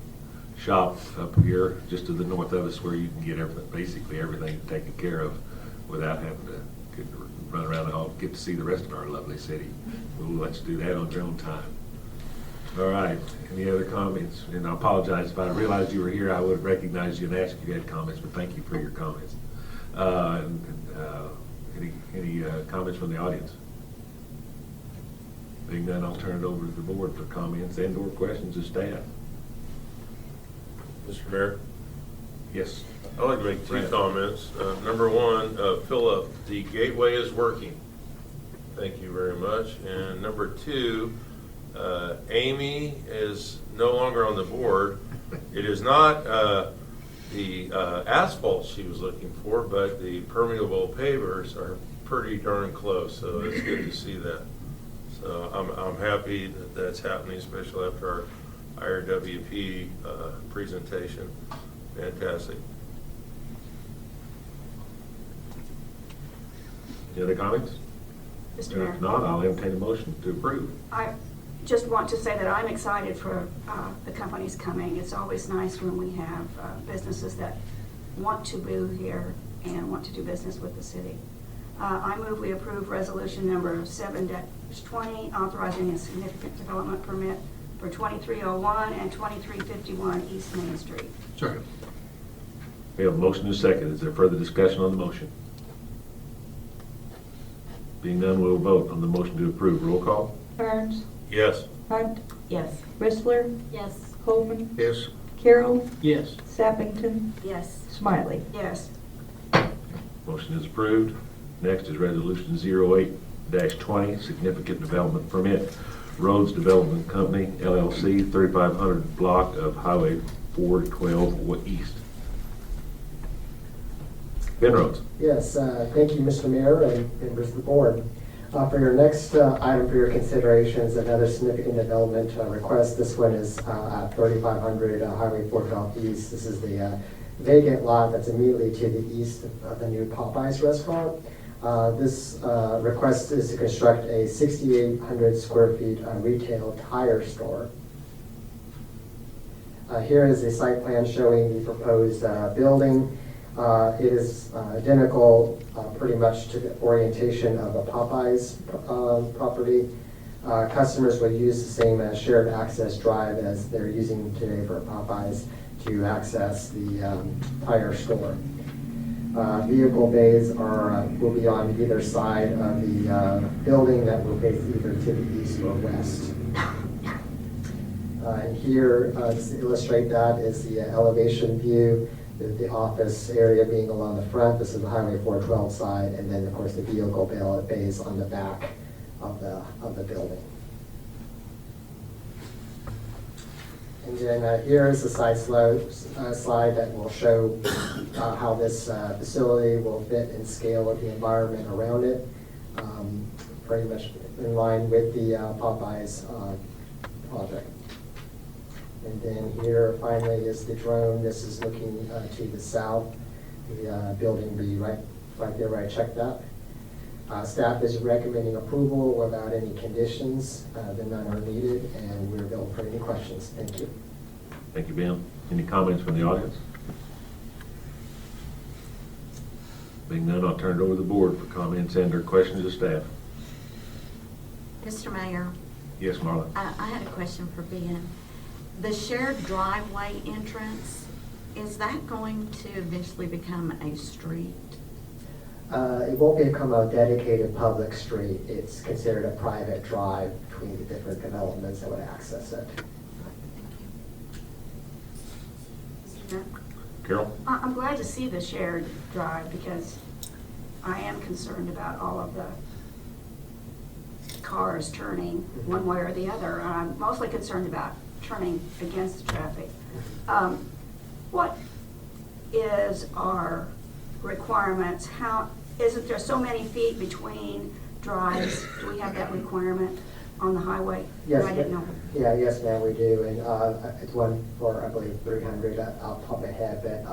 shop up here just to the north of us, where you can get basically everything taken care of without having to run around and get to see the rest of our lovely city. We'll let you do that on your own time. All right, any other comments? And I apologize, if I realized you were here, I would have recognized you and asked if you had comments, but thank you for your comments. Any comments from the audience? Being none, I'll turn it over to the board for comments and/or questions of staff. Mr. Mayor, Yes. I'd like to make two Brad. comments. Number one, Philip, the gateway is working. Thank you very much. And number two, Amy is no longer on the board. It is not the asphalt she was looking for, but the permeable pavers are pretty darn close, so it's good to see that. So I'm happy that that's happening, especially after our IRWP presentation. Fantastic. Any other comments? Mr. Mayor. If not, I'll entertain a motion to approve. I just want to say that I'm excited for the companies coming. It's always nice when we have businesses that want to move here and want to do business with the city. I move we approve resolution number 7-20, authorizing a significant development permit for 2301 and 2351 East Main Street. Second. We have a motion and a second. Is there further discussion on the motion? Being none, we'll vote on the motion to approve. Roll call? Burns, Yes. Hunt, Yes. Whistler, Yes. Coleman, Yes. Carroll, Yes. Sappington, Yes. Smiley. Yes. Motion is approved. Next is Resolution 08-20, Significant Development Permit, Roads Development Company, LLC, 3500 block of Highway 412 East. Ben Rhodes. Yes, thank you, Mr. Mayor and members of the board. For your next item for your consideration is another significant development request. This one is at 3500 Highway 412 East. This is the vacant lot that's immediately to the east of the new Popeyes restaurant. This request is to construct a 6,800 square feet retail tire store. Here is a site plan showing the proposed building. It is identical pretty much to the orientation of the Popeyes property. Customers would use the same shared access drive as they're using today for Popeyes to access the tire store. Vehicle bays will be on either side of the building that will face either to the east or west. And here, to illustrate that, is the elevation view, the office area being along the front. This is the Highway 412 side, and then, of course, the vehicle bays on the back of the building. And then here is the slide that will show how this facility will fit and scale with the environment around it, pretty much in line with the Popeyes project. And then here finally is the drone. This is looking to the south. The building will be right there where I checked that. Staff is recommending approval without any conditions. Then none are needed, and we're available for any questions. Thank you. Thank you, Ben. Any comments from the audience? Being none, I'll turn it over to the board for comments and/or questions of staff. Mr. Mayor, Yes, Marla? I had a question for Ben. The shared driveway entrance, is that going to eventually become a street? It won't become a dedicated public street. It's considered a private drive between the different developments that would access it. Carol? I'm glad to see the shared drive because I am concerned about all of the cars turning one way or the other. I'm mostly concerned about turning against the traffic. What is our requirements? Isn't there so many feet between drives? Do we have that requirement on the highway? Yes, I didn't know. Yeah, yes, ma'am, we do, and it's one for, I believe, 300 off the top of my head, but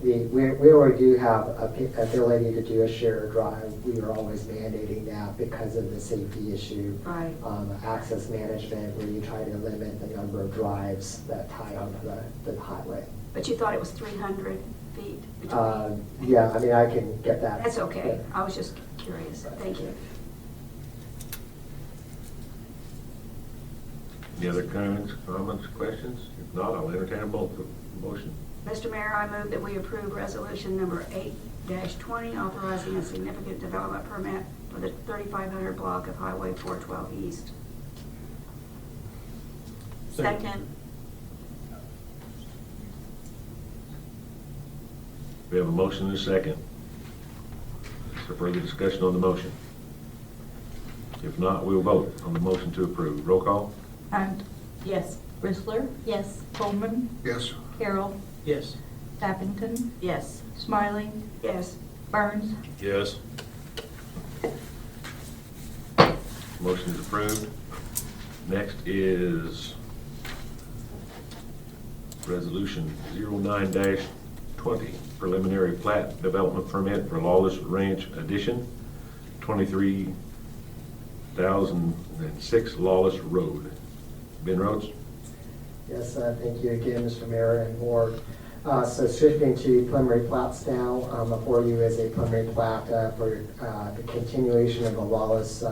we already do have ability to do a shared drive. We are always mandating that because of the safety issue. Right. Access management, where you try to limit the number of drives that tie onto the highway. But you thought it was 300 feet between? Yeah, I mean, I can get that. That's okay. Yeah. I was just curious. Thank you. Any other comments, questions? If not, I'll entertain a motion. Mr. Mayor, I move that we approve resolution number 8-20, authorizing a significant development permit for the 3500 block of Highway 412 East. Second. We have a motion and a second. Is there further discussion on the motion? If not, we'll vote on the motion to approve. Roll call? Hunt. Yes. Bristler. Yes. Coleman. Yes. Carroll. Yes. Tappington. Yes. Smiley. Yes. Burns. Yes. Motion is approved. Next is Resolution 09-20, preliminary plat development permit for Lawless Ranch Addition, 23,006 Lawless Road. Ben Rhodes? Yes, thank you again, Mr. Mayor and Board. So shifting to preliminary plats now, before you is a preliminary plat for the continuation of the Lawless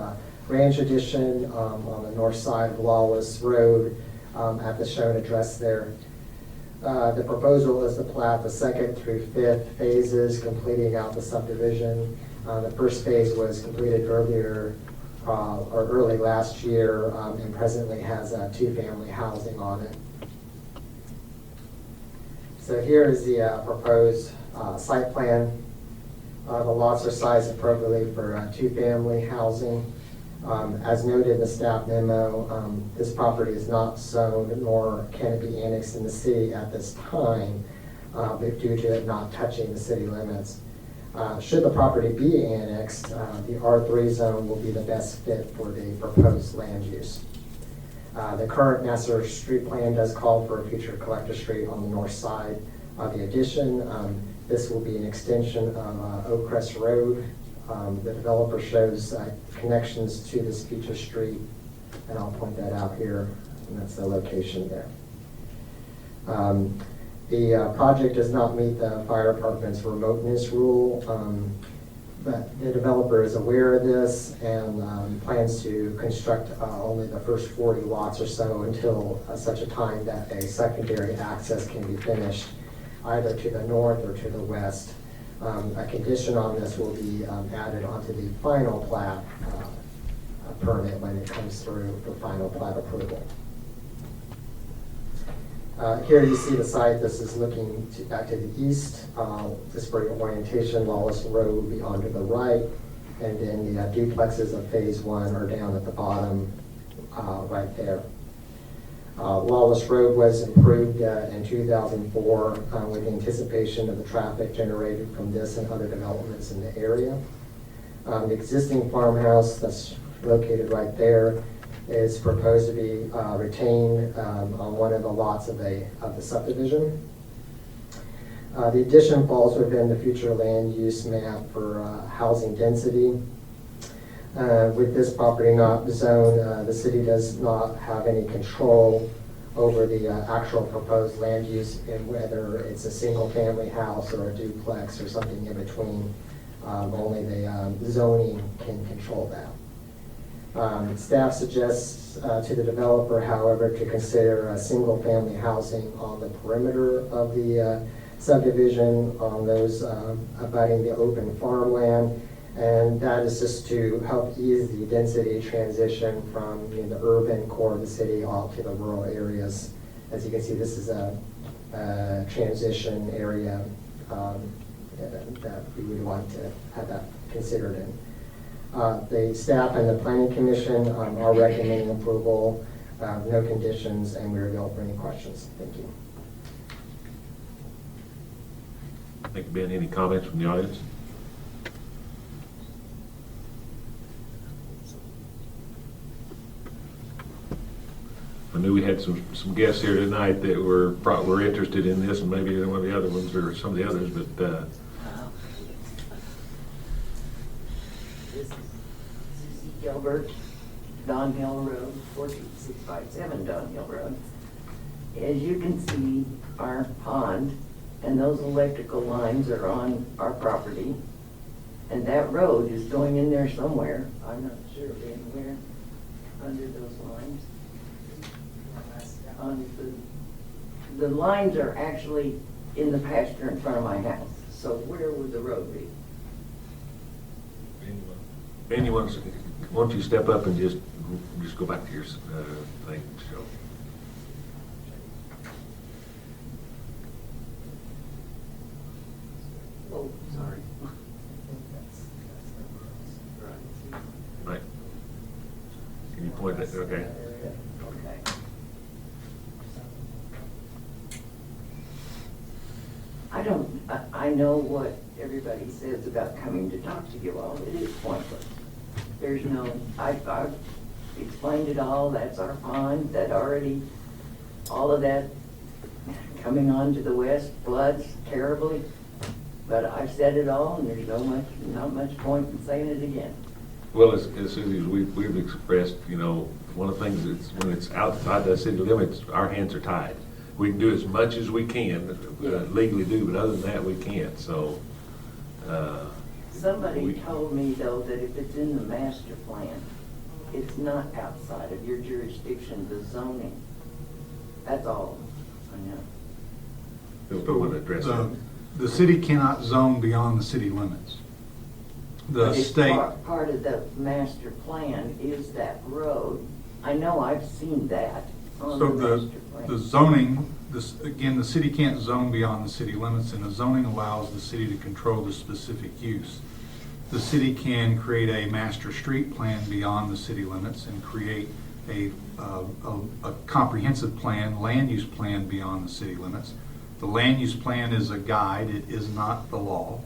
Ranch Addition on the north side of Lawless Road at the shown address there. The proposal is to plat the 2nd through 5th phases, completing out the subdivision. The first phase was completed earlier or early last year and presently has 2-family housing on it. So here is the proposed site plan. The lots are sized appropriately for 2-family housing. As noted in the staff memo, this property is not zoned nor can it be annexed in the city at this time due to it not touching the city limits. Should the property be annexed, the R3 zone will be the best fit for the proposed land use. The current master street plan does call for a future collector street on the north side of the addition. This will be an extension of Oak Crest Road. The developer shows connections to this future street, and I'll point that out here, and that's the location there. The project does not meet the fire department's remoteness rule, but the developer is aware of this and plans to construct only the first 40 lots or so until such a time that a secondary access can be finished either to the north or to the west. A condition on this will be added onto the final plat permit when it comes through for final plat approval. Here you see the site. This is looking back to the east. This for your orientation, Lawless Road will be on to the right, and then the duplexes of phase 1 are down at the bottom right there. Lawless Road was improved in 2004 with anticipation of the traffic generated from this and other developments in the area. The existing farmhouse that's located right there is proposed to be retained on one of the lots of the subdivision. The addition falls within the future land use map for housing density. With this property not zoned, the city does not have any control over the actual proposed land use, and whether it's a single-family house or a duplex or something in between. Only the zoning can control that. Staff suggests to the developer, however, to consider a single-family housing on the perimeter of the subdivision, on those abutting the open farmland, and that is just to help ease the density transition from the urban core of the city off to the rural areas. As you can see, this is a transition area that we would want to have that considered in. The staff and the planning commission are recommending approval, no conditions, and we're available for any questions. Thank you. Thank you, Ben. Any comments from the audience? I knew we had some guests here tonight that were interested in this, and maybe one of the other ones or some of the others, but This is Susie Gilbert, Don Hill Road, 14657 Don Hill Road. As you can see, our pond and those electrical lines are on our property. And that road is going in there somewhere. I'm not sure where, under those lines. because the lines are actually in the pasture in front of my house. So where would the road be? Ben, why don't you step up and just go back to your thing, show. Oh, sorry. Right. Can you point that, okay. Okay. I know what everybody says about coming to talk to you all. It is pointless. There's no, I've explained it all. That's our pond, that already, all of that coming on to the west floods terribly. But I've said it all, and there's not much point in saying it again. Well, as Susie, as we've expressed, one of the things is when it's outside the city limits, our hands are tied. We can do as much as we can, legally do, but other than that, we can't, so. Somebody told me, though, that if it's in the master plan, it's not outside of your jurisdiction, the zoning. That's all I know. We want to address that. The city cannot zone beyond the city limits. The But it's state, part of the master plan is that road. I know I've seen that on so the master plan. the zoning, again, the city can't zone beyond the city limits, and the zoning allows the city to control the specific use. The city can create a master street plan beyond the city limits and create a comprehensive plan, land use plan beyond the city limits. The land use plan is a guide, it is not the law.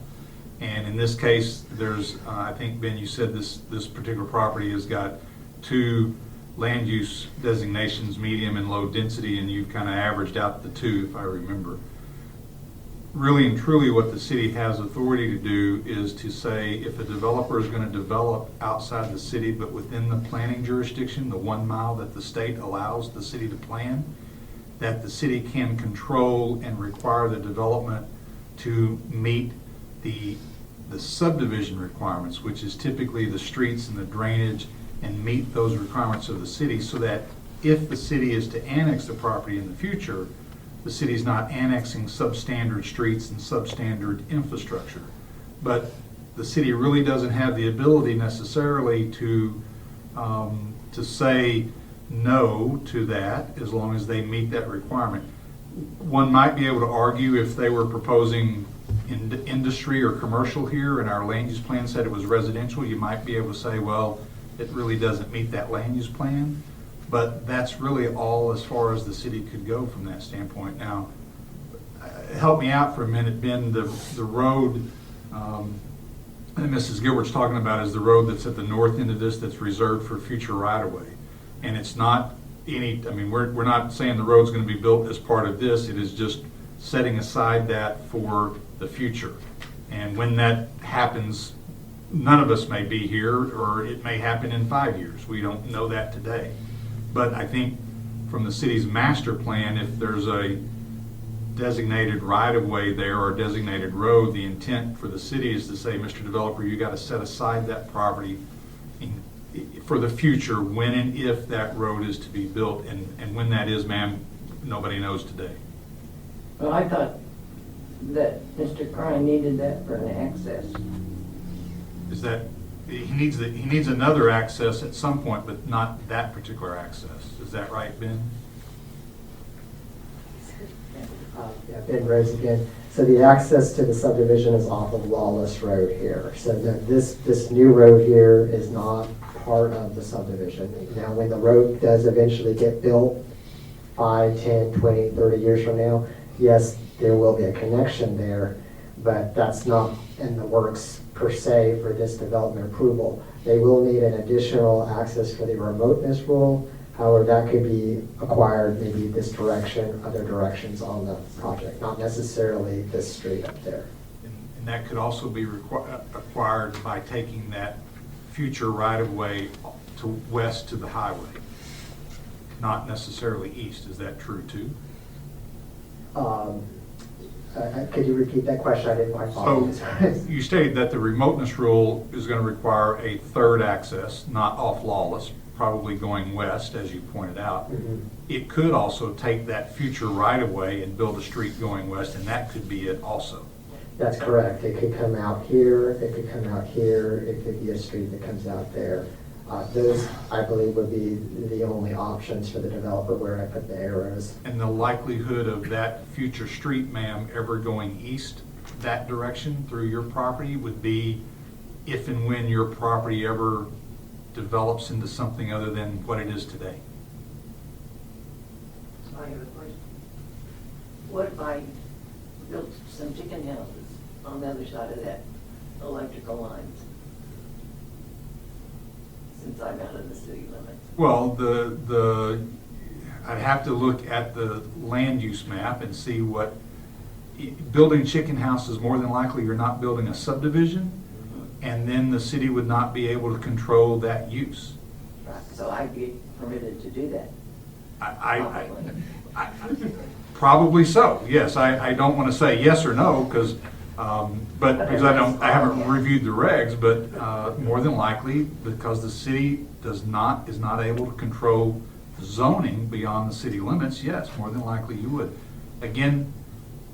And in this case, there's, I think, Ben, you said this particular property has got 2 land use designations, medium and low density, and you've kind of averaged out the 2, if I remember. Really and truly what the city has authority to do is to say if a developer is going to develop outside the city but within the planning jurisdiction, the 1 mile that the state allows the city to plan, that the city can control and require the development to meet the subdivision requirements, which is typically the streets and the drainage, and meet those requirements of the city, so that if the city is to annex the property in the future, the city's not annexing substandard streets and substandard infrastructure. But the city really doesn't have the ability necessarily to say no to that as long as they meet that requirement. One might be able to argue if they were proposing industry or commercial here and our land use plan said it was residential, you might be able to say, well, it really doesn't meet that land use plan. But that's really all as far as the city could go from that standpoint. Now, help me out for a minute, Ben. The road that Mrs. Gilbert's talking about is the road that's at the north end of this that's reserved for future right-of-way. And it's not we're not saying the road's going to be built as part of this. It is just setting aside that for the future. And when that happens, none of us may be here, or it may happen in 5 years. We don't know that today. But I think from the city's master plan, if there's a designated right-of-way there or designated road, the intent for the city is to say, Mr. Developer, you got to set aside that property for the future when and if that road is to be built. And when that is, ma'am, nobody knows today. Well, I thought that Mr. Crine needed that for an access. Is that he needs another access at some point, but not that particular access. Is that right, Ben? Yeah, Ben Rose again. So the access to the subdivision is off of Lawless Road here. So this new road here is not part of the subdivision. Now, when the road does eventually get built, 5, 10, 20, 30 years from now, yes, there will be a connection there, but that's not in the works per se for this development approval. They will need an additional access for the remoteness rule. However, that could be acquired maybe this direction, other directions on the project, not necessarily this street up there. And that could also be acquired by taking that future right-of-way to west to the highway, not necessarily east. Is that true too? Could you repeat that question? I didn't quite follow. So you stated that the remoteness rule is going to require a third access, not off Lawless, probably going west, as you pointed out. Mhm. It could also take that future right-of-way and build a street going west, and that could be it also. That's correct. It could come out here, it could come out here, it could be a street that comes out there. Those, I believe, would be the only options for the developer where I put the arrows. And the likelihood of that future street, ma'am, ever going east that direction through your property would be if and when your property ever develops into something other than what it is today. So I have a question. What if I built some chicken houses on the other side of that electrical lines? Since I'm out of the city limits. Well, I'd have to look at the land use map and see what, building chicken houses, more than likely you're not building a subdivision, and then the city would not be able to control that use. Right, so I'd be permitted to do that. Probably so, yes. I don't want to say yes or no, because, but because I haven't reviewed the regs, but more than likely, because the city is not able to control zoning beyond the city limits, yes, more than likely you would. Again,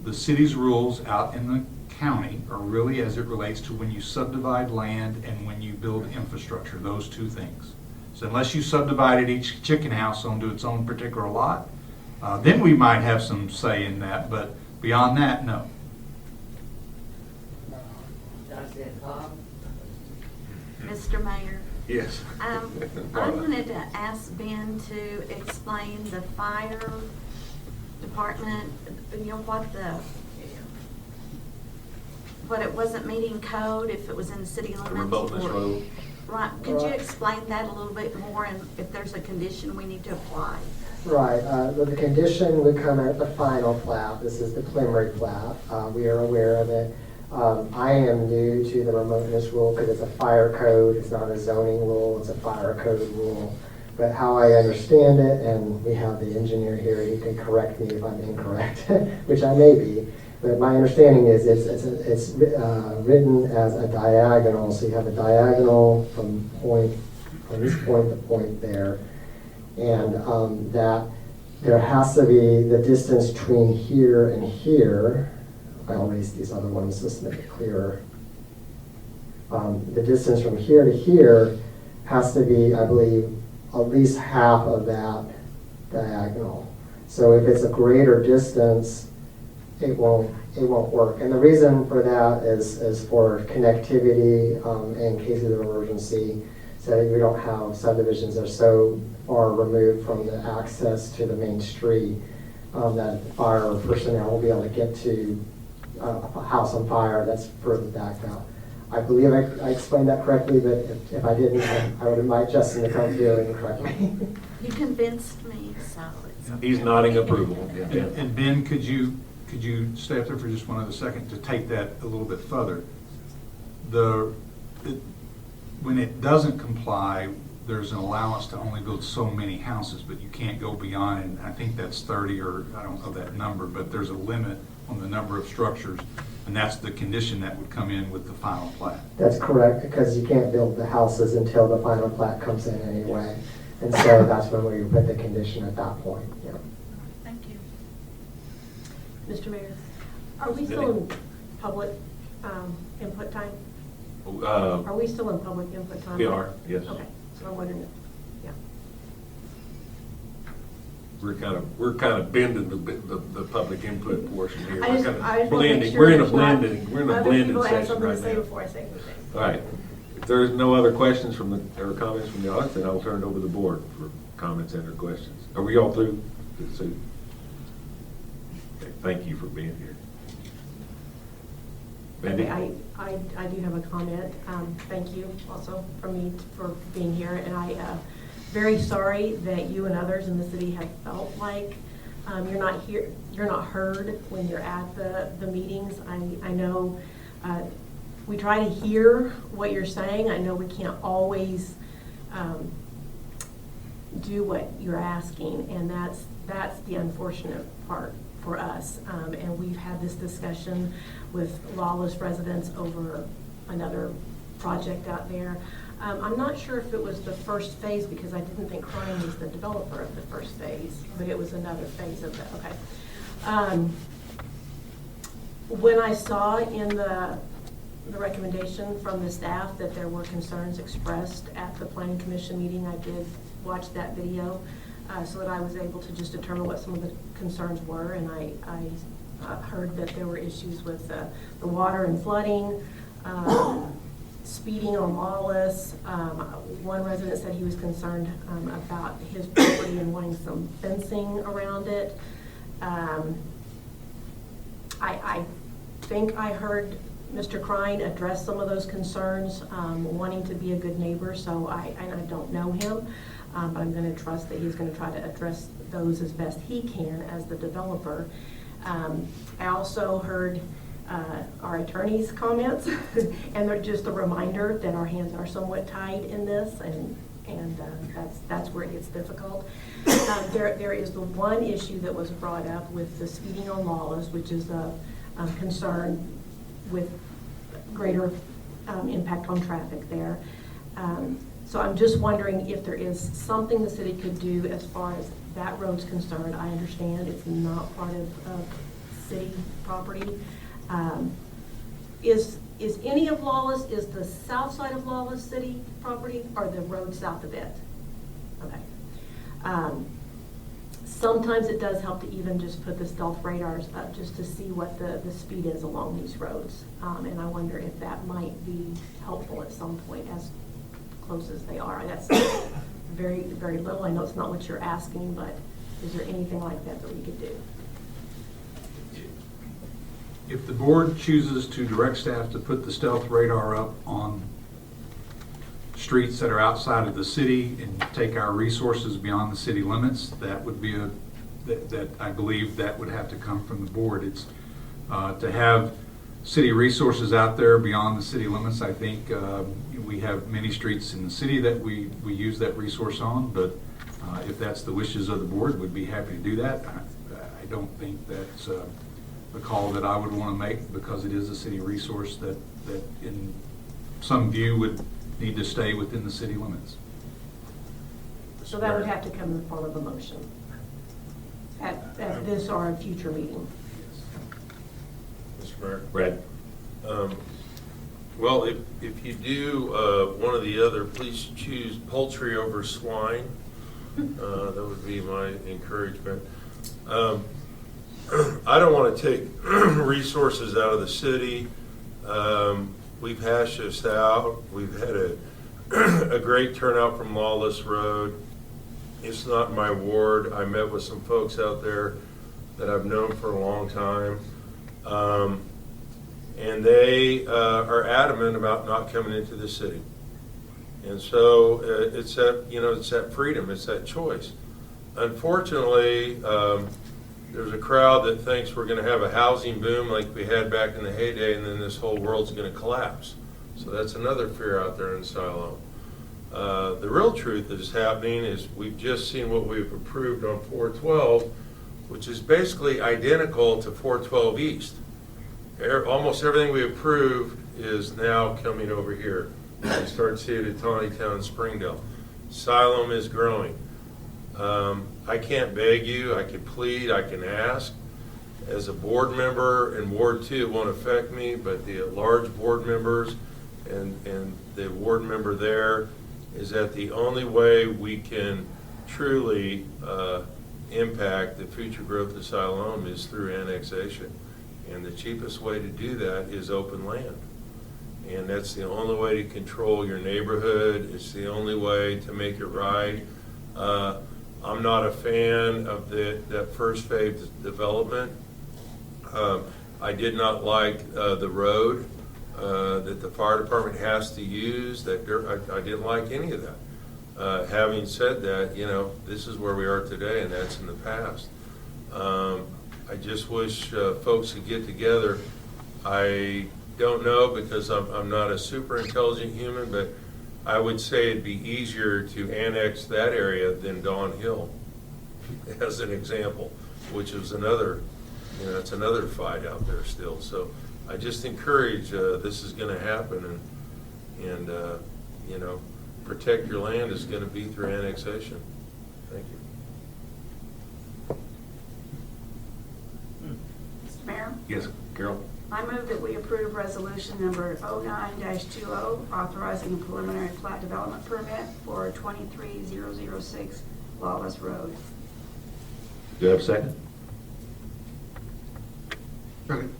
the city's rules out in the county are really as it relates to when you subdivide land and when you build infrastructure, those two things. So unless you subdivided each chicken house onto its own particular lot, then we might have some say in that, but beyond that, no. That's it, Bob. Mr. Mayor, Yes. I wanted to ask Ben to explain the fire department, you know, what it wasn't meeting code, if it was in the city limits. Remoteness or- road. Right, could you explain that a little bit more, and if there's a condition we need to apply? Right, the condition would come at the final plat. This is the preliminary plat. We are aware of it. I am new to the remoteness rule because it's a fire code. It's not a zoning rule, it's a fire code rule. But how I understand it, and we have the engineer here, he can correct me if I'm incorrect, which I may be. But my understanding is it's written as a diagonal. So you have a diagonal from this point to point there. And that there has to be the distance between here and here. I'll erase these other ones just to make it clearer. The distance from here to here has to be, I believe, at least half of that diagonal. So if it's a greater distance, it won't work. And the reason for that is for connectivity in cases of emergency, so that we don't have subdivisions that are so far removed from the access to the main street that fire personnel will be able to get to a house on fire that's further back out. I believe I explained that correctly, but if I didn't, I would invite Justin to come through and correct me. You convinced me, so it's. He's nodding approval. And Ben, could you stay up there for just one other second to take that a little bit further? When it doesn't comply, there's an allowance to only build so many houses, but you can't go beyond, and I think that's 30, or I don't know that number, but there's a limit on the number of structures, and that's the condition that would come in with the final plat. That's correct, because you can't build the houses until the final plat comes in anyway. And so that's when we put the condition at that point, yeah. Thank you. Mr. Mayor, are we still in public input time? Are we still in public input time? We are, yes. Okay, so I wondered, yeah. We're kind of bending the public input portion here. I We're just kind of wanna make blending. sure We're in a there's not blended other people have section something right to say now. before I say anything. All right. If there's no other questions or comments from the audience, then I'll turn it over to the board for comments and or questions. Are we all through? Okay, thank you for being here. Mandy? Okay, I do have a comment. Thank you also from me for being here, and I very sorry that you and others in the city have felt like you're not here, you're not heard when you're at the meetings. I know we try to hear what you're saying. I know we can't always do what you're asking, and that's the unfortunate part for us. And we've had this discussion with Lawless residents over another project out there. I'm not sure if it was the first phase, because I didn't think Crane was the developer of the first phase, but it was another phase of that, okay. When I saw in the recommendation from the staff that there were concerns expressed at the planning commission meeting, I did watch that video so that I was able to just determine what some of the concerns were, and I heard that there were issues with the water and flooding, speeding on Lawless. One resident said he was concerned about his property and wanting some fencing around it. I think I heard Mr. Crine address some of those concerns, wanting to be a good neighbor, so I don't know him, but I'm going to trust that he's going to try to address those as best he can as the developer. I also heard our attorney's comments, and they're just a reminder that our hands are somewhat tied in this, and that's where it gets difficult. There is the one issue that was brought up with the speeding on Lawless, which is a concern with greater impact on traffic there. So I'm just wondering if there is something the city could do as far as that road's concerned. I understand it's not part of city property. Is any of Lawless, is the south side of Lawless city property, or the road south of it? Okay. Sometimes it does help to even just put the stealth radars up just to see what the speed is along these roads. And I wonder if that might be helpful at some point, as close as they are. That's very, very little. I know it's not what you're asking, but is there anything like that we could do? If the board chooses to direct staff to put the stealth radar up on streets that are outside of the city and take our resources beyond the city limits, that would be that I believe that would have to come from the board. It's to have city resources out there beyond the city limits. I think we have many streets in the city that we use that resource on, but if that's the wishes of the board, we'd be happy to do that. I don't think that's a call that I would want to make, because it is a city resource that in some view would need to stay within the city limits. So that would have to come in the form of a motion at this or a future meeting. Mr. Mayor? Brad? Well, if you do one or the other, please choose poultry over swine. That would be my encouragement. I don't want to take resources out of the city. We've hashed this out. We've had a great turnout from Lawless Road. It's not my ward. I met with some folks out there that I've known for a long time. And they are adamant about not coming into the city. And so it's that freedom, it's that choice. Unfortunately, there's a crowd that thinks we're going to have a housing boom like we had back in the heyday, and then this whole world's going to collapse. So that's another fear out there in Siloam. The real truth that is happening is we've just seen what we've approved on 412, which is basically identical to 412 East. Almost everything we approved is now coming over here. You start seeing it at Tawnytown and Springdale. Siloam is growing. I can't beg you, I can plead, I can ask. As a board member in Ward 2, it won't affect me, but the large board members and the ward member there is that the only way we can truly impact the future growth of Siloam is through annexation. And the cheapest way to do that is open land. And that's the only way to control your neighborhood. It's the only way to make it right. I'm not a fan of that first phase development. I did not like the road that the fire department has to use. I didn't like any of that. Having said that, this is where we are today, and that's in the past. I just wish folks could get together. I don't know, because I'm not a super intelligent human, but I would say it'd be easier to annex that area than Dawn Hill, as an example, which is another, it's another fight out there still. So I just encourage this is going to happen, and protect your land is going to be through annexation. Thank you. Mr. Mayor, Yes, Carol? I move that we approve resolution number 09-20, authorizing a preliminary plat development permit for 23006 Lawless Road. Do I have a second? Second.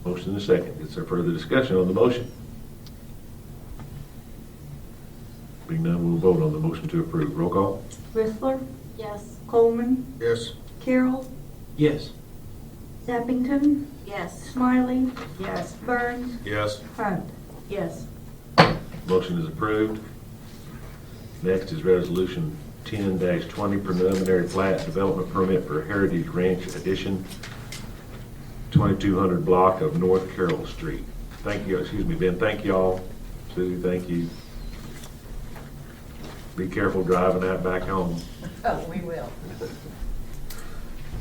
Motion and a second. Is there further discussion on the motion? Being none, we'll vote on the motion to approve. Roll call? Whistler, Yes. Coleman, Yes. Carroll, Yes. Zappington, Yes. Smiley, Yes. Burns, Yes. Hunt. Yes. Motion is approved. Next is resolution 10-20, preliminary plat development permit for Heritage Ranch Addition, 2200 block of North Carroll Street. Thank you, excuse me, Ben, thank you all. Sue, thank you. Be careful driving that back home. Oh, we will.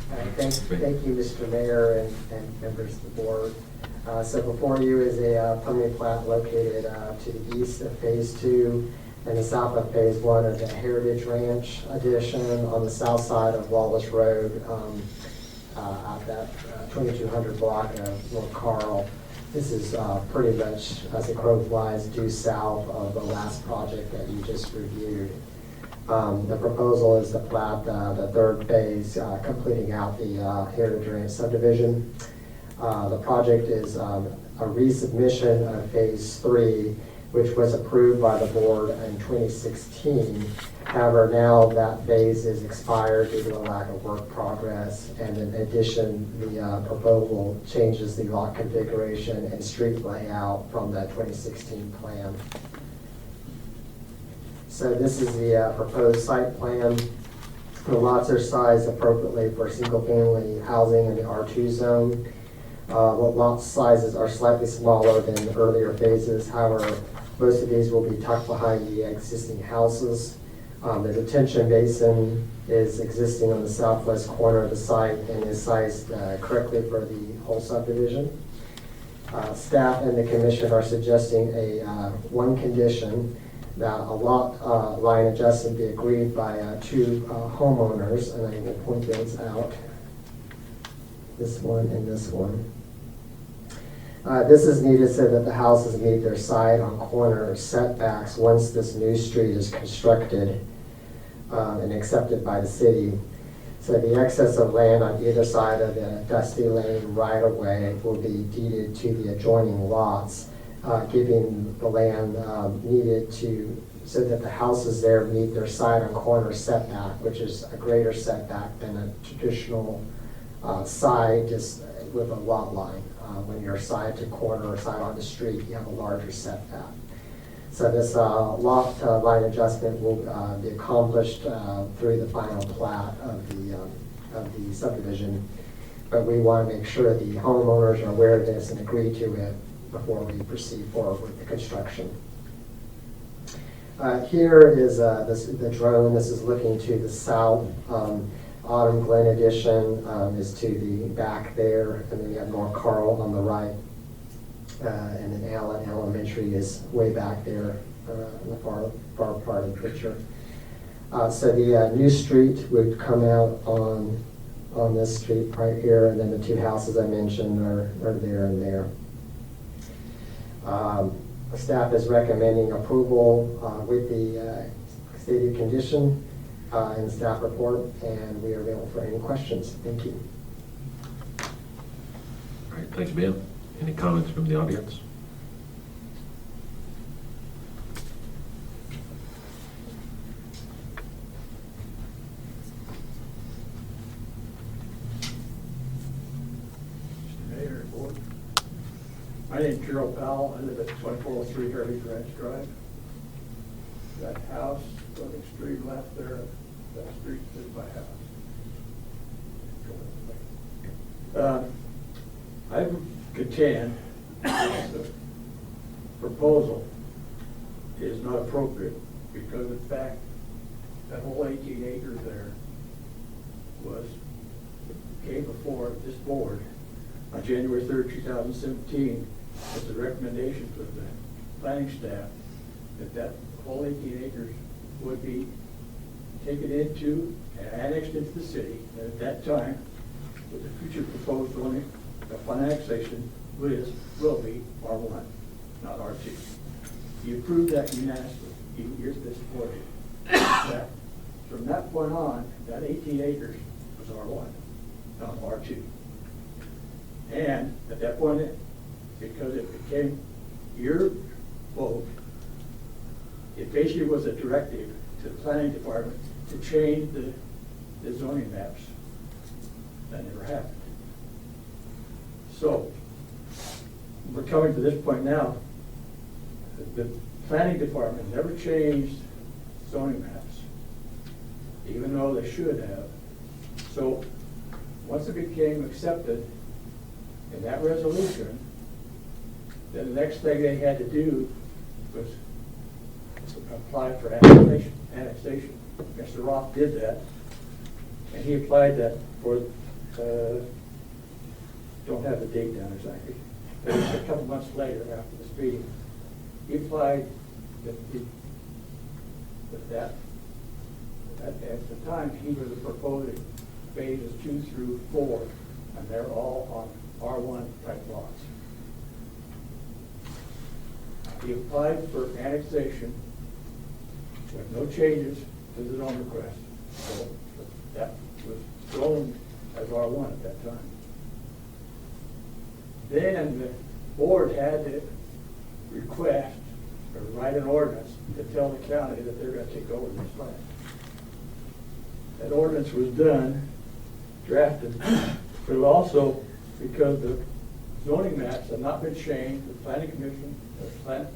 All right, thank you, Mr. Mayor and members of the board. So before you is a preliminary plat located to the east of Phase 2 and the south of Phase 1 of the Heritage Ranch addition on the south side of Wallace Road, at that 2200 block of North Carl. This is pretty much, as the crow flies, due south of the last project that you just reviewed. The proposal is to plat the third phase, completing out the Heritage Ranch subdivision. The project is a resubmission of Phase 3, which was approved by the board in 2016. However, now that phase is expired due to a lack of work progress, and in addition, the proposal changes the lot configuration and street layout from the 2016 plan. So this is the proposed site plan. The lots are sized appropriately for single-family housing in the R2 zone. The lot sizes are slightly smaller than the earlier phases. However, most of these will be tucked behind the existing houses. The detention basin is existing on the southwest corner of the site and is sized correctly for the whole subdivision. Staff and the commission are suggesting one condition, that a lot line adjustment be agreed by two homeowners, and I will point those out. This one and this one. This is needed so that the houses meet their side on corner setbacks once this new street is constructed and accepted by the city. So the excess of land on either side of the Dusty Lane right-of-way will be deeded to the adjoining lots, giving the land needed so that the houses there meet their side on corner setback, which is a greater setback than a traditional side just with a lot line. When you're side to corner or side on the street, you have a larger setback. So this lot line adjustment will be accomplished through the final plat of the subdivision. But we want to make sure the homeowners are aware of this and agree to it before we proceed forward with the construction. Here is the drone. This is looking to the south. Autumn Glen Addition is to the back there, and then you have North Carl on the right. And then Allen Elementary is way back there in the far part of the picture. So the new street would come out on this street right here, and then the two houses I mentioned are there and there. Staff is recommending approval with the stated condition in the staff report, and we are available for any questions. Thank you. All right, thank you, Ben. Any comments from the audience? Mayor, Board. My name's Gerald Powell. I live at 2403 Heritage Ranch Drive. That house on the extreme left there, that street is my house. I contend the proposal is not appropriate because in fact, that whole 18 acres there came before this board on January 3rd, 2017, as a recommendation for the planning staff that whole 18 acres would be taken into and annexed into the city. And at that time, with the future proposed zoning, upon annexation, will be R1, not R2. You approved that unanimously, you're supporting that. From that point on, that 18 acres was R1, not R2. And at that point, because it became your vote, it basically was a directive to the planning department to change the zoning maps. That never happened. So, we're coming to this point now. The planning department never changed zoning maps, even though they should have. So, once it became accepted in that resolution, then the next thing they had to do was apply for annexation. Mr. Roth did that, and he applied that for, don't have the date down exactly, but it was a couple months later after this meeting. He applied that at the time he was proposing phases 2 through 4, and they're all on R1 type lots. He applied for annexation with no changes to the zone request. So that was zoned as R1 at that time. Then the board had to request or write an ordinance to tell the county that they're going to take over this land. That ordinance was done, drafted, but also because the zoning maps had not been changed, the planning commission, not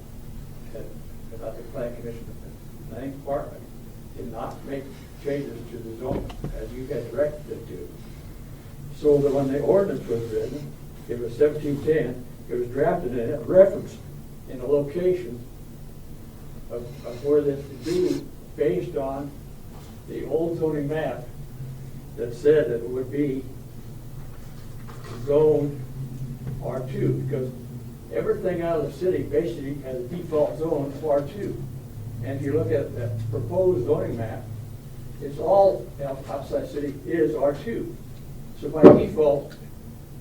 the planning commission, the planning department did not make changes to the zone as you had directed it to. So that when the ordinance was written, it was 1710, it was drafted and it referenced in a location of where this would be based on the old zoning map that said that it would be zone R2, because everything out of the city basically has a default zone of R2. And if you look at that proposed zoning map, it's all outside city is R2. So by default,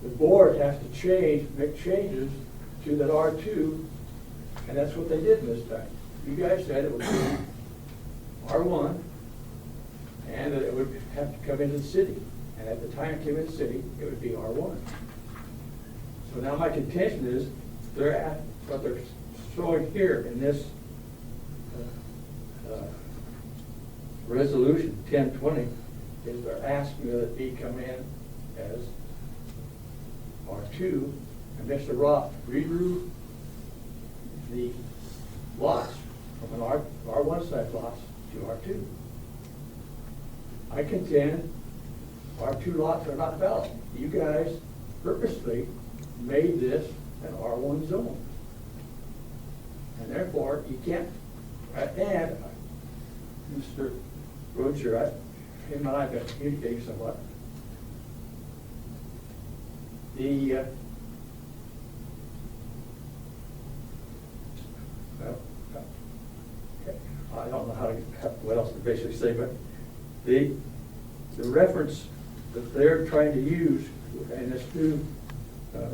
the board has to make changes to that R2, and that's what they did this time. You guys said it would be R1, and that it would have to come into the city. And at the time it came into the city, it would be R1. So now my contention is, what they're showing here in this resolution 1020 is they're asking that it be come in as R2, and Mr. Roth redrew the lots from an R1 side lots to R2. I contend R2 lots are not valid. You guys purposely made this an R1 zone. And therefore, you can't, and Mr. Roger, him and I have been communicating somewhat. I don't know what else to basically say, but the reference that they're trying to use in this new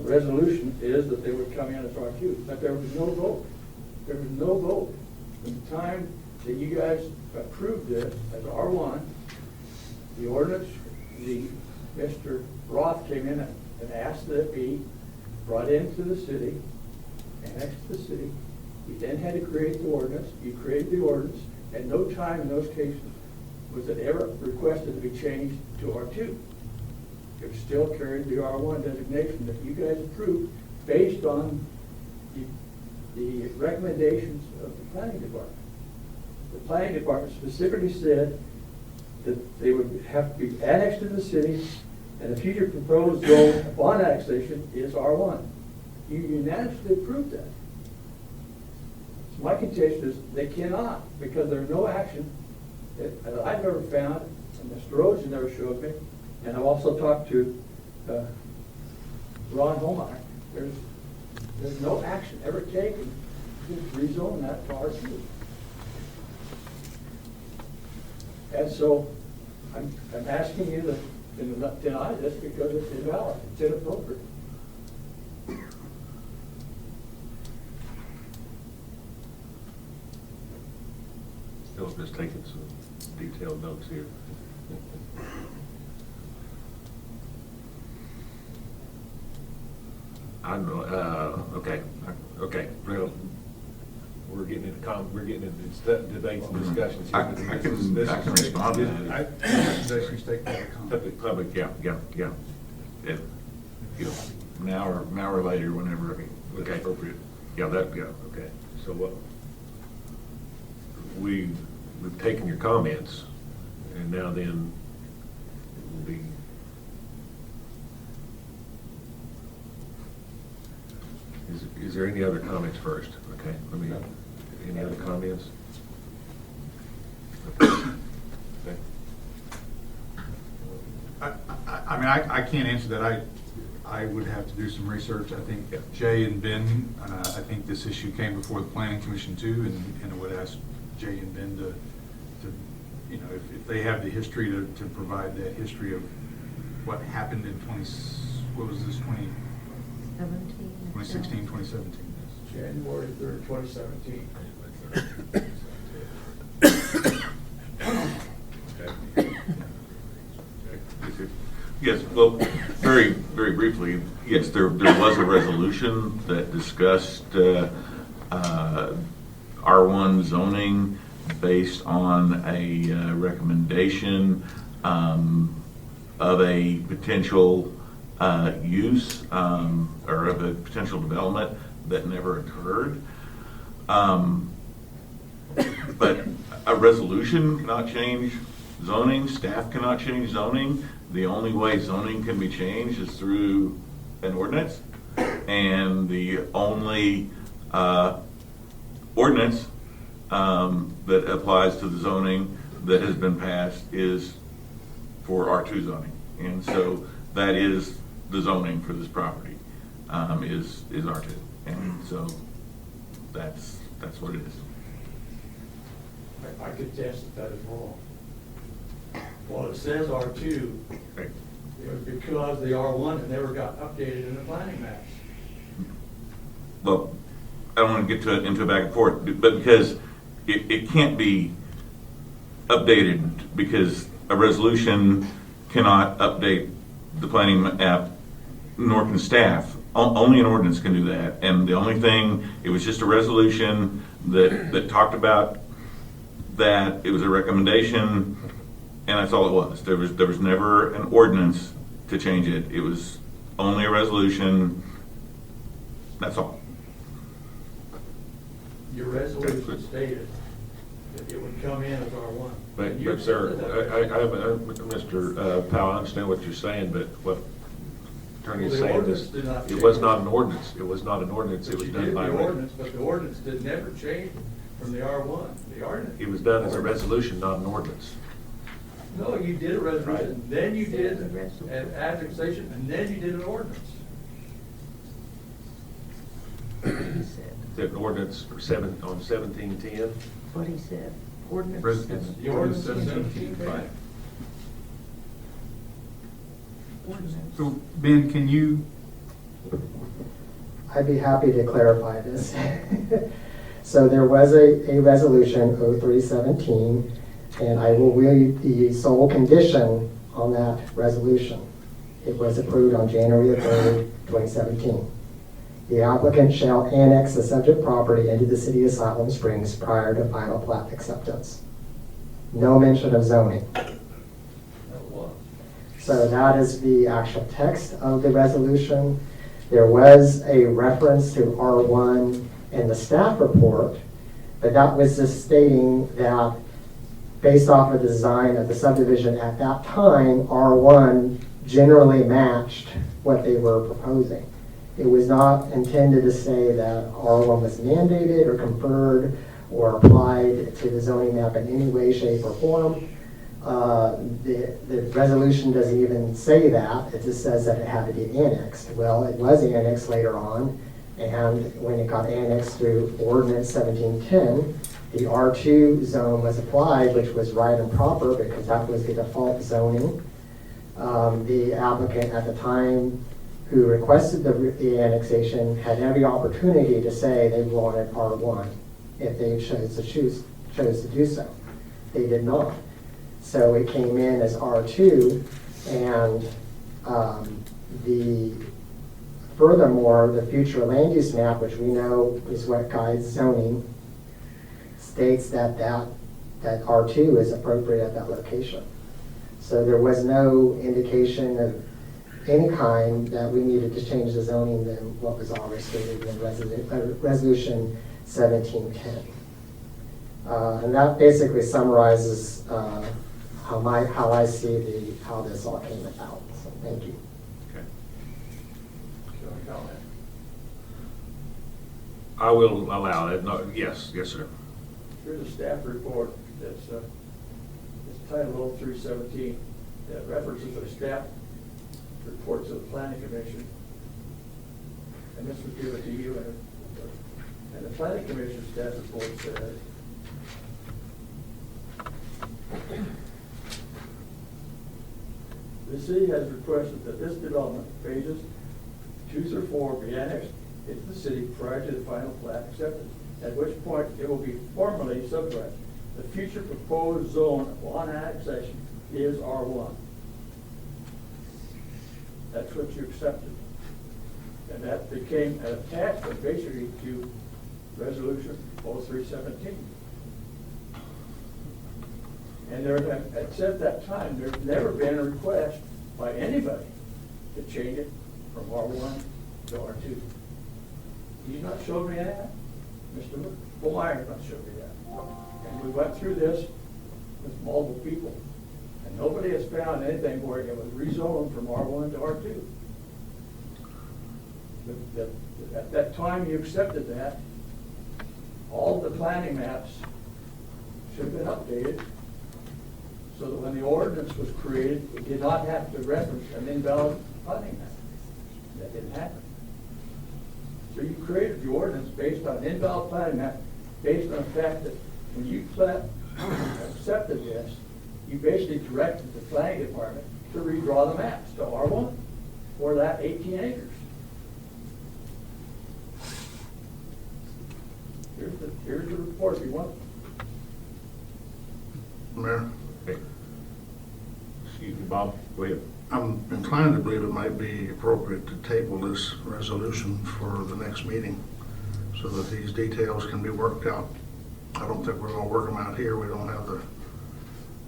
resolution is that they would come in as R2, but there was no vote. There was no vote. From the time that you guys approved this as R1, the ordinance, Mr. Roth came in and asked that it be brought into the city, annexed to the city. You then had to create the ordinance. You created the ordinance, and no time in those cases was it ever requested to be changed to R2. It still carried the R1 designation that you guys approved based on the recommendations of the planning department. The planning department specifically said that they would have to be annexed to the city, and the future proposed zone upon annexation is R1. You unanimously approved that. So my contention is they cannot, because there's no action that I've ever found, and Mr. Rosen never showed me, and I've also talked to Ron Holmeyer. There's no action ever taken to rezone that to R2. And so I'm asking you to not deny this because it's invalid, it's inappropriate. Still just taking some detailed notes here. I don't know, okay, real, we're getting into debates and discussions here. I can respond to that. Recommendations take public comment. Public, yeah. If, an hour later, whenever, okay. Appropriate. Yeah, okay. So what, we've taken your comments, and now then, it will be, is there any other comments first? Okay, any other comments? Okay. I mean, I can't answer that. I would have to do some research. I think Jay and Ben, I think this issue came before the Planning Commission too, and I would ask Jay and Ben to if they have the history to provide that history of what happened in 2016, 2017. January 3rd, 2017. Yes, well, very, very briefly, yes, there was a resolution that discussed R1 zoning based on a recommendation of a potential use or of a potential development that never occurred. But a resolution cannot change zoning, staff cannot change zoning. The only way zoning can be changed is through an ordinance, and the only ordinance that applies to the zoning that has been passed is for R2 zoning. And so that is the zoning for this property, is R2. And so that's what it is. I could attest that is wrong. Well, it says R2, Right. it was because the R1 had never got updated in the planning maps. Well, I don't want to get into a back and forth, but because it can't be updated, because a resolution cannot update the planning map, nor can staff. Only an ordinance can do that. And the only thing, it was just a resolution that talked about that. It was a recommendation, and that's all it was. There was never an ordinance to change it. It was only a resolution. That's all. Your resolution stated that it would come in as R1. But sir, Mr. Powell, I understand what you're saying, but what attorney is saying is, it was not an ordinance. It was not an ordinance. It was done by ordinance. But the ordinance did never change from the R1. The ordinance. It was done as a resolution, not an ordinance. No, you did a resolution, then you did an annexation, and then you did an ordinance. An ordinance for on 1710. What he said. Ordinance. The ordinance says 17, right? So Ben, can you? I'd be happy to clarify this. So there was a resolution 0317, and I will read the sole condition on that resolution. It was approved on January 3rd, 2017. The applicant shall annex the subject property into the city of Siloam Springs prior to final plat acceptance. No mention of zoning. So that is the actual text of the resolution. There was a reference to R1 in the staff report, but that was just stating that based off of the design of the subdivision at that time, R1 generally matched what they were proposing. It was not intended to say that R1 was mandated or conferred or applied to the zoning map in any way, shape, or form. The resolution doesn't even say that. It just says that it had to be annexed. Well, it was annexed later on, and when it got annexed through Ordinance 1710, The R2 zone was applied, which was right and proper because that was the default zoning. The applicant at the time who requested the annexation had every opportunity to say they wanted R1 if they chose to do so. They did not. So it came in as R2, and furthermore, the future land use map, which we know is what guides zoning, states that R2 is appropriate at that location. So there was no indication of any kind that we needed to change the zoning than what was already stated in Resolution 1710. And that basically summarizes how I see how this all came about. So thank you. I will allow that. No, yes, sir. Here's a staff report that's titled 0317 that references a staff report to the Planning Commission. And this was given to you, and the Planning Commission staff report says, the city has requested that this development, phases 2 through 4, be annexed into the city prior to the final plat acceptance, at which point it will be formally subdivided. The future proposed zone on annexation is R1. That's what you accepted. And that became an attachment basically to Resolution 0317. And since that time, there's never been a request by anybody to change it from R1 to R2. He's not showed me that. Mr. Bohmeyer's not showed me that. And we went through this with multiple people. And nobody has found anything where it was rezoned from R1 to R2. At that time you accepted that, all the planning maps should have been updated so that when the ordinance was created, it did not have to reference an invalid planning map. That didn't happen. So you created the ordinance based on an invalid planning map, based on the fact that when you accepted this, you basically directed the planning department to redraw the maps to R1 for that 18 acres. Here's the report if you want. Mayor? Okay. Excuse me, Bob, go ahead. I'm inclined to believe it might be appropriate to table this resolution for the next meeting so that these details can be worked out. I don't think we're going to work them out here. We don't have the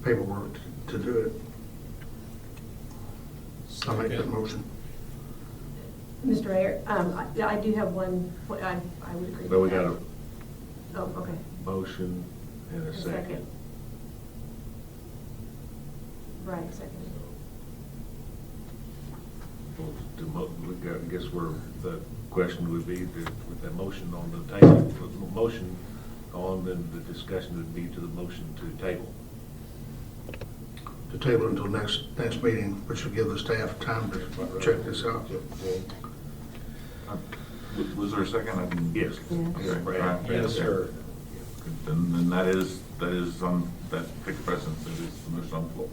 paperwork to do it. I'll make that motion. Mr. Mayor, I do have one, I would agree. But we with got that. a Oh, okay. motion and a second. Right, second. I guess where the question would be, with that motion on the table, with the motion on, then the discussion would be to the motion to table. To table until next meeting, which will give the staff time to check this out. Was there a second? I didn't. Yes. Okay, Right. all right. Yes, sir. Then that is on, that takes precedence, it is the motion on the floor.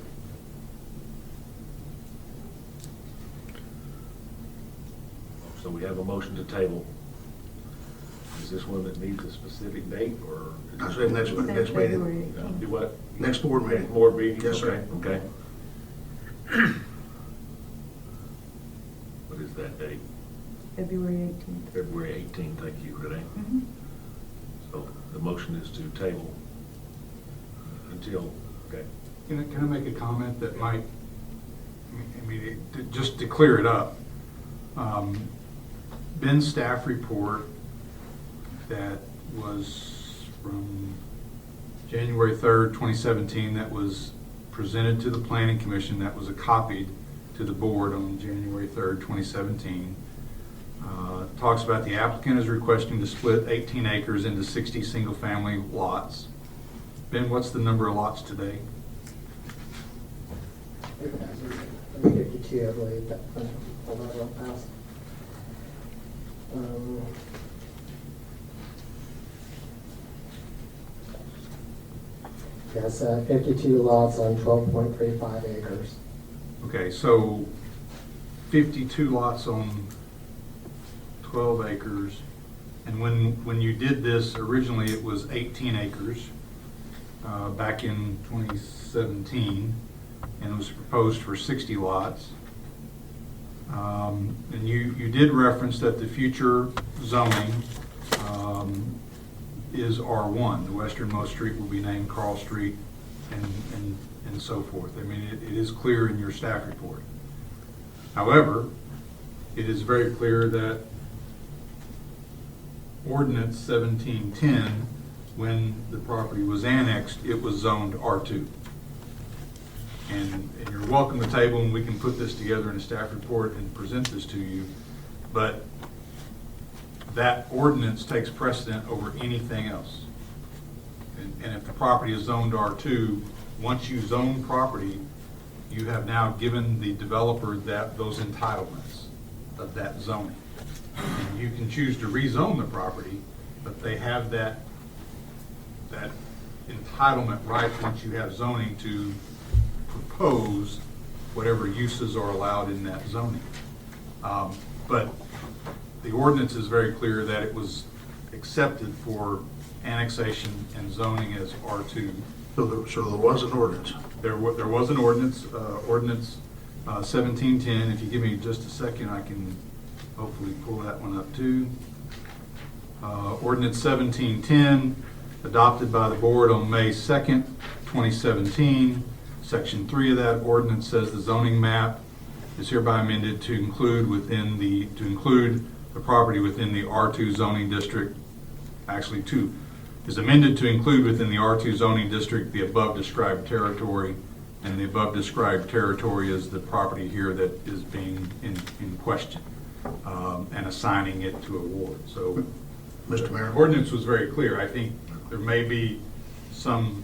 So we have a motion to table. Is this one that needs a specific date, or? I said next meeting. Do what? Next board meeting. Board meeting? Yes, sir. Okay. What is that date? February 18th. February 18th, thank you, Renee. So the motion is to table until, okay. Can I make a comment that might, just to clear it up? Ben's staff report that was from January 3rd, 2017, that was presented to the Planning Commission, that was copied to the board on January 3rd, 2017. Talks about the applicant is requesting to split 18 acres into 60 single-family lots. Ben, what's the number of lots today? 52, I believe. Hold on real fast. Yes, 52 lots on 12.35 acres. Okay, so 52 lots on 12 acres. And when you did this, originally it was 18 acres back in 2017, and it was proposed for 60 lots. And you did reference that the future zoning is R1. The westernmost street will be named Carl Street and so forth. I mean, it is clear in your staff report. However, it is very clear that Ordinance 1710, when the property was annexed, it was zoned R2. And you're welcome to table, and we can put this together in a staff report and present this to you. But that ordinance takes precedent over anything else. And if the property is zoned R2, once you zone property, you have now given the developer those entitlements of that zoning. And you can choose to rezone the property, but they have that entitlement right once you have zoning to propose whatever uses are allowed in that zoning. But the ordinance is very clear that it was accepted for annexation and zoning as R2. So there was an ordinance? There was an ordinance, Ordinance 1710. If you give me just a second, I can hopefully pull that one up too. Ordinance 1710, adopted by the board on May 2nd, 2017. Section 3 of that ordinance says the zoning map is hereby amended to include the property within the R2 zoning district. Actually, is amended to include within the R2 zoning district the above described territory, and the above described territory is the property here that is being in question, and assigning it to a ward. So, Mr. Mayor. The ordinance was very clear. I think there may be something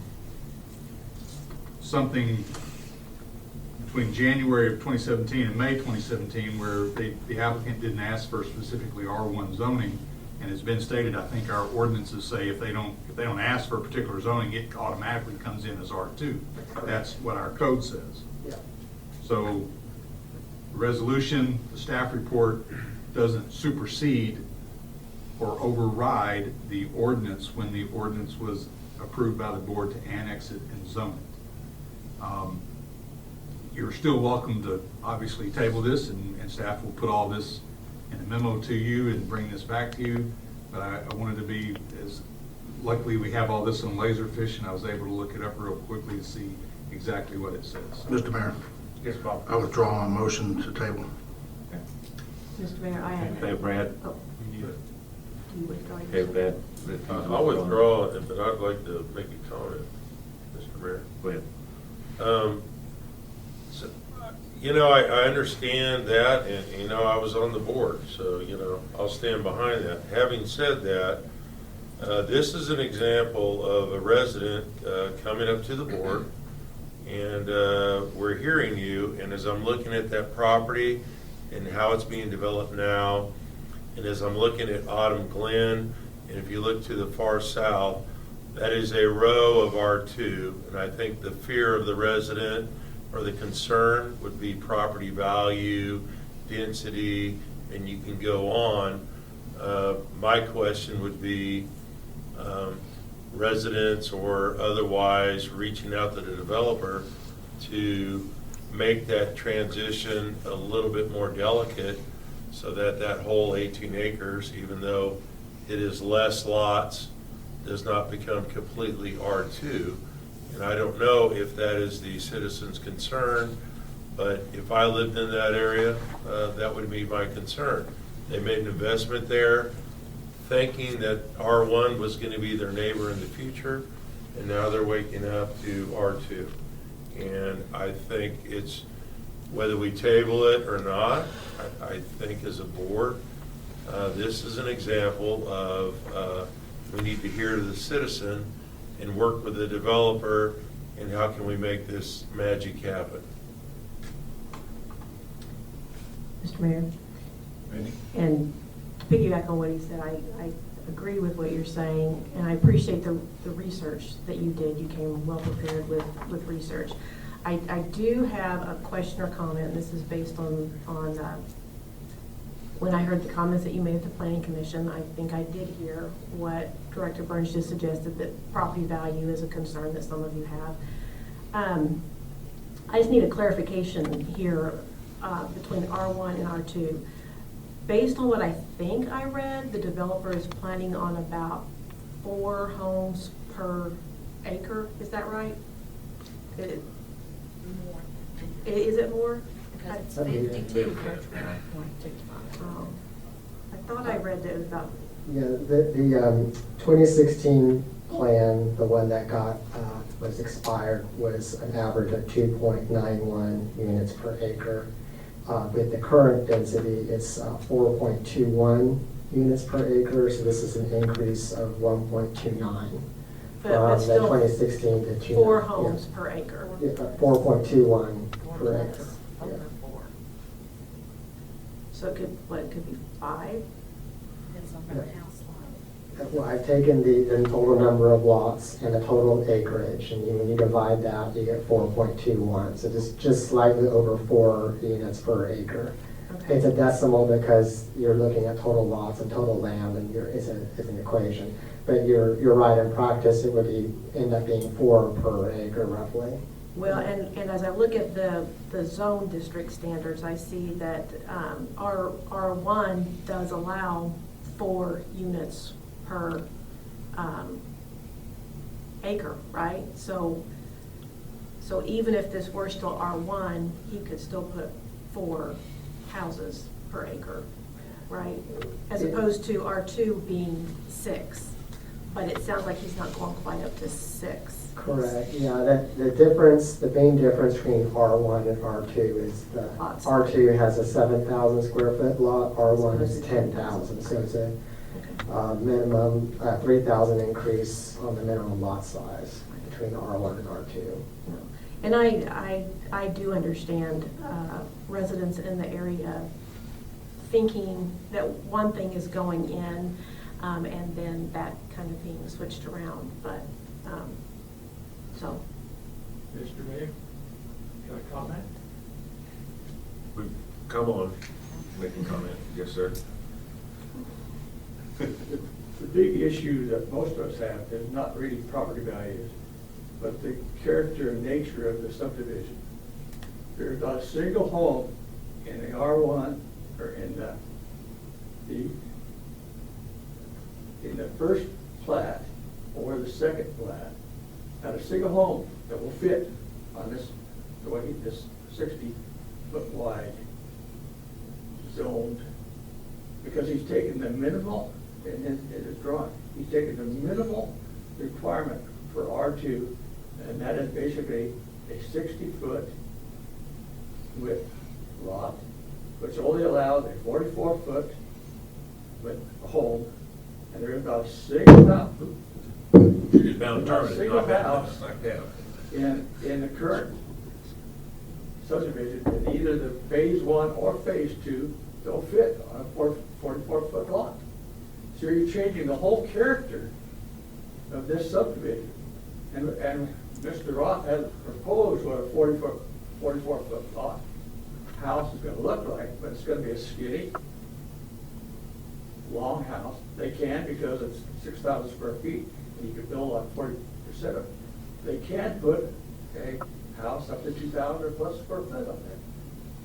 between January of 2017 and May 2017 where the applicant didn't ask for specifically R1 zoning, and it's been stated, I think our ordinances say if they don't ask for a particular zoning, it automatically comes in as R2. That's what our code says. Yeah. So the resolution, the staff report doesn't supersede or override the ordinance when the ordinance was approved by the board to annex it and zone it. You're still welcome to obviously table this, and staff will put all this in a memo to you and bring this back to you. But I wanted to be luckily we have all this on Laserfish, and I was able to look it up real quickly to see exactly what it says. So, Mr. Mayor. Yes, Bob. I withdraw my motion to table. Mr. Mayor, I have. Okay, Brad. Oh. You withdraw Okay, your- Brad. I'll withdraw it, but I'd like to make a comment, Mr. Mayor. Go ahead. So, I understand that, and, I was on the board, so, I'll stand behind that. Having said that, this is an example of a resident coming up to the board, and we're hearing you, and as I'm looking at that property and how it's being developed now, and as I'm looking at Autumn Glen, and if you look to the far south, that is a row of R2, and I think the fear of the resident or the concern would be property value, density, and you can go on. My question would be residents or otherwise reaching out to the developer to make that transition a little bit more delicate so that that whole 18 acres, even though it is less lots, does not become completely R2. And I don't know if that is the citizen's concern, but if I lived in that area, that would be my concern. They made an investment there thinking that R1 was going to be their neighbor in the future, and now they're waking up to R2. And I think it's, whether we table it or not, I think as a board, this is an example of we need to hear to the citizen and work with the developer, and how can we make this magic happen? Mr. Mayor, Randy? and to piggyback on what he said, I agree with what you're saying, and I appreciate the research that you did. You came well prepared with research. I do have a question or comment, and this is based on when I heard the comments that you made at the Planning Commission. I think I did hear what Director Burns just suggested, that property value is a concern that some of you have. I just need a clarification here between R1 and R2. Based on what I think I read, the developer is planning on about 4 homes per acre. Is that right? Is it more? Because it's 52 per 12.25. Oh, I thought I read that it was about. Yeah, the 2016 plan, the one that was expired, was an average of 2.91 units per acre. With the current density, it's 4.21 units per acre, so this is an increase of 1.29 But from the still 2016 to 2. 4 homes per acre. 4.21 per acre. Yeah. So it could be 5? Depends on the house lot. Well, I've taken the total number of lots and the total acreage, and when you divide that, you get 4.21. So just slightly over 4 units per acre. Okay. It's a decimal because you're looking at total lots and total land, and it's an equation. But you're right, in practice, it would end up being 4 per acre roughly. Well, and as I look at the zone district standards, I see that R1 does allow 4 units per acre, right? So even if this were still R1, he could still put 4 houses per acre, right? As opposed to R2 being 6, but it sounds like he's not going quite up to 6. Correct, yeah, the main difference between R1 and R2 is that R2 has a 7,000 square foot lot, R1 is 10,000, so it's a minimum 3,000 increase on the minimum lot size between R1 and R2. And I do understand residents in the area thinking that one thing is going in and then that kind of being switched around, but so. Mr. Mayor, got a comment? Come on, make a comment. Yes, sir. The big issue that most of us have is not really property values, but the character and nature of the subdivision. There's not a single home in the R1 or in the first plat or the second plat, not a single home that will fit on this 60-foot wide zoned, because he's taken the minimal in his drawing. He's taken the minimal requirement for R2, and that is basically a 60-foot width lot, which only allows a 44-foot width home, and there is not a single house. You're just bound to Not a terminate. single Not that, house like that. in the current subdivision, in either the phase 1 or phase 2, don't fit on a 44-foot lot. So you're changing the whole character of this subdivision. And Mr. Roth has proposed what a 44-foot lot house is going to look like, but it's going to be a skinny, long house. They can, because it's 6,000 square feet, and you can build on 40% of it. They can put a house up to 2,000 or plus square foot on there.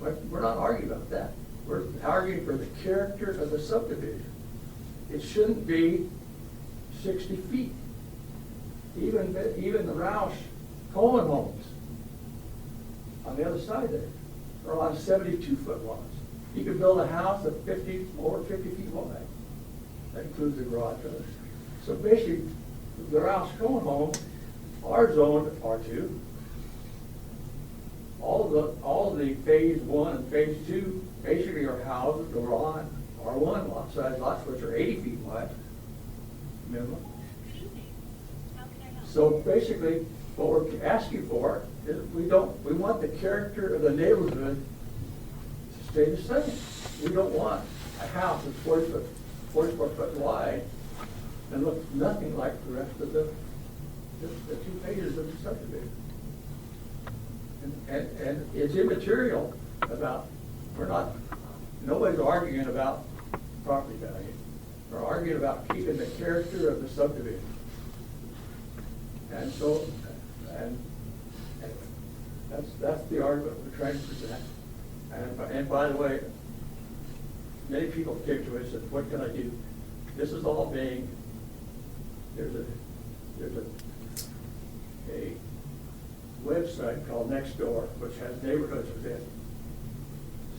But we're not arguing about that. We're arguing for the character of the subdivision. It shouldn't be 60 feet. Even the Roush Coleman homes on the other side there are on 72-foot lots. You could build a house of over 50 feet wide. That includes the garage. So basically, the Roush Coleman homes are zoned R2. All of the phase 1 and phase 2 basically are houses that are on R1 lot size lots, which are 80 feet wide minimum. So basically, what we're asking for is we want the character of the neighborhood to stay the same. We don't want a house that's 44 foot wide and looks nothing like the rest of the 2 pages of the subdivision. And it's immaterial about, nobody's arguing about property value. We're arguing about keeping the character of the subdivision. And so, and that's the argument we're trying to present. And by the way, many people came to us and said, what can I do? This is all being, there's a website called Nextdoor, which has neighborhoods within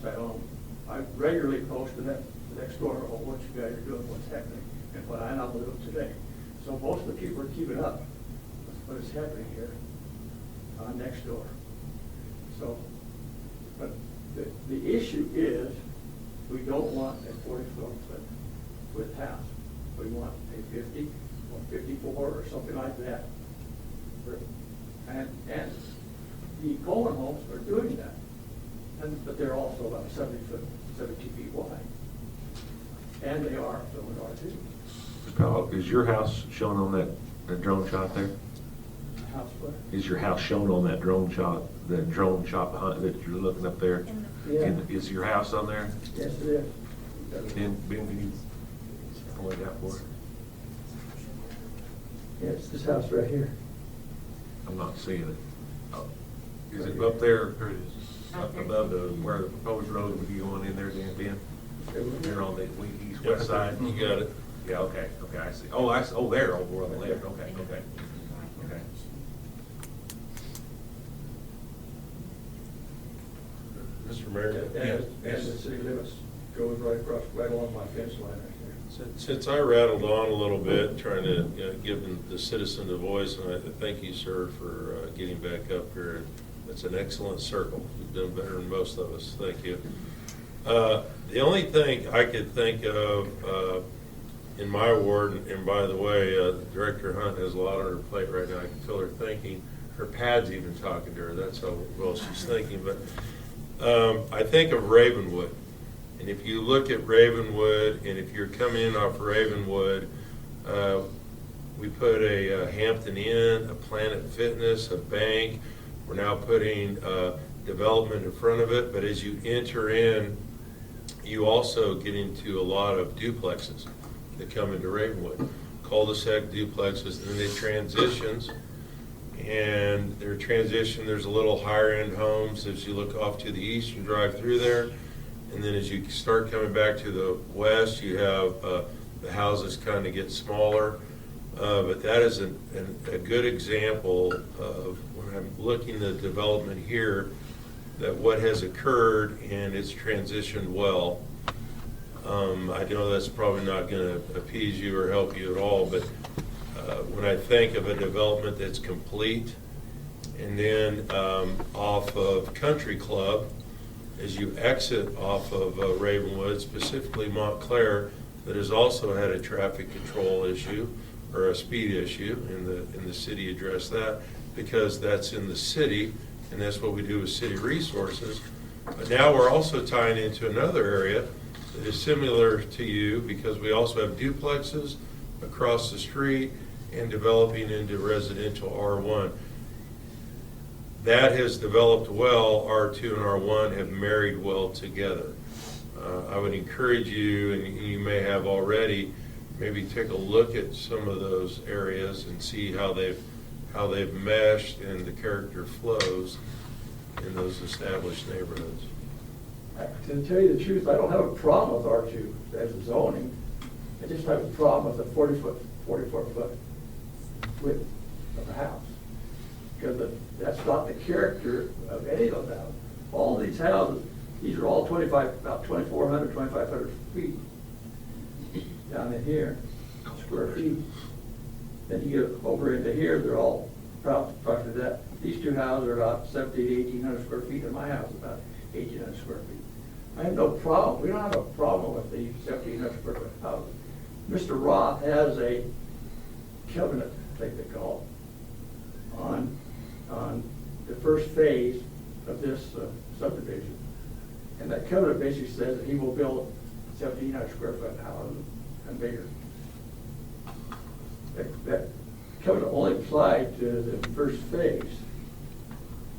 Siloam. I regularly post to that Nextdoor on what you guys are doing, what's happening, and what I know today. So most of the people are keeping up with what is happening here on Nextdoor. So, but the issue is, we don't want a 44-foot width house. We want a 50 or 54 or something like that. And the Coleman homes are doing that. But they're also about 70 feet wide. And they are filling R2. Mr. Powell, is your house shown on that drone shot there? House what? Is your house shown on that drone shot behind that you're looking up there? Yeah. Is your house on there? Yes, it is. Ben, can you point out for us? Yeah, it's this house right here. I'm not seeing it. Oh, is it up there? There it is. Up above where the proposed road would be going in there, Ben? There on the east-west side? You got it. Yeah, okay, I see. Oh, there, over on the left, okay. Mr. Mayor? And the city limits goes right along my fence line right there. Since I rattled on a little bit, trying to give the citizen a voice, and I thank you, sir, for getting back up here. It's an excellent circle. You've done better than most of us. Thank you. The only thing I could think of in my ward, and by the way, Director Hunt has a lot on her plate right now. I can feel her thinking. Her pad's even talking to her. That's how well she's thinking. But I think of Ravenwood. And if you look at Ravenwood, and if you're coming in off Ravenwood, we put a Hampton Inn, a Planet Fitness, a bank. We're now putting development in front of it. But as you enter in, you also get into a lot of duplexes that come into Ravenwood. Cul-de-sac duplexes, and then they transitions. And their transition, there's a little higher end homes as you look off to the east, you drive through there. And then as you start coming back to the west, you have the houses kind of get smaller. But that is a good example of when I'm looking at development here, that what has occurred and it's transitioned well. I know that's probably not going to appease you or help you at all, but when I think of a development that's complete, and then off of Country Club, as you exit off of Ravenwood, specifically Montclair, that has also had a traffic control issue or a speed issue, and the city addressed that because that's in the city, and that's what we do with city resources. But now we're also tying into another area that is similar to you, because we also have duplexes across the street and developing into residential R1. That has developed well. R2 and R1 have married well together. I would encourage you, and you may have already, maybe take a look at some of those areas and see how they've meshed and the character flows in those established neighborhoods. To tell you the truth, I don't have a problem with R2 as a zoning. I just have a problem with a 44-foot width of a house. Because that's not the character of any of them. All these houses, these are all about 2,400, 2,500 feet down in here, square feet. Then you get over into here, they're all approximately that. These two houses are about 1,700 to 1,800 square feet, and my house is about 1,800 square feet. I have no problem. We don't have a problem with the 1,700 square foot houses. Mr. Roth has a covenant, I think they call it, on the first phase of this subdivision. And that covenant basically says that he will build 1,700 square foot houses and bigger. that covenant only applied to the first phase.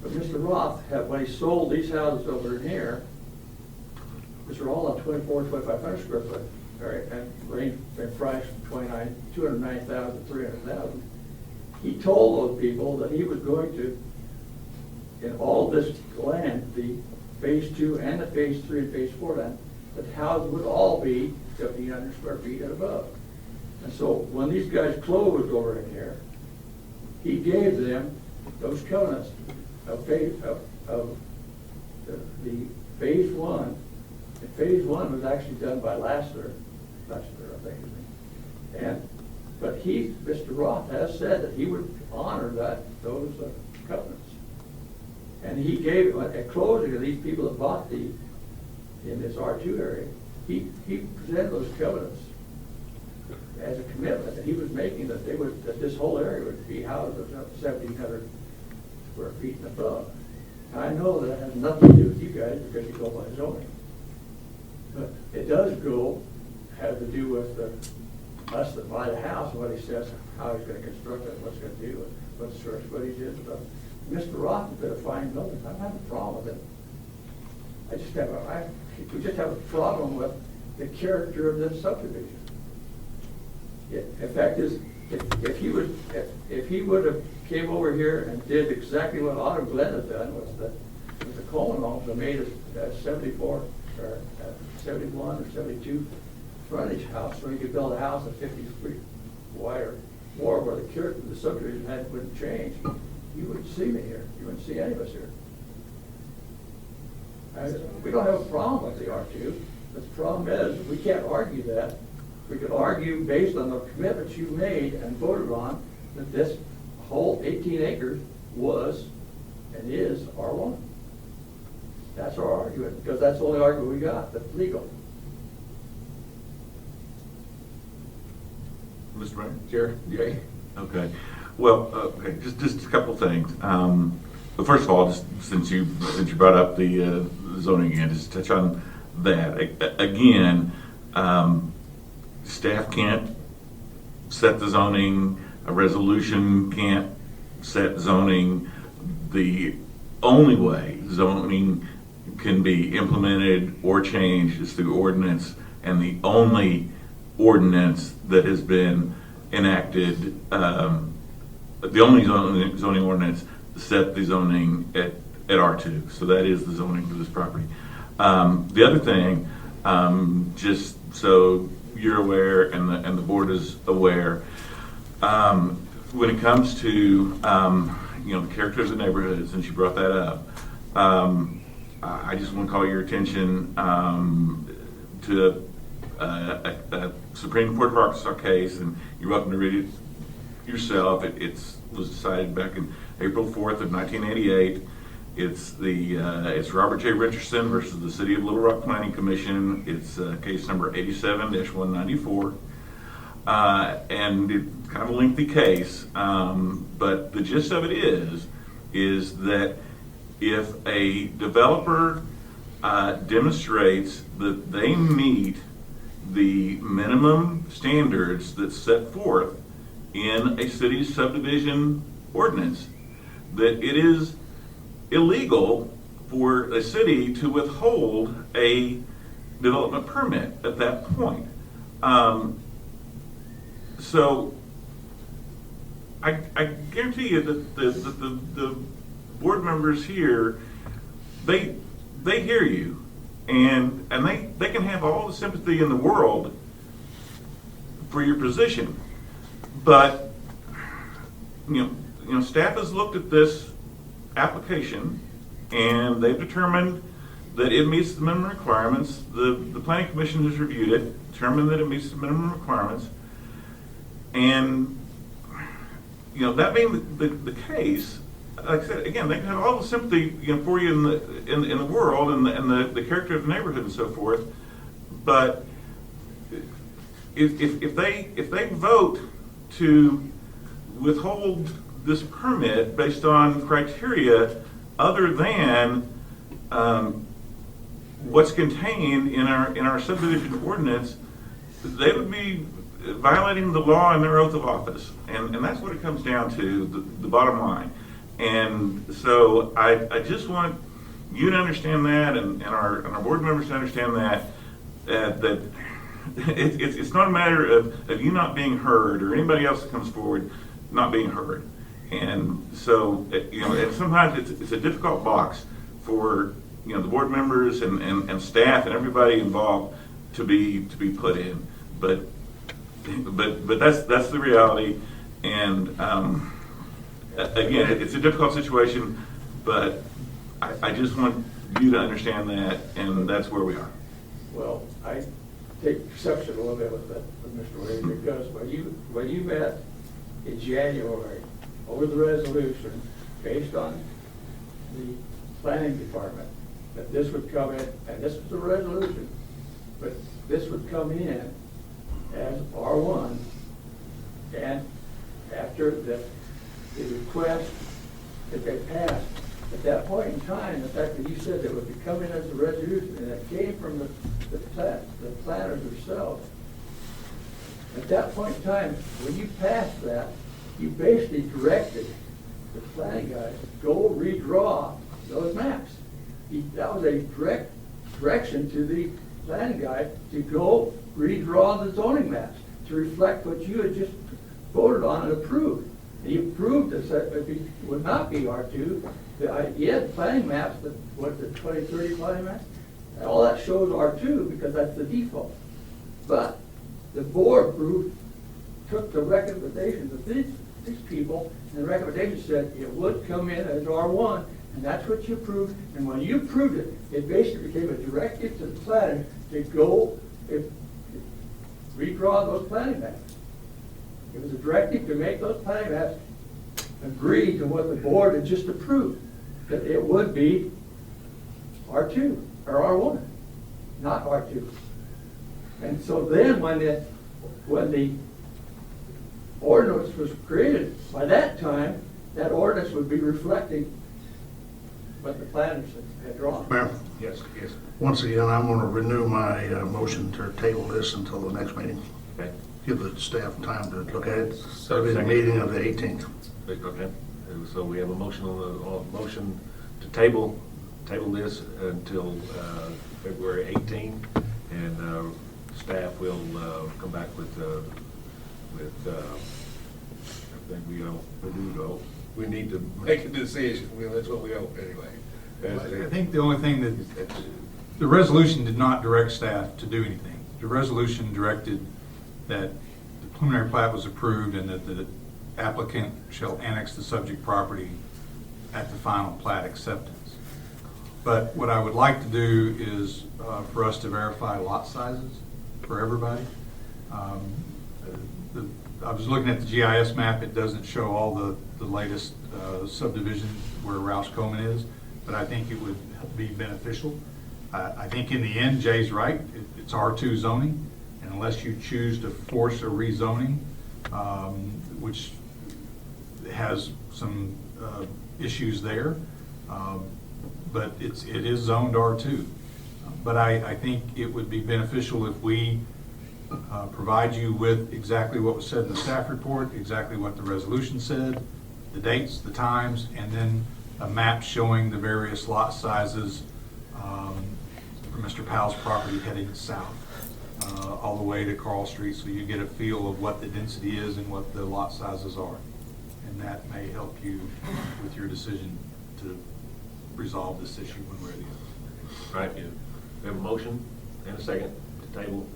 But Mr. Roth, when he sold these houses over in here, which are all on 2,500 square foot, all right, and range in price from 209,000 to 300,000. He told those people that he was going to, in all of this land, the phase 2 and the phase 3 and phase 4 land, that the houses would all be 1,500 square feet and above. And so when these guys closed over in here, he gave them those covenants of the phase 1. And phase 1 was actually done by Lassiter, I think. But Mr. Roth has said that he would honor those covenants. And he gave, at closing of these people that bought in this R2 area, he presented those covenants as a commitment that he was making that this whole area would be housed at 1,700 square feet and above. And I know that has nothing to do with you guys because you go by zoning. But it does have to do with us that buy the house and what he says, how he's going to construct it, what he's going to do, what square footage is. But Mr. Roth is a fine building. I don't have a problem with it. We just have a problem with the character of this subdivision. In fact, if he would have came over here and did exactly what Autumn Glen has done with the Coleman homes and made a 74 or 71 or 72 frontage house, so he could build a house at 50 feet wide or more, where the character of the subdivision wouldn't change, you wouldn't see me here. You wouldn't see any of us here. We don't have a problem with the R2. The problem is we can't argue that. We could argue based on the commitments you made and voted on that this whole 18 acres was and is R1. That's our argument, because that's the only argument we got that's legal. Mr. Mayor? Chair, Jay? Okay. Well, okay, just a couple things. But first of all, just since you brought up the zoning again, just touch on that. Again, staff can't set the zoning, a resolution can't set zoning. The only way zoning can be implemented or changed is through ordinance, and the only ordinance that has been enacted, the only zoning ordinance set the zoning at R2. So that is the zoning for this property. The other thing, just so you're aware and the board is aware, when it comes to the character of the neighborhood, since you brought that up, I just want to call your attention to a Supreme Court of Arkansas case, and you're welcome to read it yourself. It was decided back in April 4th of 1988. It's Robert J. Richardson versus the City of Little Rock Planning Commission. It's case number 87-194. And it's kind of a lengthy case, but the gist of it is that if a developer demonstrates that they meet the minimum standards that's set forth in a city's subdivision ordinance, that it is illegal for a city to withhold a development permit at that point. So I guarantee you that the board members here, they hear you, and they can have all the sympathy in the world for your position, but staff has looked at this application and they've determined that it meets the minimum requirements. The planning commission has reviewed it, determined that it meets the minimum requirements, and that being the case, like I said, again, they can have all the sympathy for you in the world and the character of the neighborhood and so forth, but if they vote to withhold this permit based on criteria other than what's contained in our subdivision ordinance, they would be violating the law and their oath of office. And that's what it comes down to, the bottom line. And so I just want you to understand that, and our board members to understand that it's not a matter of you not being heard or anybody else that comes forward not being heard. And so, and sometimes it's a difficult box for, the board members and staff and everybody involved to be put in. But that's the reality. And again, it's a difficult situation, but I just want you to understand that, and that's where we are. Well, I take exception a little bit with that, with Mr. Wade, because when you met in January over the resolution based on the planning department, that this would come in, and this was the resolution, but this would come in as R1, and after the request that they passed, at that point in time, the fact that you said that it would be coming as a resolution, and it came from the planners themselves, at that point in time, when you passed that, you basically directed the planning guys to go redraw those maps. That was a direct direction to the planning guy to go redraw the zoning maps to reflect what you had just voted on and approved. And you approved that it would not be R2. You had planning maps, what, the 2030 planning maps? And all that shows R2 because that's the default. But the board took the recommendations of these people, and the recommendation said it would come in as R1, and that's what you approved. And when you approved it, it basically became a directive to the planner to go redraw those planning maps. It was a directive to make those planning maps agree to what the board had just approved, that it would be R2 or R1, not R2. And so then when the ordinance was created, by that time, that ordinance would be reflecting what the planners had drawn. Mayor, Yes. once again, I'm going to renew my motion to table this until the next meeting. Okay. Give the staff time to look at it. That'll be the meeting of the 18th. Okay. So we have a motion motion to table this until February 18th, and staff will come back with I think we need to make a decision. That's what we hope anyway. I think the only thing that, the resolution did not direct staff to do anything. The resolution directed that the preliminary plat was approved and that the applicant shall annex the subject property at the final plat acceptance. But what I would like to do is for us to verify lot sizes for everybody. I was looking at the GIS map. It doesn't show all the latest subdivision where Rouse Coleman is, but I think it would be beneficial. I think in the end, Jay's right. It's R2 zoning, and unless you choose to force a rezoning, which has some issues there, but it is zoned R2. But I think it would be beneficial if we provide you with exactly what was said in the staff report, exactly what the resolution said, the dates, the times, and then a map showing the various lot sizes for Mr. Powell's property heading south, all the way to Carl Street, so you get a feel of what the density is and what the lot sizes are. And that may help you with your decision to resolve this issue one way or the other. All right. We have a motion and a second to table.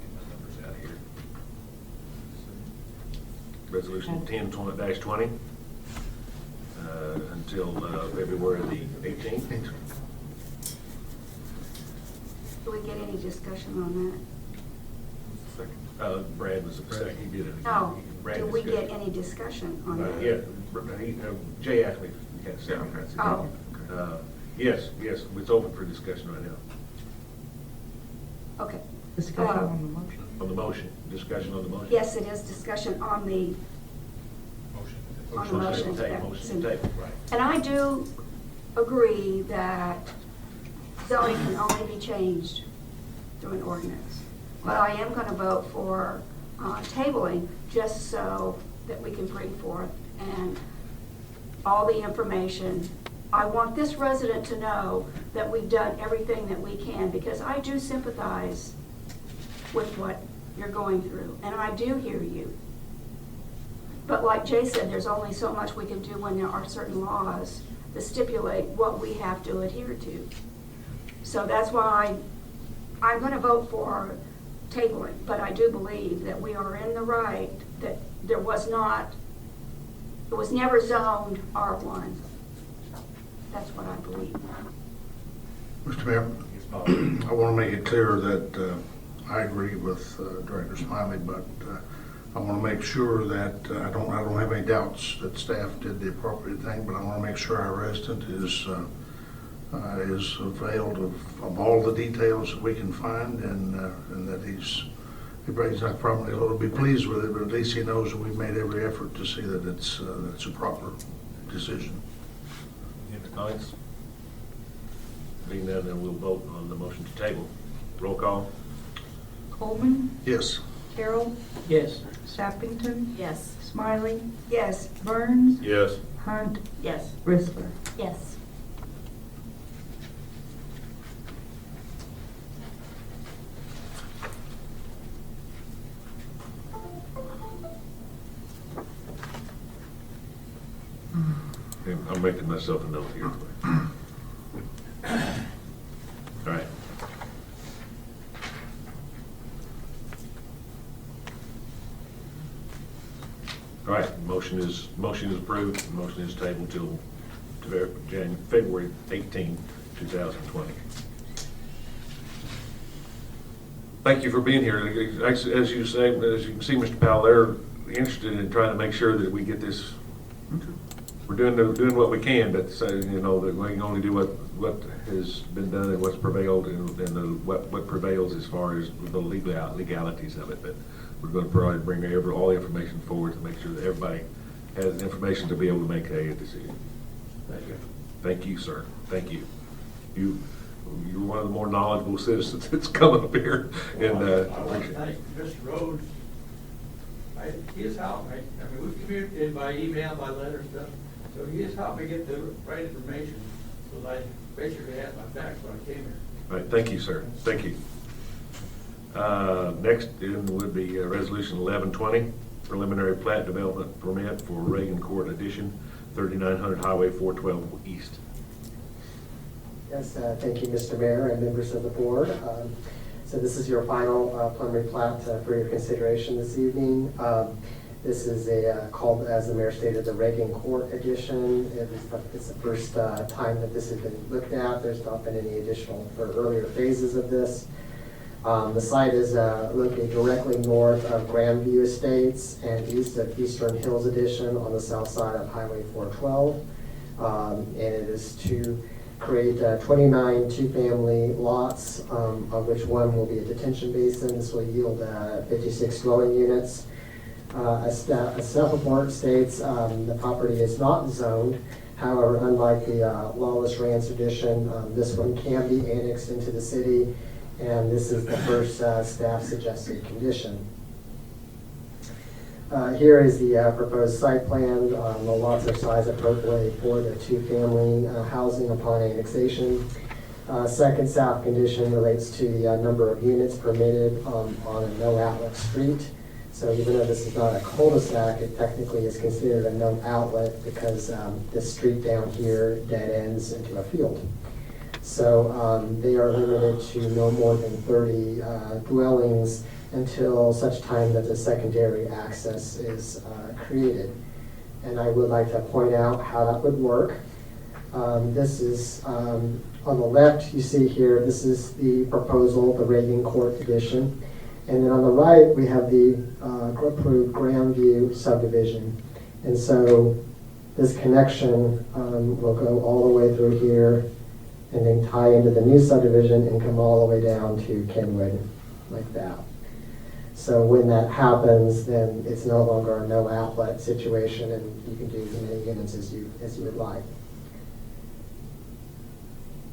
Get my numbers out here. Resolution 10-20 until February the 18th. Do we get any discussion on Brad was the second. He did it. that? Oh, Brad do we discussed. get any discussion on that? Yeah, Jay asked me if we had a second. Oh. Yes, it's open for discussion right now. Okay. Discussion on the motion. On the motion, discussion on the motion? Yes, it is discussion on the motion. Motion to table, right. And I do agree that zoning can only be changed through an ordinance. But I am going to vote for tabling, just so that we can bring forth and all the information. I want this resident to know that we've done everything that we can, because I do sympathize with what you're going through, and I do hear you. But like Jay said, there's only so much we can do when there are certain laws that stipulate what we have to adhere to. So that's why I'm going to vote for tabling, but I do believe that we are in the right, that there was not, it was never zoned R1. That's what I believe. Mr. Mayor, I want to make it clear that I agree with Director Smiley, but I want to make sure that I don't have any doubts that staff did the appropriate thing, but I want to make sure our resident is availed of all the details that we can find, and that everybody's not probably a little bit pleased with it, but at least he knows that we've made every effort to see that it's a proper decision. Any other comments? Being none, then we'll vote on the motion to table. Roll call. Coleman, Yes. Carroll, Yes. Sappington, Yes. Smiley, Yes. Burns, Yes. Hunt, Yes. Bristler. Yes. I'm making myself a note here. All right. All right, motion is approved. Motion is tabled till February 18, 2020. Thank you for being here. As you say, as you can see, Mr. Powell, they're interested in trying to make sure that we get this. We're doing what we can, but that we can only do what has been done and what's prevailed, and what prevails as far as the legalities of it. But we're going to probably bring all the information forward to make sure that everybody has information to be able to make a decision. Thank you. Thank you, sir. Thank you. You're one of the more knowledgeable citizens that's coming up here. And I want to thank Mr. Rhodes. He has helped me. I mean, we've communicated by email, by letter and stuff. So he has helped me get the right information, so that I basically had my facts when I came here. All right, thank you, sir. Thank you. Next would be Resolution 1120, preliminary plat development permit for Reagan Court Addition, 3900 Highway 412 East. Yes, thank you, Mr. Mayor and members of the board. So this is your final preliminary plat for your consideration this evening. This is called, as the mayor stated, the Reagan Court Edition. It's the first time that this has been looked at. There's not been any additional or earlier phases of this. The site is located directly north of Grandview Estates and east of Eastern Hills Edition on the south side of Highway 412. And it is to create 29 two-family lots, of which one will be a detention basin. This will yield 56 dwelling units. A staff report states the property is not zoned. However, unlike the Lawless Ranch Edition, this one can be annexed into the city, and this is the first staff suggested condition. Here is the proposed site plan. The lots are sized appropriately for the two-family housing upon annexation. Second staff condition relates to the number of units permitted on a no-outlet street. So even though this is not a cul-de-sac, it technically is considered a no-outlet because this street down here dead ends into a field. So they are limited to no more than 30 dwellings until such time that the secondary access is created. And I would like to point out how that would work. This is on the left, you see here, this is the proposal, the Reagan Court Edition. And then on the right, we have the approved Grandview subdivision. And so this connection will go all the way through here and then tie into the new subdivision and come all the way down to Kenwood, like that. So when that happens, then it's no longer a no outlet situation, and you can do as many units as you would like.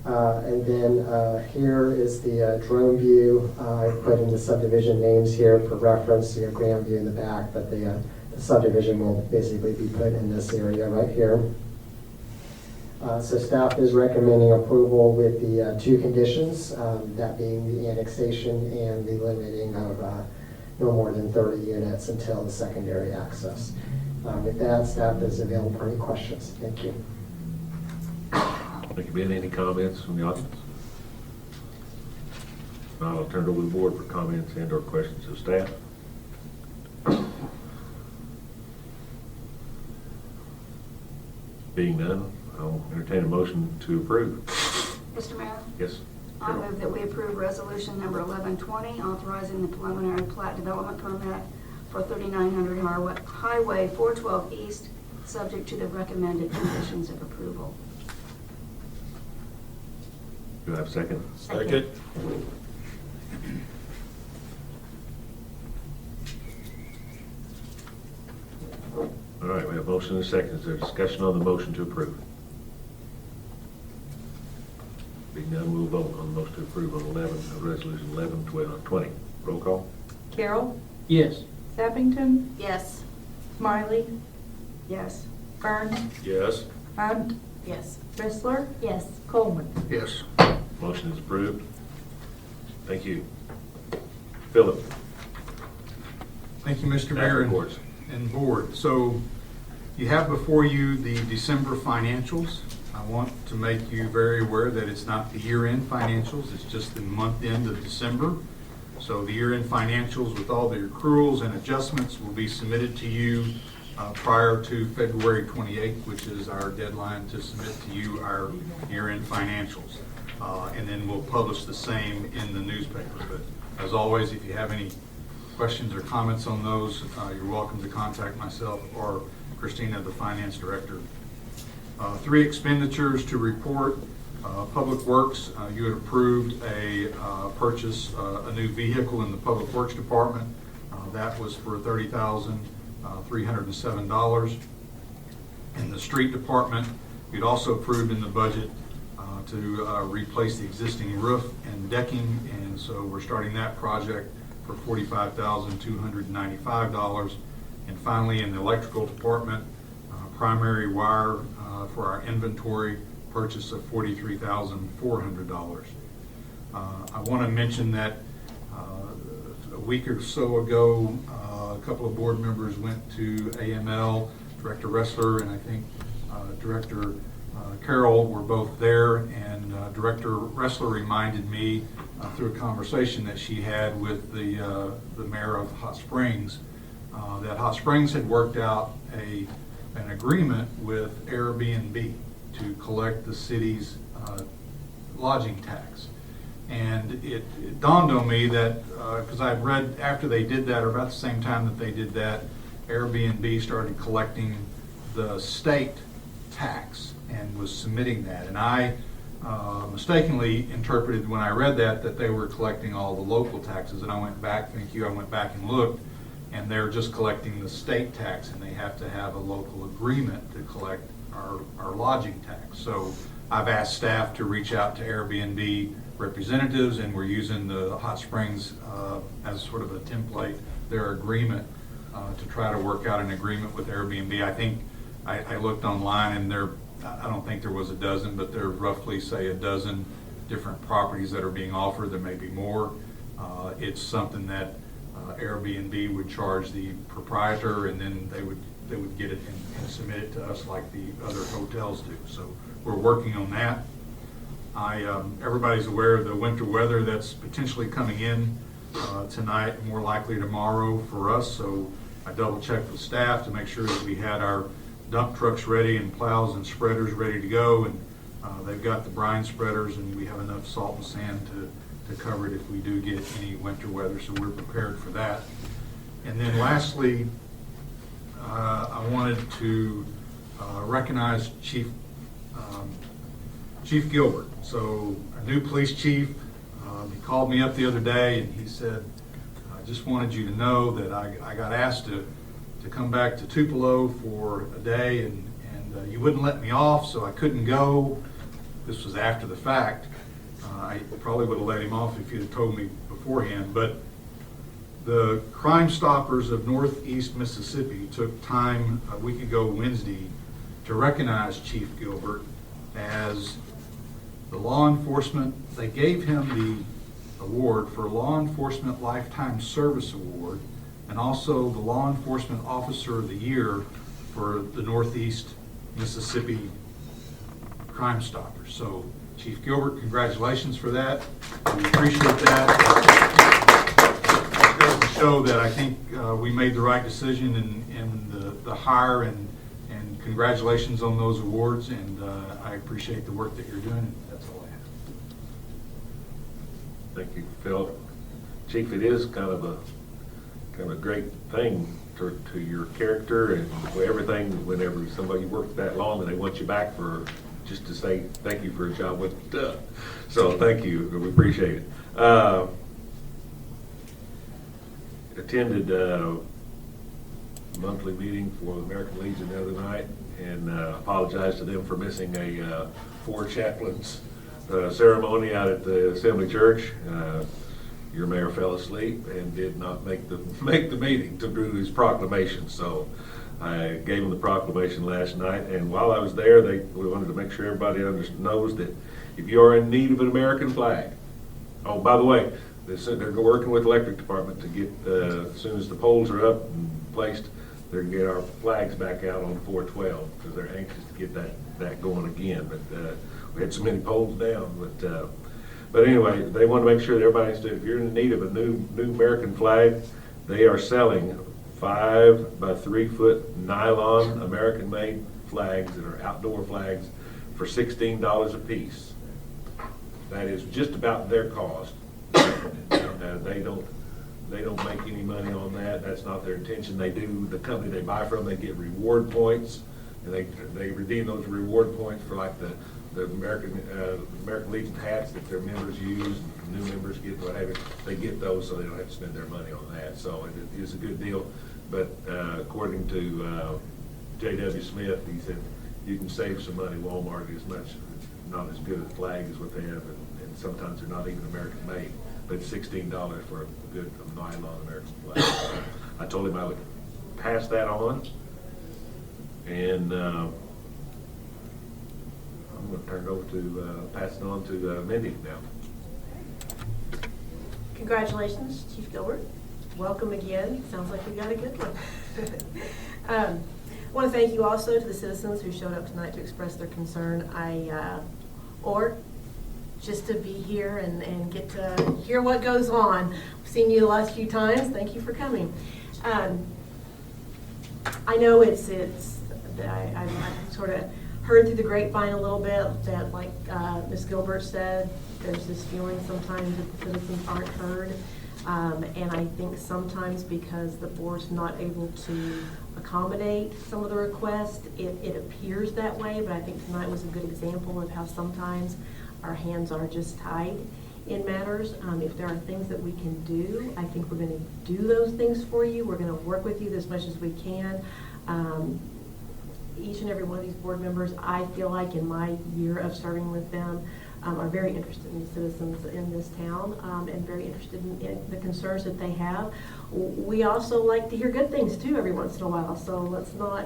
And then here is the drone view. I put in the subdivision names here for reference, so you have Grandview in the back, but the subdivision will basically be put in this area right here. So staff is recommending approval with the two conditions, that being the annexation and the limiting of no more than 30 units until the secondary access. With that, staff is available for any questions. Thank you. Thank you, Ben. Any comments from the audience? If not, I'll turn it over to the board for comments and or questions of staff. Being none, I'll entertain a motion to approve. Mr. Mayor, Yes. I Carol? move that we approve resolution number 1120, authorizing the preliminary plat development permit for 3900 Highway 412 East, subject to the recommended conditions of approval. Do I have a second? Second. All right, we have a motion and a second. Is there discussion on the motion to approve? Being none, we'll vote on the motion to approve on resolution 1120. Roll call? Carroll, Yes. Sappington, Yes. Smiley, Yes. Burns, Yes. Hunt, Yes. Bristler, Yes. Coleman. Yes. Motion is approved. Thank you. Philip? Thank you, Mr. Staff Mayor reports. and board. So you have before you the December financials. I want to make you very aware that it's not the year-end financials, it's just the month end of December. So the year-end financials with all the accruals and adjustments will be submitted to you prior to February 28th, which is our deadline to submit to you our year-end financials. And then we'll publish the same in the newspaper. But as always, if you have any questions or comments on those, you're welcome to contact myself or Christina, the finance director. 3 expenditures to report. Public Works, you had approved a purchase, a new vehicle in the Public Works Department. That was for $30,307. In the Street Department, you'd also approved in the budget to replace the existing roof and decking, and so we're starting that project for $45,295. And finally, in the Electrical Department, primary wire for our inventory purchase of $43,400. I want to mention that a week or so ago, a couple of board members went to AML, Director Ressler and I think Director Carroll were both there, and Director Ressler reminded me through a conversation that she had with the mayor of Hot Springs that Hot Springs had worked out an agreement with Airbnb to collect the city's lodging tax. And it dawned on me that, because I'd read after they did that, or about the same time that they did that, Airbnb started collecting the state tax and was submitting that. And I mistakenly interpreted when I read that they were collecting all the local taxes. And I went back and looked, and they're just collecting the state tax, and they have to have a local agreement to collect our lodging tax. So I've asked staff to reach out to Airbnb representatives, and we're using the Hot Springs as sort of a template, their agreement, to try to work out an agreement with Airbnb. I think I looked online, and I don't think there was a dozen, but there are roughly, say, a dozen different properties that are being offered. There may be more. It's something that Airbnb would charge the proprietor, and then they would get it and submit it to us like the other hotels do. So we're working on that. Everybody's aware of the winter weather that's potentially coming in tonight, more likely tomorrow for us. So I double checked with staff to make sure that we had our dump trucks ready and plows and spreaders ready to go, and they've got the brine spreaders, and we have enough salt and sand to cover it if we do get any winter weather, so we're prepared for that. And then lastly, I wanted to recognize Chief Gilbert. So our new police chief, he called me up the other day and he said, I just wanted you to know that I got asked to come back to Tupelo for a day, and you wouldn't let me off, so I couldn't go. this was after the fact. I probably would have let him off if you'd have told me beforehand, but the Crime Stoppers of Northeast Mississippi took time a week ago Wednesday to recognize Chief Gilbert as the law enforcement. They gave him the award for Law Enforcement Lifetime Service Award and also the Law Enforcement Officer of the Year for the Northeast Mississippi Crime Stoppers. So Chief Gilbert, congratulations for that. We appreciate that. It goes to show that I think we made the right decision in the hire, and congratulations on those awards, and I appreciate the work that you're doing. That's all I have. Thank you, Phil. Chief, it is kind of a great thing to your character and everything whenever somebody works that long and they want you back for just to say thank you for a job well done. So thank you, we appreciate it. Attended monthly meeting for the American Legion the other night, and apologize to them for missing a four chaplains ceremony out at the Assembly Church. Your mayor fell asleep and did not make the meeting to do his proclamation. So I gave him the proclamation last night, and while I was there, we wanted to make sure everybody knows that if you are in need of an American flag. Oh, by the way, they're working with the electric department to get, as soon as the poles are up and placed, they're going to get our flags back out on 412 because they're anxious to get that going again. But we had so many poles down. But anyway, they want to make sure that everybody understands if you're in need of a new American flag, they are selling 5 by 3 foot nylon American-made flags that are outdoor flags for $16 a piece. That is just about their cost. They don't make any money on that. That's not their intention. The company they buy from, they get reward points, and they redeem those reward points for like the American Legion hats that their members use, new members get, what have you. They get those so they don't have to spend their money on that. So it is a good deal. But according to J.W. Smith, he said you can save some money. Walmart is not as good a flag as what they have, and sometimes they're not even American made. But it's $16 for a good nylon American flag. I told him I would pass that on, and I'm going to turn it over to pass it on to Mindy now. Congratulations, Chief Gilbert. Welcome again. Sounds like we got a good one. I want to thank you also to the citizens who showed up tonight to express their concern. Or just to be here and get to hear what goes on. I've seen you the last few times. Thank you for coming. I know I've sort of heard through the grapevine a little bit that, like Ms. Gilbert said, there's this feeling sometimes that the citizens aren't heard. And I think sometimes because the board's not able to accommodate some of the requests, it appears that way, but I think tonight was a good example of how sometimes our hands are just tied in matters. If there are things that we can do, I think we're going to do those things for you. We're going to work with you as much as we can. Each and every one of these board members, I feel like in my year of serving with them, are very interested in the citizens in this town and very interested in the concerns that they have. We also like to hear good things too every once in a while, so let's not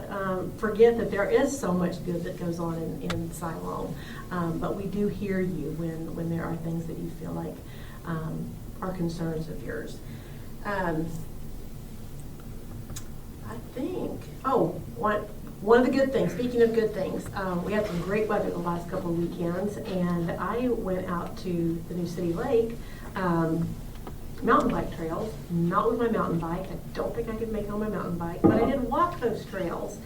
forget that there is so much good that goes on in Siloam. But we do hear you when there are things that you feel like are concerns of yours. I think, one of the good things, speaking of good things, we had some great weather the last couple of weekends, and I went out to the New City Lake mountain bike trails, not with my mountain bike. I don't think I could make it on my mountain bike, but I did walk those trails.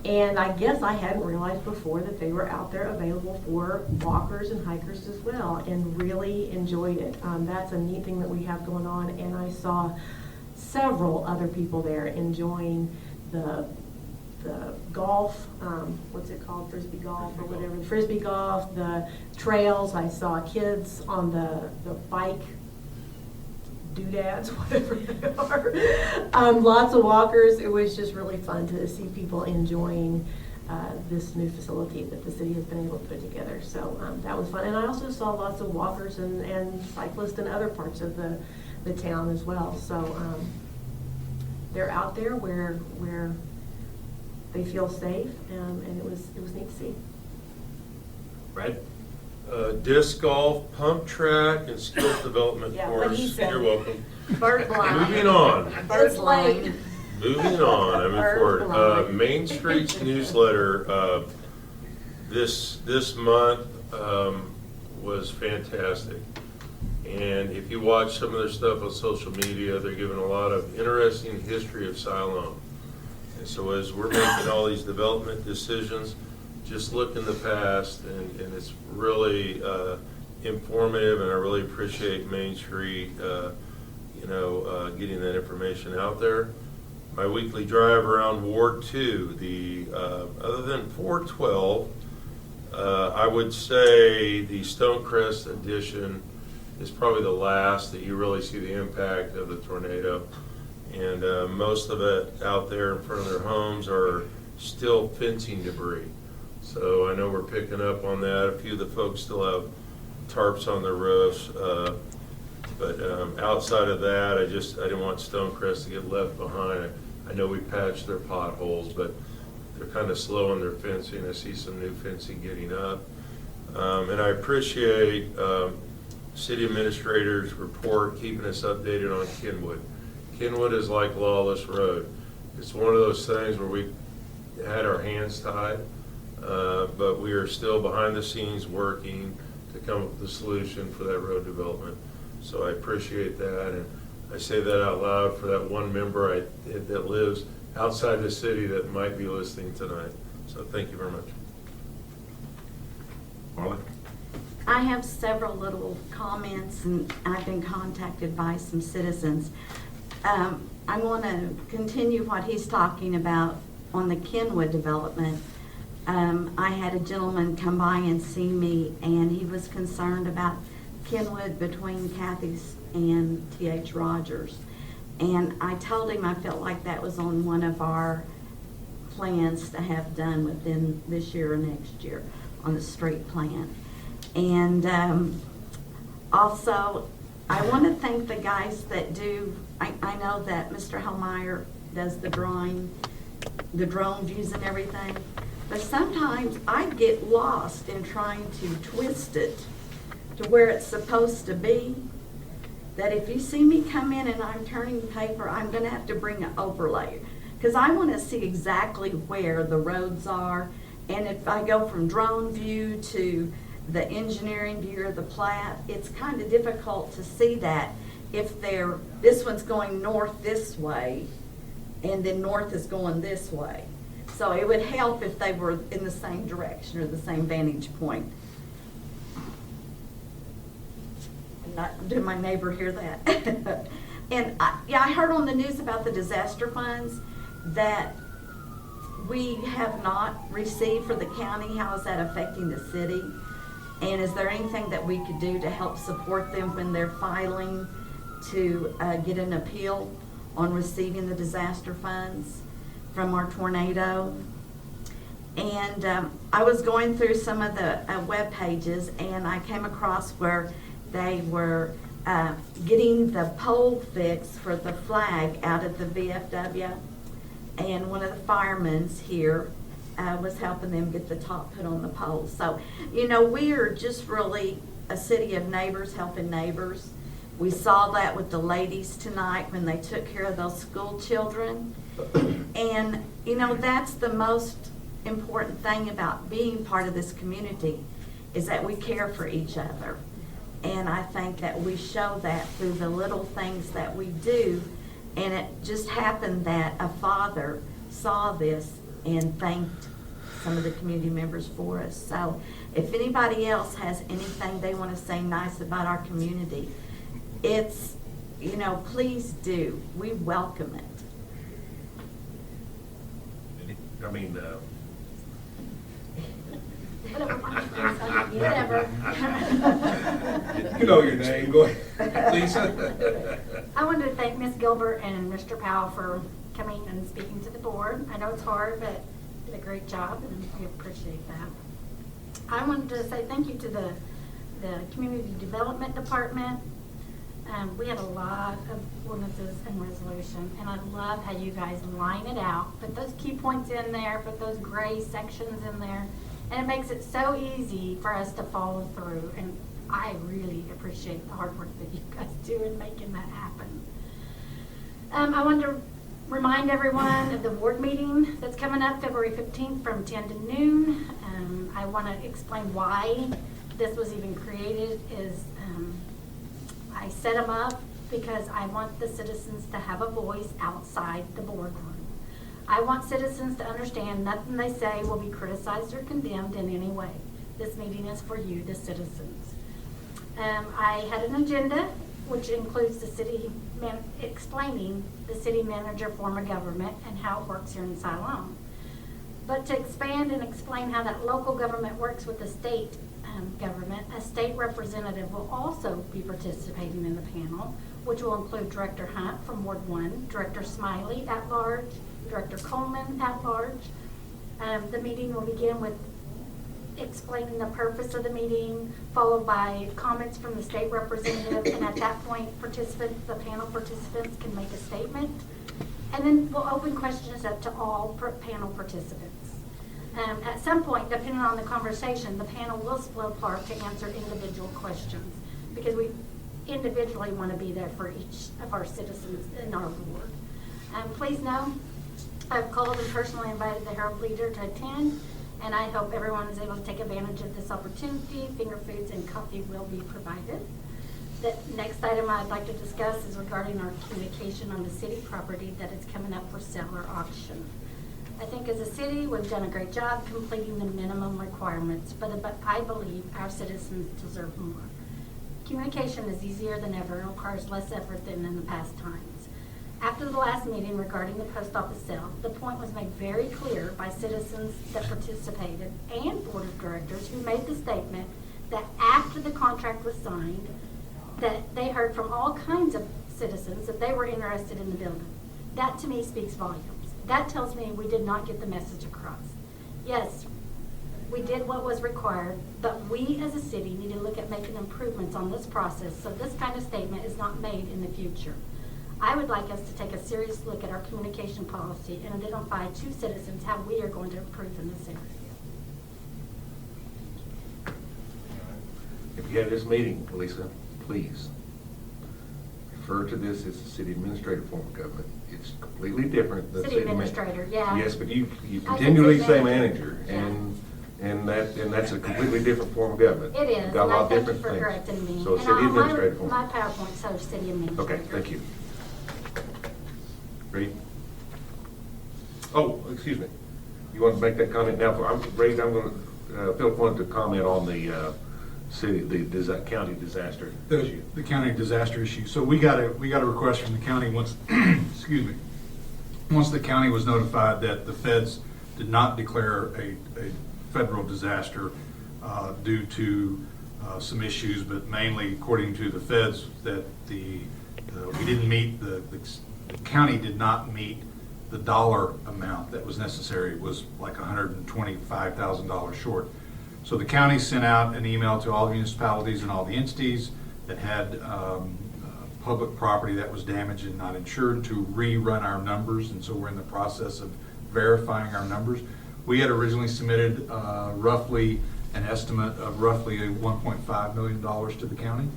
And I guess I hadn't realized before that they were out there available for walkers and hikers as well, and really enjoyed it. That's a neat thing that we have going on, and I saw several other people there enjoying the golf, what's it called, frisbee golf or whatever, the frisbee golf, the trails. I saw kids on the bike doodads, whatever they are. Lots of walkers. It was just really fun to see people enjoying this new facility that the city has been able to put together. So that was fun. And I also saw lots of walkers and cyclists in other parts of the town as well. So they're out there where they feel safe, and it was neat to see. Right. Disc golf, pump track, and skills development Yeah, what course. he said. You're welcome. Bird blind. Moving on. Bird blind. Moving on, I move Bird forward. blind. Main Street's newsletter this month was fantastic. And if you watch some of their stuff on social media, they're giving a lot of interesting history of Siloam. And so as we're making all these development decisions, just look in the past, and it's really informative, and I really appreciate Main Street, getting that information out there. My weekly drive around Ward 2, other than 412, I would say the Stonecrest addition is probably the last that you really see the impact of the tornado. And most of it out there in front of their homes are still fencing debris. So I know we're picking up on that. A few of the folks still have tarps on their roofs. But outside of that, I didn't want Stonecrest to get left behind. I know we patched their potholes, but they're kind of slow on their fencing. I see some new fencing getting up. And I appreciate City Administrator's report keeping us updated on Kenwood. Kenwood is like Lawless Road. It's one of those things where we had our hands tied, but we are still behind the scenes working to come up with a solution for that road development. So I appreciate that, and I say that out loud for that one member that lives outside the city that might be listening tonight. So thank you very much. Marla? I have several little comments, and I've been contacted by some citizens. I want to continue what he's talking about on the Kenwood development. I had a gentleman come by and see me, and he was concerned about Kenwood between Kathy's and T.H. Rogers. And I told him I felt like that was on one of our plans to have done within this year or next year on the street plan. And also, I want to thank the guys that do, I know that Mr. Hellmeyer does the drone views and everything, but sometimes I get lost in trying to twist it to where it's supposed to be, that if you see me come in and I'm turning paper, I'm going to have to bring an overlay, because I want to see exactly where the roads are. And if I go from drone view to the engineering view or the plat, it's kind of difficult to see that if this one's going north this way and then north is going this way. So it would help if they were in the same direction or the same vantage point. Did my neighbor hear that? And I heard on the news about the disaster funds that we have not received for the county. How is that affecting the city? And is there anything that we could do to help support them when they're filing to get an appeal on receiving the disaster funds from our tornado? And I was going through some of the web pages, and I came across where they were getting the pole fixed for the flag out at the VFW, and one of the firemen here was helping them get the top put on the pole. So, we are just really a city of neighbors helping neighbors. We saw that with the ladies tonight when they took care of those school children. And, that's the most important thing about being part of this community, is that we care for each other. And I think that we show that through the little things that we do. And it just happened that a father saw this and thanked some of the community members for us. So if anybody else has anything they want to say nice about our community, it's, please do. We welcome it. Whatever. You know your name, go ahead, Lisa. I wanted to thank Ms. Gilbert and Mr. Powell for coming and speaking to the board. I know it's hard, but did a great job, and we appreciate that. I wanted to say thank you to the Community Development Department. We have a lot of ordinances and resolution, and I love how you guys line it out, put those key points in there, put those gray sections in there, and it makes it so easy for us to follow through, and I really appreciate the hard work that you guys do in making that happen. I wanted to remind everyone of the board meeting that's coming up February 15th from 10 to noon. I want to explain why this was even created. I set them up because I want the citizens to have a voice outside the boardroom. I want citizens to understand nothing they say will be criticized or condemned in any way. This meeting is for you, the citizens. I had an agenda which includes the explaining the city manager form of government and how it works here in Siloam. But to expand and explain how that local government works with the state government, a state representative will also be participating in the panel, which will include Director Hunt from Ward 1, Director Smiley at large, Director Coleman at large. The meeting will begin with explaining the purpose of the meeting, followed by comments from the state representative, and at that point, the panel participants can make a statement. And then we'll open questions up to all panel participants. At some point, depending on the conversation, the panel will split apart to answer individual questions, because we individually want to be there for each of our citizens in our board. Please know, I've called and personally invited the Herald Leader to attend, and I hope everyone is able to take advantage of this opportunity. Finger foods and coffee will be provided. The next item I'd like to discuss is regarding our communication on the city property that is coming up for sale or auction. I think as a city, we've done a great job completing the minimum requirements, but I believe our citizens deserve more. Communication is easier than ever and requires less effort than in the past times. After the last meeting regarding the post office sale, the point was made very clear by citizens that participated and board of directors who made the statement that after the contract was signed, that they heard from all kinds of citizens that they were interested in the building. That to me speaks volumes. That tells me we did not get the message across. Yes, we did what was required, but we as a city need to look at making improvements on this process so this kind of statement is not made in the future. I would like us to take a serious look at our communication policy and identify to citizens how we are going to improve in this area. If you have this meeting, Lisa, please refer to this as the city administrator form of government. It's completely different than City administrator, yeah. Yes, but you I continually said say manager. manager, and that's a completely different form of government. It is, We've got and a lot I of thank you different for things. correcting me. So And city administrator form. my PowerPoint shows city administrator. Okay, thank you. Reed? Oh, excuse me. You want to make that comment now? Reed, I'm going to, Philip wanted to comment on the county disaster issue. The county disaster issue. So we got a request from the county once, excuse me, once the county was notified that the feds did not declare a federal disaster due to some issues, but mainly according to the feds that we didn't meet, the county did not meet the dollar amount that was necessary. It was like $125,000 short. So the county sent out an email to all the municipalities and all the entities that had public property that was damaged and not insured to rerun our numbers, and so we're in the process of verifying our numbers. We had originally submitted roughly an estimate of roughly $1.5 million to the county.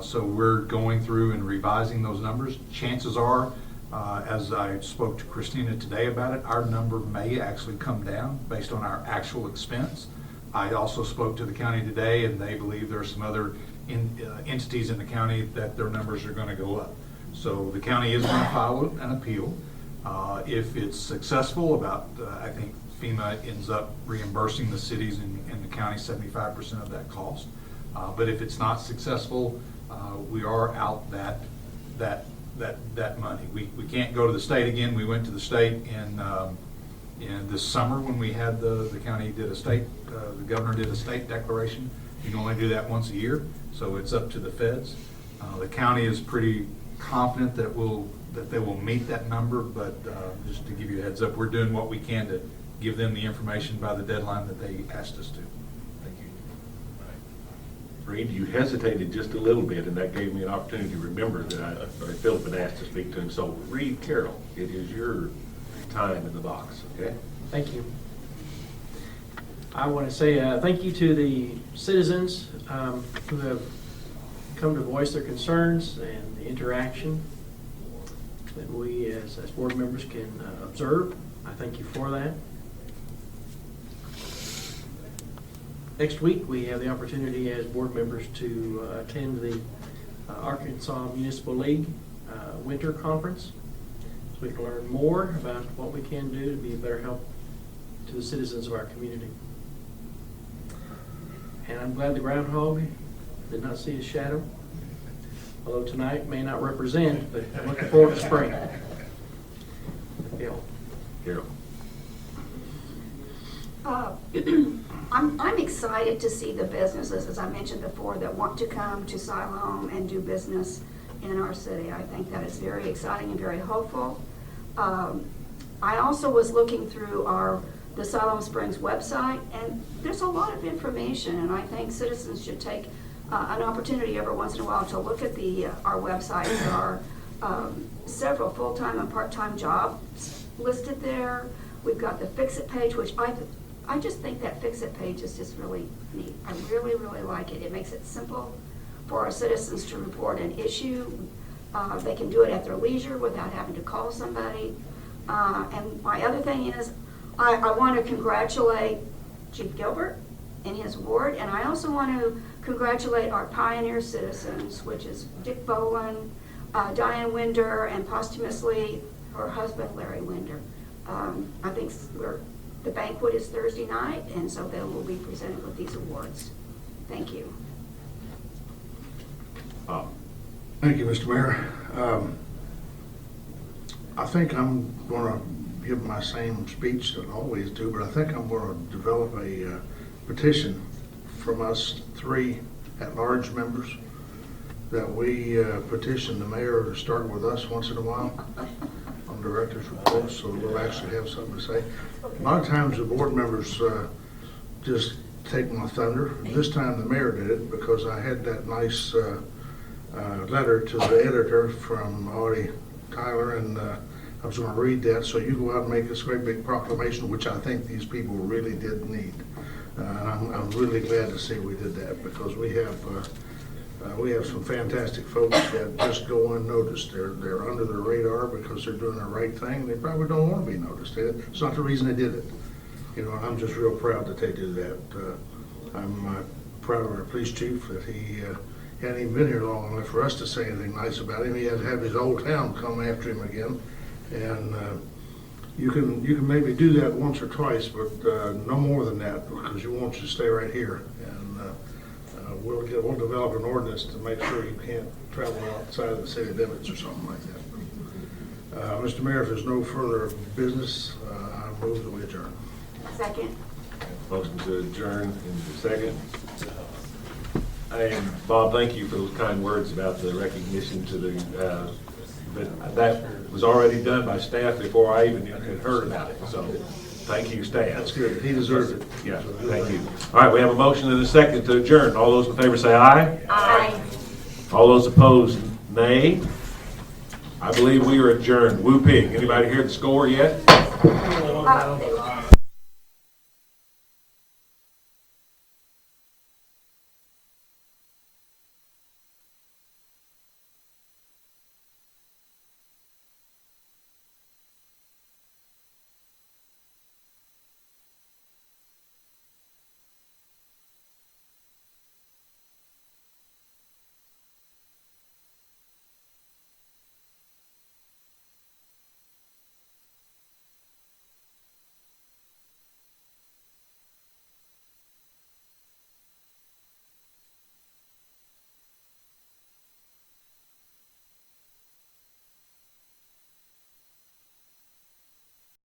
So we're going through and revising those numbers. Chances are, as I spoke to Christina today about it, our number may actually come down based on our actual expense. I also spoke to the county today, and they believe there are some other entities in the county that their numbers are going to go up. So the county is going to file an appeal. If it's successful, I think FEMA ends up reimbursing the cities and the county 75% of that cost. But if it's not successful, we are out that money. We can't go to the state again. We went to the state in this summer when we had the county did the governor did a state declaration. You can only do that once a year, so it's up to the feds. The county is pretty confident that they will meet that number, but just to give you a heads up, we're doing what we can give them the information by the deadline that they asked us to. Thank you. Reed, you hesitated just a little bit, and that gave me an opportunity to remember that Philip had asked to speak to him. So, Reed Carroll, it is your time in the box, okay? Thank you. I want to say thank you to the citizens who have come to voice their concerns and the interaction that we as board members can observe. I thank you for that. Next week, we have the opportunity as board members to attend the Arkansas Municipal League Winter Conference. So we can learn more about what we can do to be a better help to the citizens of our community. And I'm glad the groundhog did not see his shadow, although tonight may not represent, but I'm looking forward to spring. Gail. Carol. I'm excited to see the businesses, as I mentioned before, that want to come to Siloam and do business in our city. I think that is very exciting and very hopeful. I also was looking through the Siloam Springs website, and there's a lot of information, and I think citizens should take an opportunity every once in a while to look at our website. There are several full-time and part-time jobs listed there. We've got the Fix-It page, which I just think that Fix-It page is just really neat. I really, really like it. It makes it simple for our citizens to report an issue. They can do it at their leisure without having to call somebody. And my other thing is, I want to congratulate Chief Gilbert and his ward, and I also want to congratulate our pioneer citizens, which is Dick Boland, Diane Winder, and posthumously her husband, Larry Winder. I think the banquet is Thursday night, and so they will be presented with these awards. Thank you. Thank you, Mr. Mayor. I think I'm going to give my same speech that I always do, but I think I'm going to develop a petition from us 3 at-large members that we petition the mayor to start with us once in a while on director's reports, so we'll actually have something to say. A lot of times the board members just take my thunder. This time the mayor did it because I had that nice letter to the editor from Audie Tyler, and I was going to read that, so you go out and make this great big proclamation, which I think these people really did need. I'm really glad to see we did that, because we have some fantastic folks that just go unnoticed. They're under the radar because they're doing the right thing. They probably don't want to be noticed. It's not the reason they did it. You know, I'm just real proud that they did that. I'm proud of our police chief that he hadn't even been here long enough for us to say anything nice about him. He had to have his old town come after him again. And you can maybe do that once or twice, but no more than that, because you want you to stay right here. And we'll develop an ordinance to make sure you can't travel outside of the city limits or something like that. Mr. Mayor, if there's no further business, I move that we adjourn. Second. Motion to adjourn in the second. And Bob, thank you for those kind words about the recognition to the, but that was already done by staff before I even had heard about it. So thank you, staff. That's good. He deserves it. Yeah, thank you. All right, we have a motion and a second to adjourn. All those in favor say aye. Aye. All those opposed, nay. I believe we are adjourned. Woo pig. Anybody hear the score yet?